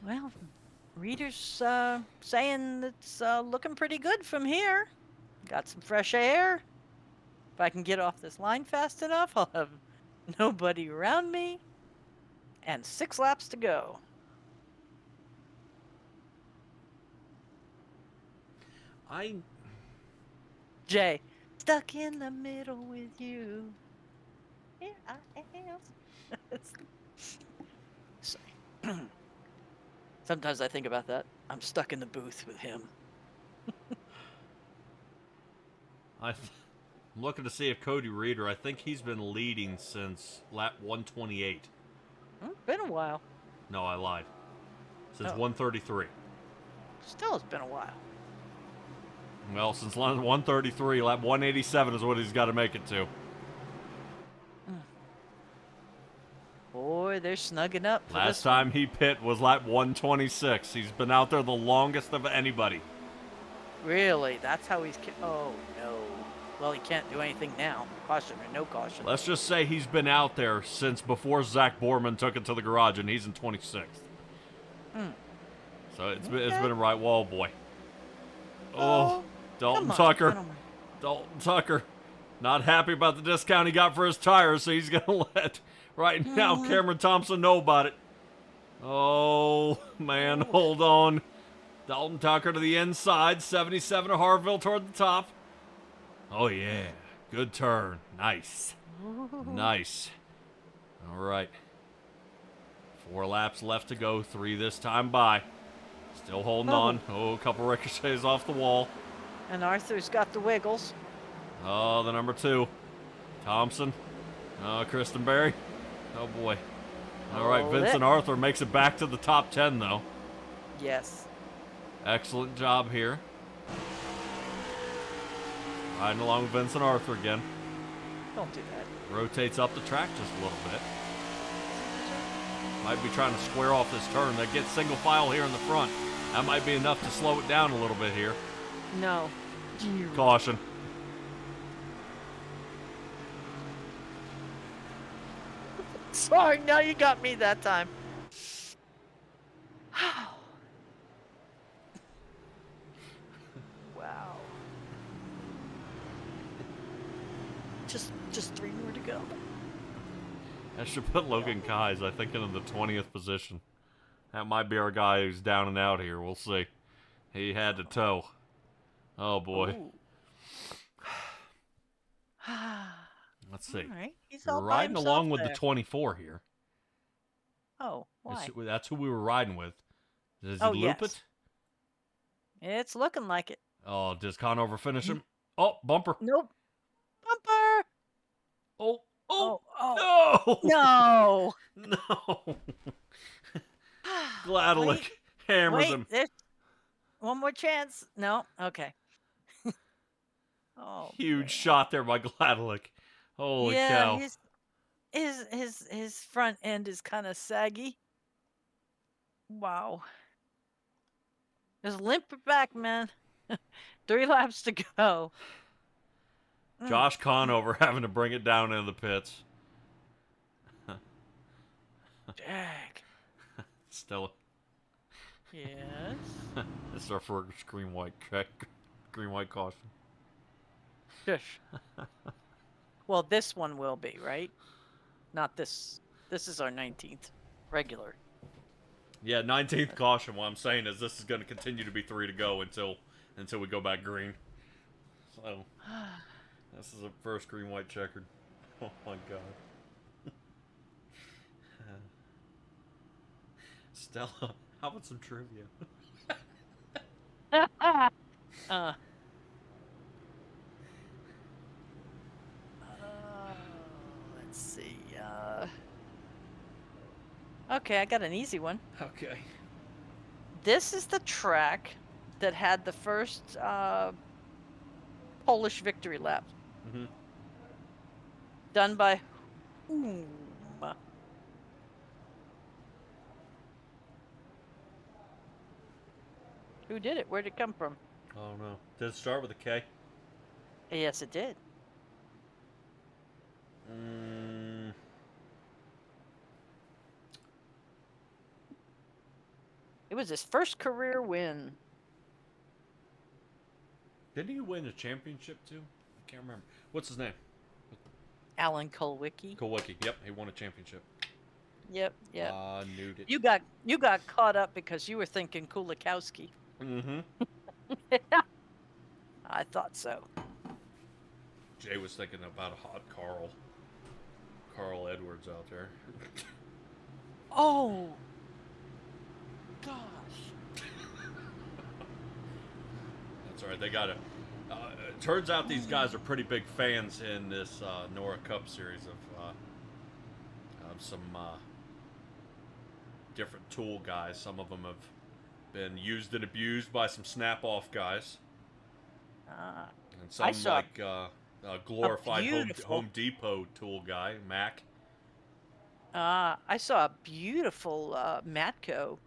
Well, readers saying it's looking pretty good from here. Got some fresh air. If I can get off this line fast enough, I'll have nobody around me. And 6 laps to go. Jay, stuck in the middle with you. Here I am. Sorry. Sometimes I think about that. I'm stuck in the booth with him. I'm looking to see if Cody Reeder, I think he's been leading since lap 128. Been a while. No, I lied. Since Oh. 133. Still, it's been a while. Well, since 133, lap 187 is what he's got to make it to. Boy, they're snugging up. For Last this time he pit was lap 126. He's been out there the longest of anybody. one. Really? That's how he's. Oh no. Well, he can't do anything now. Caution or no caution. Let's just say he's been out there since before Zach Borman took it to the garage, and he's in 26th. So it's been a right wall, boy. Oh, Dalton come on, Tucker. gentlemen. Dalton Tucker. Not happy about the discount he got for his tires, so he's going to let right now Cameron Thompson know about it. Oh, man, hold on. Dalton Tucker to the inside, 77 to Harville toward the top. Oh, yeah. Good turn. Nice. Nice. All right. 4 laps left to go. 3 this time by. Still holding on. Oh, a couple ricochets off the wall. And Arthur's got the wiggles. Oh, the number 2. Thompson. Oh, Kristen Berry. Oh, boy. All right, Hold Vincent it. Arthur makes it back to the top 10, though. Yes. Excellent job here. Riding along with Vincent Arthur again. Don't do that. Rotates up the track just a little bit. Might be trying to square off this turn. They get single file here in the front. That might be enough to slow it down a little bit here. No. Caution. Sorry, now you got me that time. Wow. Just 3 more to go. I should put Logan Kais, I think, in the 20th position. That might be our guy who's down and out here. We'll see. He had to tow. Oh, boy. Let's see. All right. He's We're all by riding himself along with there. the 24 here. Oh, why? That's who we were riding with. Does he Oh, loop yes. it? It's looking like it. Oh, does Conover finish him? Oh, bumper. Nope. Bumper. Oh, Oh, no! no. No! Gladelick Wait, hammers Wait, him. there's one more chance. No, okay. Oh, Huge man. shot there by Gladelick. Holy yeah, cow. his front end is kind of saggy. Wow. Just limp it back, man. 3 laps to go. Josh Conover having to bring it down into the pits. Dag. Stella. Yes. This is our first green white caution. Shush. Well, this one will be, right? Not this. This is our 19th regular. Yeah, 19th caution. What I'm saying is this is going to continue to be 3 to go until we go back green. So this is a first green white checkered. Oh my god. Stella, how about some trivia? Let's see. Okay, I got an easy one. Okay. This is the track that had the first Polish victory lap. Mm-hmm. Done by whom? Who did it? Where'd it come from? Oh no. Did it start with a K? Yes, it did. It was his first career win. Didn't he win a championship too? I can't remember. What's his name? Alan Kulwicki. Kowicki. Yep, he won a championship. Yep, yep. Knew it. You got caught up because you were thinking Kulikowski. Mm-hmm. I thought so. Jay was thinking about a hot Carl Edwards out there. Oh, gosh. That's all right. They got it. it turns out these guys are pretty big fans in this NORA Cup series of some different tool guys. Some of them have been used and abused by some snap-off guys. And some I saw like glorified beautiful- Home Depot tool guy, Mac. I saw a beautiful Matco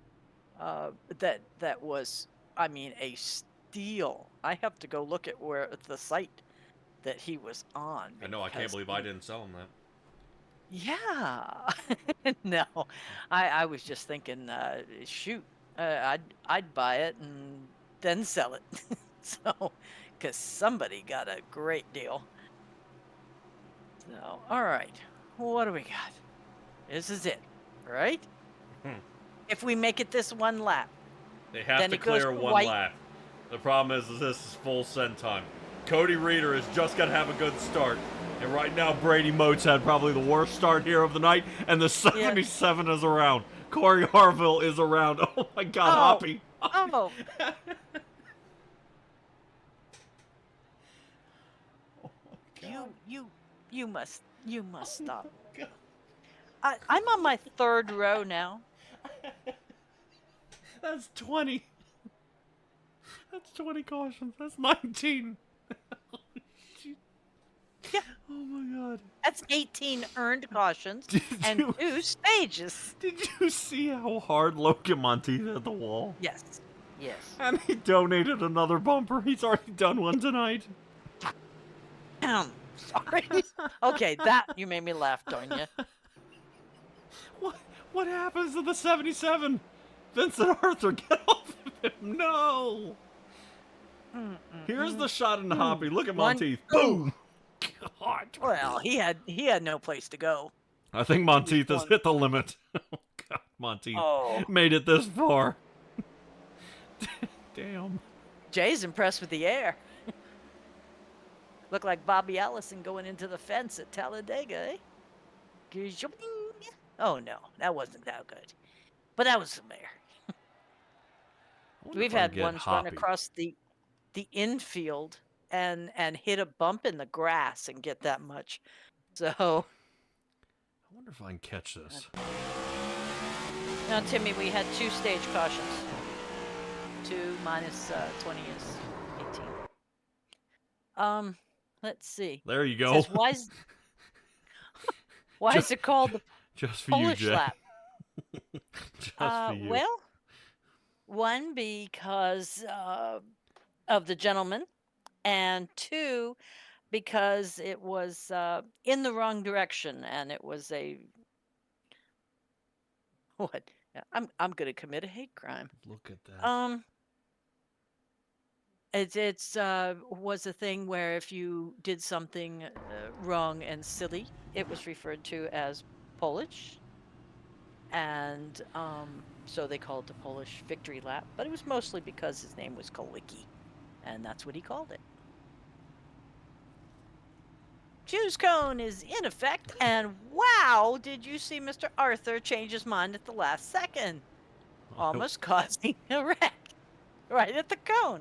that was, I mean, a steal. I have to go look at where the site that he was on. I know, I can't believe I didn't sell him that. Yeah. No, I was just thinking, shoot, I'd buy it and then sell it. So, because somebody got a great deal. So, all right, what do we got? This is it, right? Hmm. If we make it this one lap, They have Then to it goes clear to one white. lap. The problem is this is full send time. Cody Reeder has just got to have a good start. And right now, Brady Moats had probably the worst start here of the night, and the 77 is around. Corey Harville is around. Oh my God, Oh. Hoppy. oh, you must stop. God. I'm on my third row now. That's 20. That's 20 cautions. That's 19. Yeah. Oh my God. That's 18 earned cautions and you- 2 stages. Did you see how hard Logan Monteith hit the wall? Yes. Yes. And he donated another bumper. He's already done one tonight. Sorry. Okay, that you made me laugh, don't you? What happens to the 77? Vincent Arthur, get off of him. No. Here's the shot in the Hoppy. Look at One- Monteith. Boom. God. Well, he had no place to go. I think Monteith has one. hit the limit. Oh, God, Monteith Oh, made it this far. Damn. Jay's impressed with the air. Look like Bobby Allison going into the fence at Talladega, eh? Gizhing. Oh no, that wasn't that good. But that was some air. I wonder We've if I had can get ones run Hoppy. across the infield and hit a bump in the grass and get that much. So I wonder if I can catch this. now, Timmy, we had 2 stage cautions. 2 minus 20 is 18. Let's see. There you It go. says, why is it called the Just for Polish you, Jay. lap? Just for you. Well, one, because of the gentleman, and 2, because it was in the wrong direction, and it was a what? I'm gonna commit a hate crime. Look at that. It's was a thing where if you did something wrong and silly, it was referred to as Polish, and so they called it the Polish victory lap. But it was mostly because his name was Kolicki, and that's what he called it. Choose cone is in effect, and wow, did you see Mr. Arthur change his mind at the last second, almost causing a wreck right at the cone.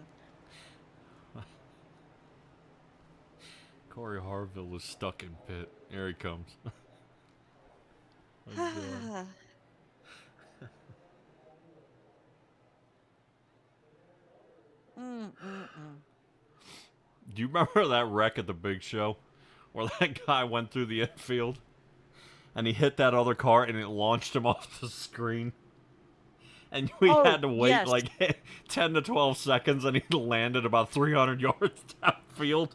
Corey Harville was stuck in pit. Here he comes. Oh, God. Do you remember that wreck at the Big Show? Where that guy went through the infield? And he hit that other car and it launched him off the screen? And we Oh, had to wait yes. like 10 to 12 seconds and he landed about 300 yards downfield.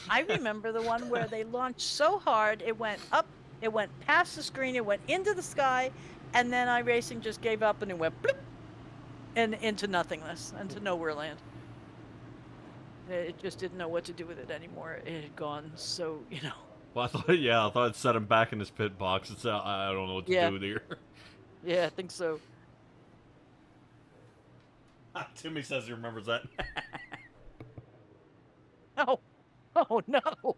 I remember the one where they launched so hard it went up, it went past the screen, it went into the sky, and then iRacing just gave up and it went bloop, and into nothingness, into nowhere land. It just didn't know what to do with it anymore. It had gone so, Well, I thought it set him back in his pit box. It's I don't know what to Yeah. do here. Yeah, I think so. Timmy says he remembers that. Oh no.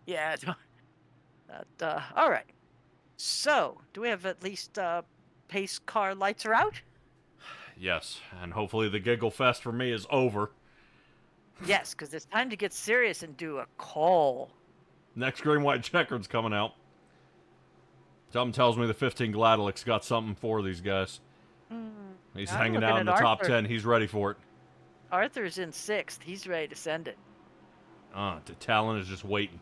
Yeah. All right. So, do we have at least pace car lights are out? Yes, and hopefully the giggle fest for me is over. Yes, because it's time to get serious and do a call. Next green white checkered's coming out. Something tells me the 15 Gladelick's got something for these guys. He's I'm hanging looking out at in the top Arthur. 10. He's ready for it. Arthur's in 6th. He's ready to send it. The Talon is just waiting.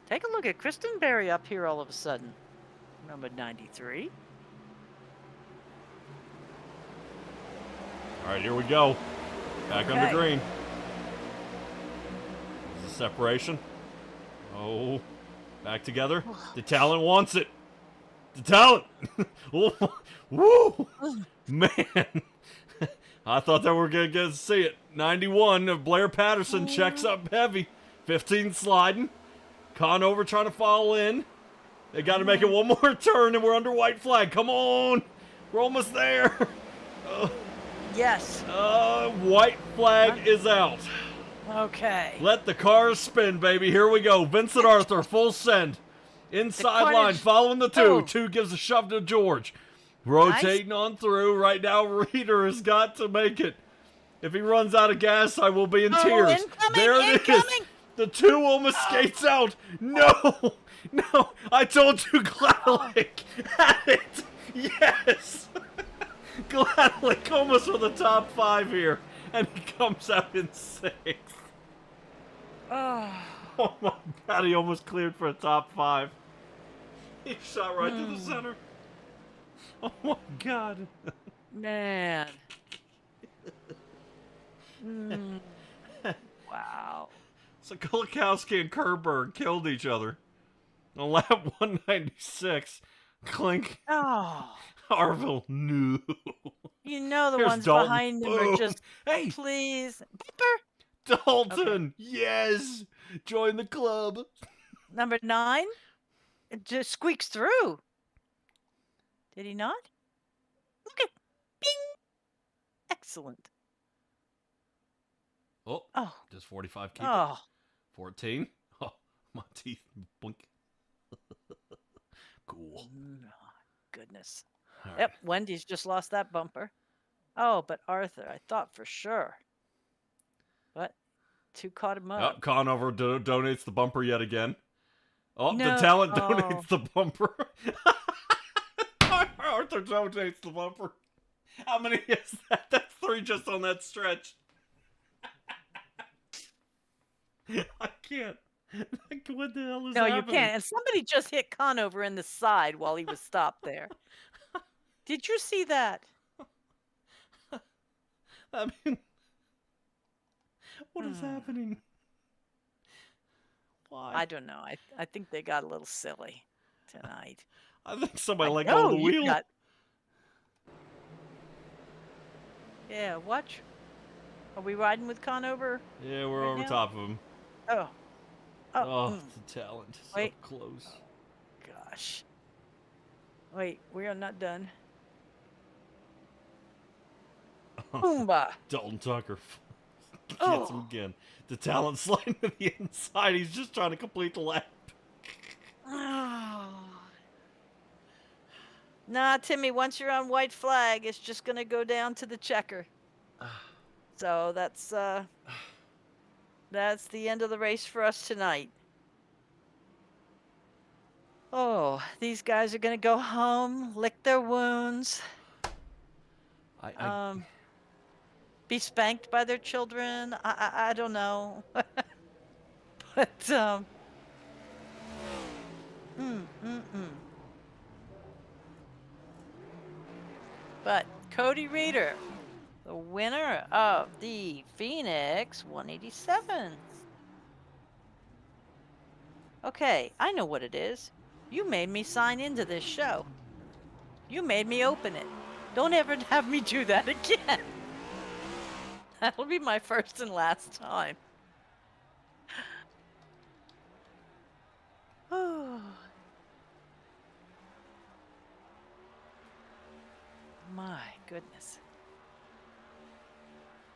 Take a look at Kristen Berry up here all of a sudden. Number 93. All right, here we go. Back under Okay. green. This is a separation. Oh, back together. The Talon wants it. The Talon. Oh, woo, man. I thought that we were gonna get to see it. 91 of Blair Patterson checks up heavy. 15 sliding. Conover trying to follow in. They got to make it one more turn, and we're under white flag. Come on, we're almost there. Yes. White flag is out. Okay. Let the cars spin, baby. Here we go. Vincent Arthur, full send. Inside line, carnage- following the 2. Oh. 2 gives a shove to George. Rotating on through. Right now, Reader has got to make it. If he runs out of gas, I will be in tears. Incoming, There it is. incoming. The 2 almost skates out. No. No. I told you Gladelick had it. Yes. Gladelick almost for the top 5 here. And he comes out in 6th. Oh my god, he almost cleared for a top 5. He shot right to the center. Oh my god. Man. Wow. Sokolowski and Kerberg killed each other. On lap 196, Clink, Oh. Harville, no. You know the Here's ones Dalton. behind him Boom. are just, Hey, please. Bumper. Dalton, yes. Join the club. Number 9. It just squeaks through. Did he not? Look at, bing. Excellent. Oh, Oh. does 45 keep it? Oh. 14. Oh, my teeth. Blink. Cool. Goodness. All right. Yep, Wendy's just lost that bumper. Oh, but Arthur, I thought for sure. But 2 caught him Oh, up. Conover donates the bumper yet again. Oh, No. the talent Oh. donates the bumper. Arthur donates the bumper. How many is that? That's 3 just on that stretch. I can't. What the hell is No, happening? you can't. And somebody just hit Conover in the side while he was stopped there. Did you see that? I mean, what is happening? Why? I don't know. I think they got a little silly tonight. I think somebody let No, go of the you wheel. got- Yeah, watch. Are we riding with Conover? Yeah, we're right over now? top of him. Oh. Oh, Oh, the talent. So Wait. close. gosh. Wait, we are not done. Boomba. Dalton Tucker gets Oh. him again. The talent sliding to the inside. He's just trying to complete the lap. Nah, Timmy, once you're on white flag, it's just going to go down to the checker. So that's the end of the race for us tonight. Oh, these guys are going to go home, lick their wounds, be spanked by their children. I don't know. But But Cody Reeder, the winner of the Phoenix 187. Okay, I know what it is. You made me sign into this show. You made me open it. Don't ever have me do that again. That'll be my first and last time. Oh. My goodness.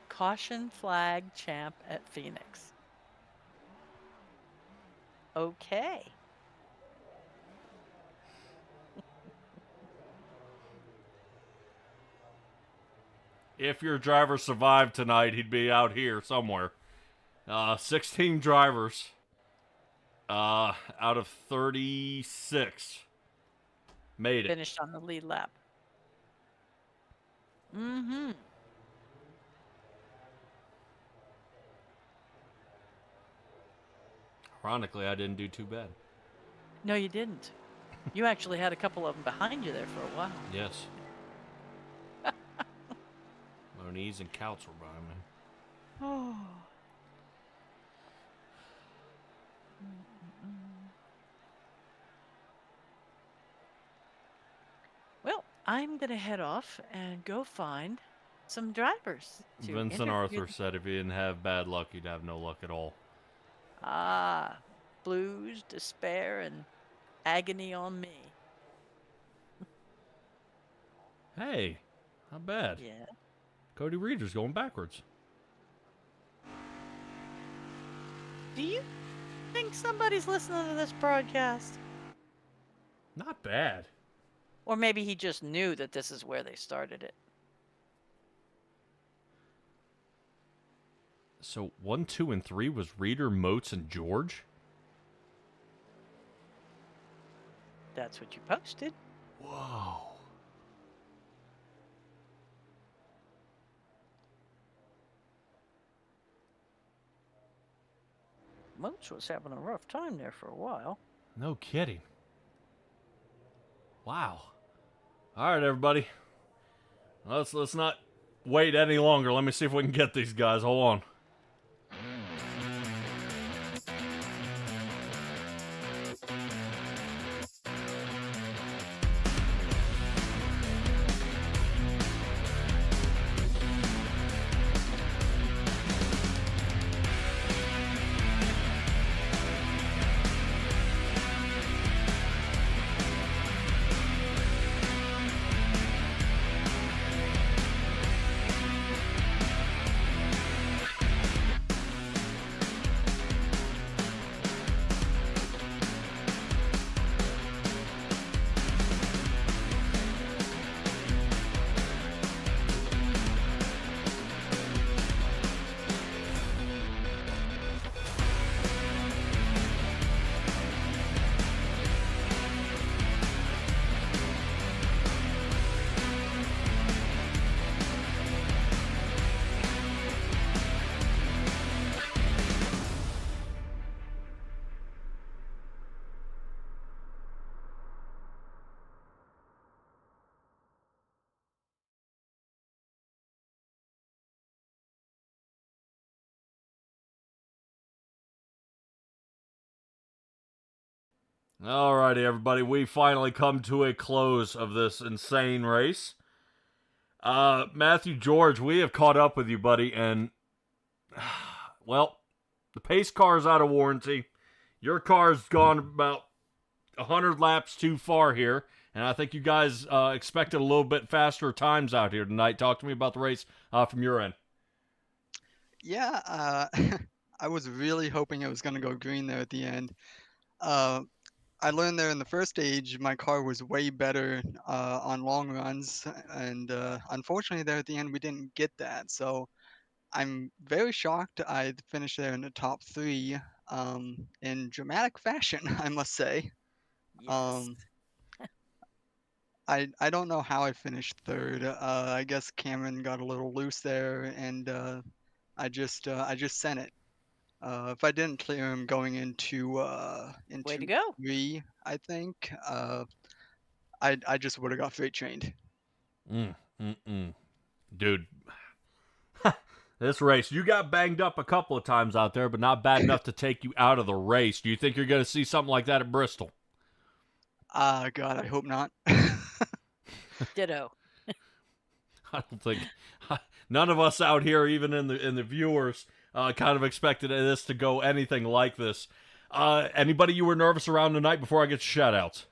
Caution flag champ at Phoenix. Okay. If your driver survived tonight, he'd be out here somewhere. 16 drivers out of 36 made it. Finished on the lead lap. Mm-hmm. Ironically, I didn't do too bad. No, you didn't. You actually had a couple of them behind you there for a while. Yes. Moniz and Couts were behind me. Oh. Well, I'm going to head off and go find some drivers. To Vincent interview Arthur them. said if you didn't have bad luck, you'd have no luck at all. Ah, blues, despair, and agony on me. Hey, not bad. Yeah. Cody Reeder's going backwards. Do you think somebody's listening to this broadcast? Not bad. Or maybe he just knew that this is where they started it. So 1, 2, and 3 was Reeder, Moats, and George? That's what you posted. Whoa. Moats was having a rough time there for a while. No kidding. Wow. All right, everybody. Let's not wait any longer. Let me see if we can get these guys. Hold on. Alrighty, everybody. We finally come to a close of this insane race. Matthew George, we have caught up with you, buddy, and well, the pace car is out of warranty. Your car's gone about 100 laps too far here, and I think you guys expected a little bit faster times out here tonight. Talk to me about the race from your end. Yeah, I was really hoping it was going to go green there at the end. I learned there in the first stage, my car was way better on long runs, and unfortunately there at the end we didn't get that. So I'm very shocked I finished there in the top 3 in dramatic fashion, I must say. Yes. I don't know how I finished 3rd. I guess Cameron got a little loose there, and I just sent it. If I didn't clear him going into Way to go. 3, I think I just would have got freight trained. Dude, this race, you got banged up a couple of times out there, but not bad enough to take you out of the race. Do you think you're going to see something like that at Bristol? God, I hope not. Ditto. I don't think none of us out here, even in the viewers, kind of expected this to go anything like this. Anybody you were nervous around tonight before I get to shout outs?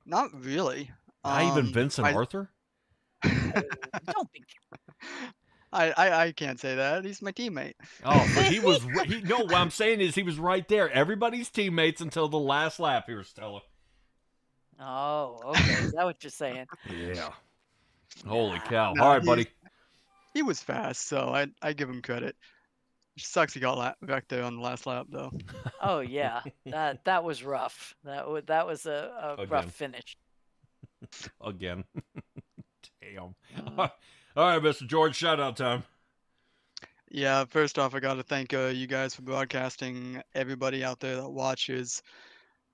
Not really. Not even Vincent Arthur? Don't be. I can't say that. He's my teammate. Oh, but no, what I'm saying is he was right there. Everybody's teammates until the last lap here, Stella. Oh, okay. Is that what you're saying? Yeah. Holy cow. No, All right, buddy. he was fast, so I give him credit. Sucks he got back there on the last lap though. Oh yeah, that was rough. That was a rough Again. finish. Again. Damn. Uh, All right, Mr. George, shout out time. yeah, first off, I got to thank you guys for broadcasting. Everybody out there that watches.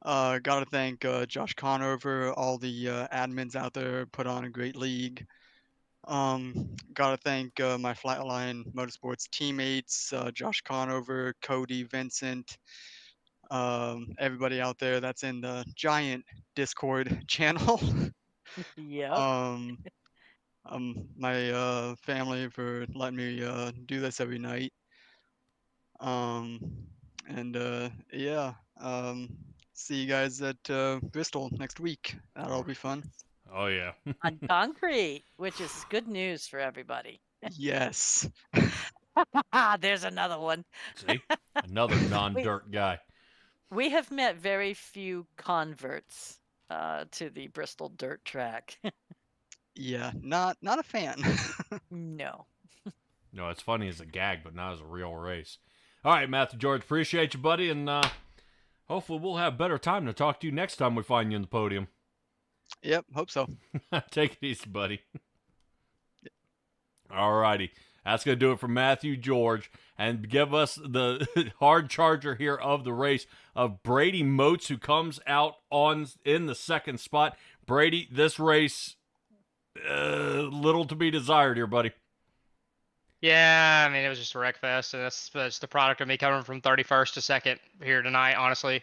Got to thank Josh Conover, all the admins out there put on a great league. Got to thank my Flatline Motorsports teammates, Josh Conover, Cody, Vincent, everybody out there that's in the giant Discord channel. Yep. um, my family for letting me do this every night. Um, and yeah, see you guys at Bristol next week. That'll be fun. Oh, yeah. On concrete, which is good news for everybody. Yes. There's another one. See? Another non-dirt guy. We have met very few converts to the Bristol dirt track. Yeah, not a fan. No. No, it's funny as a gag, but not as a real race. All right, Matthew George, appreciate you, buddy, and hopefully we'll have better time to talk to you next time we find you in the podium. Yep, hope so. Take it easy, buddy. All righty. That's going to do it for Matthew George. And give us the hard charger here of the race of Brady Moats, who comes out in the second spot. Brady, this race, little to be desired here, buddy. Yeah, I mean, it was just a wreck fest, and that's the product of me coming from 31st to second here tonight, honestly.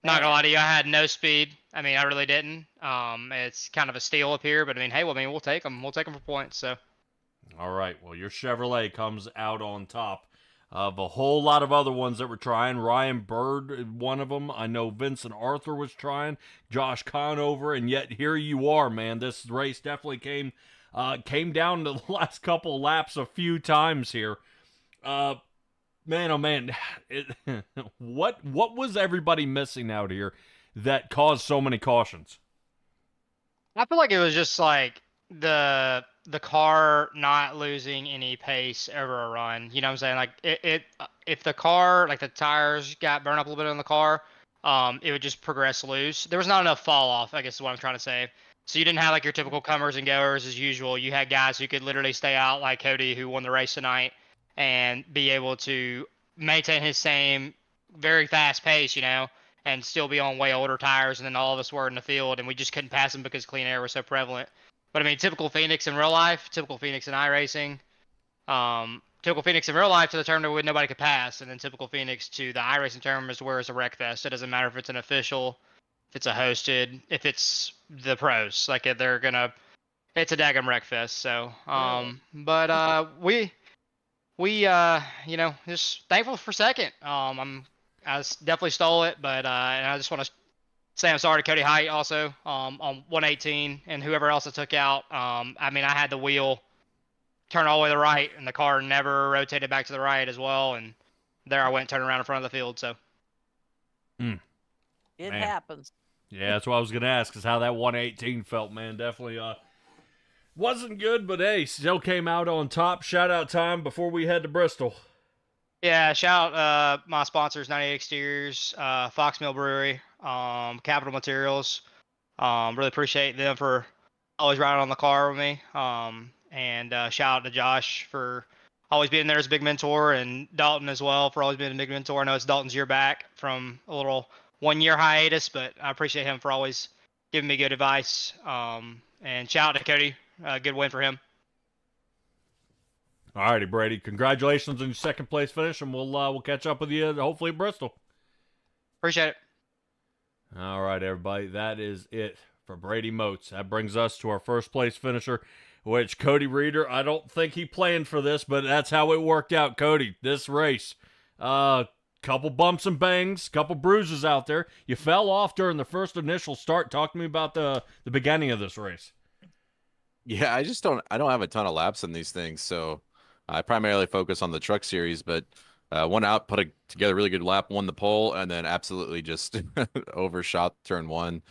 Not gonna lie to you, I had no speed. I mean, I really didn't. It's kind of a steal up here, but I mean, hey, well, I mean, we'll take them. We'll take them for points, so. All right, well, your Chevrolet comes out on top of a whole lot of other ones that were trying. Ryan Bird, one of them. I know Vincent Arthur was trying. Josh Conover, and yet here you are, man. This race definitely came down to the last couple laps a few times here. Man, oh man, what was everybody missing out here that caused so many cautions? I feel like it was just like the car not losing any pace over a run. You know what I'm saying? Like if the car, like the tires got burned up a little bit on the car, it would just progress loose. There was not enough fall off, I guess is what I'm trying to say. So you didn't have like your typical comers and goers as usual. You had guys who could literally stay out, like Cody, who won the race tonight, and be able to maintain his same very fast pace, you know, and still be on way older tires. And then all of us were in the field, and we just couldn't pass him because clean air was so prevalent. But I mean, typical Phoenix in real life, typical Phoenix in iRacing. Typical Phoenix in real life to the tournament where nobody could pass, and then typical Phoenix to the iRacing tournament is where it's a wreck fest. It doesn't matter if it's an official, if it's a hosted, if it's the pros. Like it's a daggum wreck fest. So, but we you know, just thankful for second. I definitely stole it, but and I just want to say I'm sorry to Cody Height also on 118 and whoever else I took out. I mean, I had the wheel turn all the way to the right, and the car never rotated back to the right as well, and there I went, turning around in front of the field. So It Man. happens. Yeah, that's what I was going to ask, is how that 118 felt, man. Definitely wasn't good, but hey, still came out on top. Shout out time before we head to Bristol. yeah, shout out my sponsors, 98 Exteriors, Fox Mill Brewery, Capital Materials. Really appreciate them for always riding on the car with me. And shout out to Josh for always being there as a big mentor, and Dalton as well for always being a big mentor. I know it's Dalton's year back from a little 1 year hiatus, but I appreciate him for always giving me good advice. And shout out to Cody. Good win for him. All righty, Brady. Congratulations on your second place finish, and we'll catch up with you hopefully at Bristol. Appreciate it. All right, everybody. That is it for Brady Moats. That brings us to our first place finisher, which Cody Reeder, I don't think he planned for this, but that's how it worked out, Cody. This race, couple bumps and bangs, couple bruises out there. You fell off during the first initial start. Talk to me about the beginning of this race. Yeah, I don't have a ton of laps in these things, so I primarily focus on the truck series, but one out, together a really good lap, won the pole, and then absolutely just overshot turn one.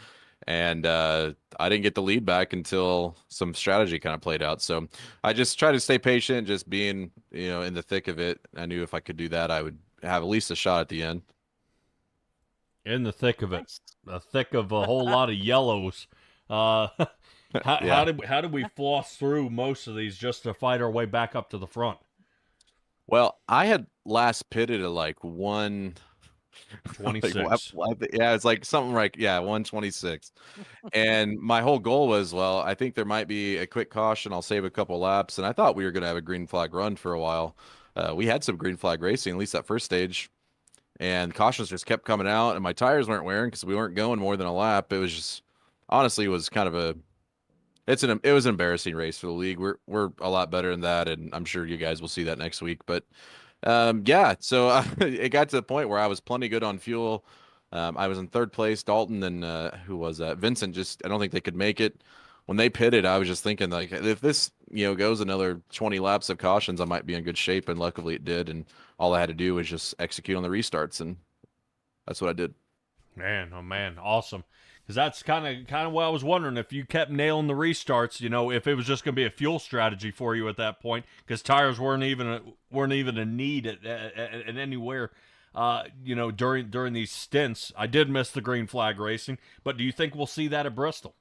and I didn't get the lead back until some strategy kind of played out. So I just try to stay patient, just being, in the thick of it. I knew if I could do that, I would have at least a shot at the end. In the thick of it, Nice. the thick of a whole lot of yellows. How Yeah. how did we floss through most of these just to fight our way back up to the front? Well, I had last pitted at like 26. yeah, it's like something like, yeah, 126. And my whole goal was, well, I think there might be a quick caution. I'll save a couple laps. And I thought we were going to have a green flag run for a while. We had some green flag racing, at least that first stage. And cautions just kept coming out, and my tires weren't wearing because we weren't going more than a lap. It was just, honestly, it was kind of it was an embarrassing race for the league. We're a lot better than that, and I'm sure you guys will see that next week. But yeah, so it got to the point where I was plenty good on fuel. I was in third place. Dalton and who was that? Vincent. I don't think they could make it. When they pitted, I was just thinking, like, if this goes another 20 laps of cautions, I might be in good shape. And luckily, it did. And all I had to do was just execute on the restarts, and that's what I did. Man, oh man, awesome. Because that's kind of what I was wondering, if you kept nailing the restarts, if it was just going to be a fuel strategy for you at that point, because tires weren't even a need at anywhere. During these stints. I did miss the green flag racing, but do you think we'll see that at Bristol?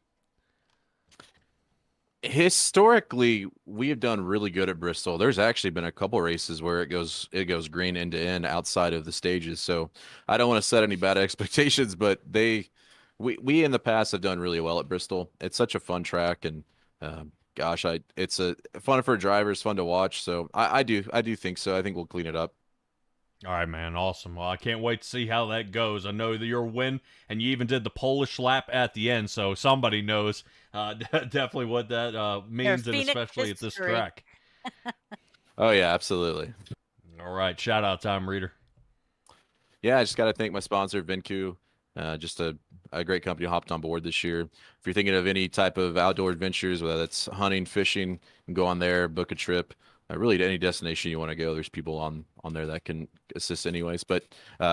Historically, we have done really good at Bristol. There's actually been a couple races where it goes green end to end outside of the stages. So I don't want to set any bad expectations, but we in the past have done really well at Bristol. It's such a fun track, and gosh, it's fun for drivers, fun to watch. So I do think so. I think we'll clean it up. All right, man, awesome. Well, I can't wait to see how that goes. I know that you're a win, and you even did the Polish lap at the end, so somebody knows definitely what that means, and Phoenix especially at this history. track. Oh yeah, absolutely. All right, shout out time, Reader. Yeah, I just got to thank my sponsor, Vinku. Just a great company hopped on board this year. If you're thinking of any type of outdoor adventures, whether that's hunting, fishing, you can go on there, book a trip. Really, to any destination you want to go, there's people on there that can assist anyways. But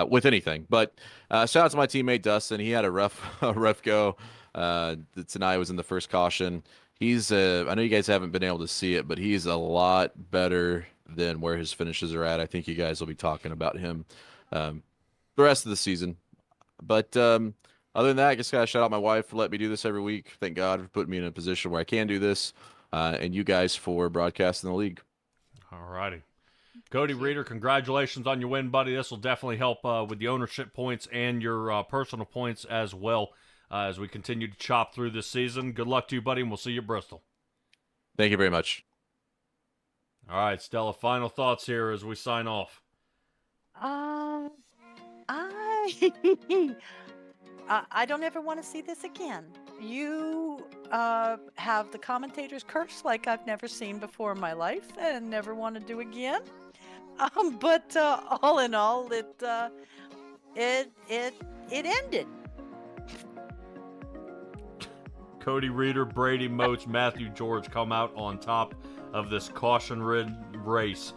with anything. But shout out to my teammate Dustin. He had a rough go. Tonight was in the first caution. He's I know you guys haven't been able to see it, but he's a lot better than where his finishes are at. I think you guys will be talking about him the rest of the season. But other than that, I just gotta shout out my wife for letting me do this every week. Thank God for putting me in a position where I can do this, and you guys for broadcasting the league. All righty. Cody Reader, congratulations on your win, buddy. This will definitely help with the ownership points and your personal points as well as we continue to chop through this season. Good luck to you, buddy, and we'll see you at Bristol. Thank you very much. All right, Stella, final thoughts here as we sign off. I don't ever want to see this again. You have the commentators curse like I've never seen before in my life, and never want to do again. But all in all, it ended. Cody Reader, Brady Moats, Matthew George come out on top of this caution-ridden race.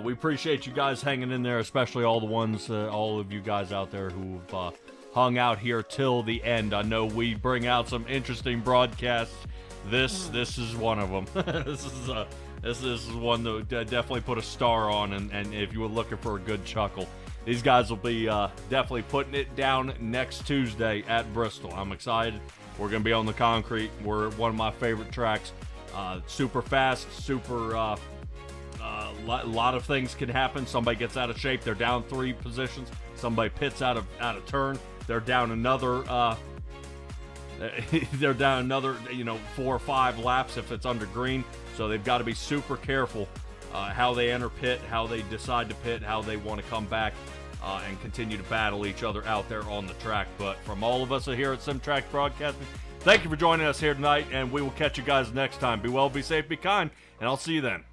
We appreciate you guys hanging in there, especially all the ones, all of you guys out there who've hung out here till the end. I know we bring out some interesting broadcasts. This is one of them. This is one that definitely put a star on, and if you were looking for a good chuckle, these guys will be definitely putting it down next Tuesday at Bristol. I'm excited. We're going to be on the concrete. We're one of my favorite tracks. Super fast, super... a lot of things can happen. Somebody gets out of shape. They're down 3 positions. Somebody pits out of turn. They're down another. They're down another. 4 or 5 laps if it's under green. So they've got to be super careful how they enter pit, how they decide to pit, how they want to come back and continue to battle each other out there on the track. But from all of us here at SimTrack Broadcasting, thank you for joining us here tonight, and we will catch you guys next time. Be well, be safe, be kind, and I'll see you then.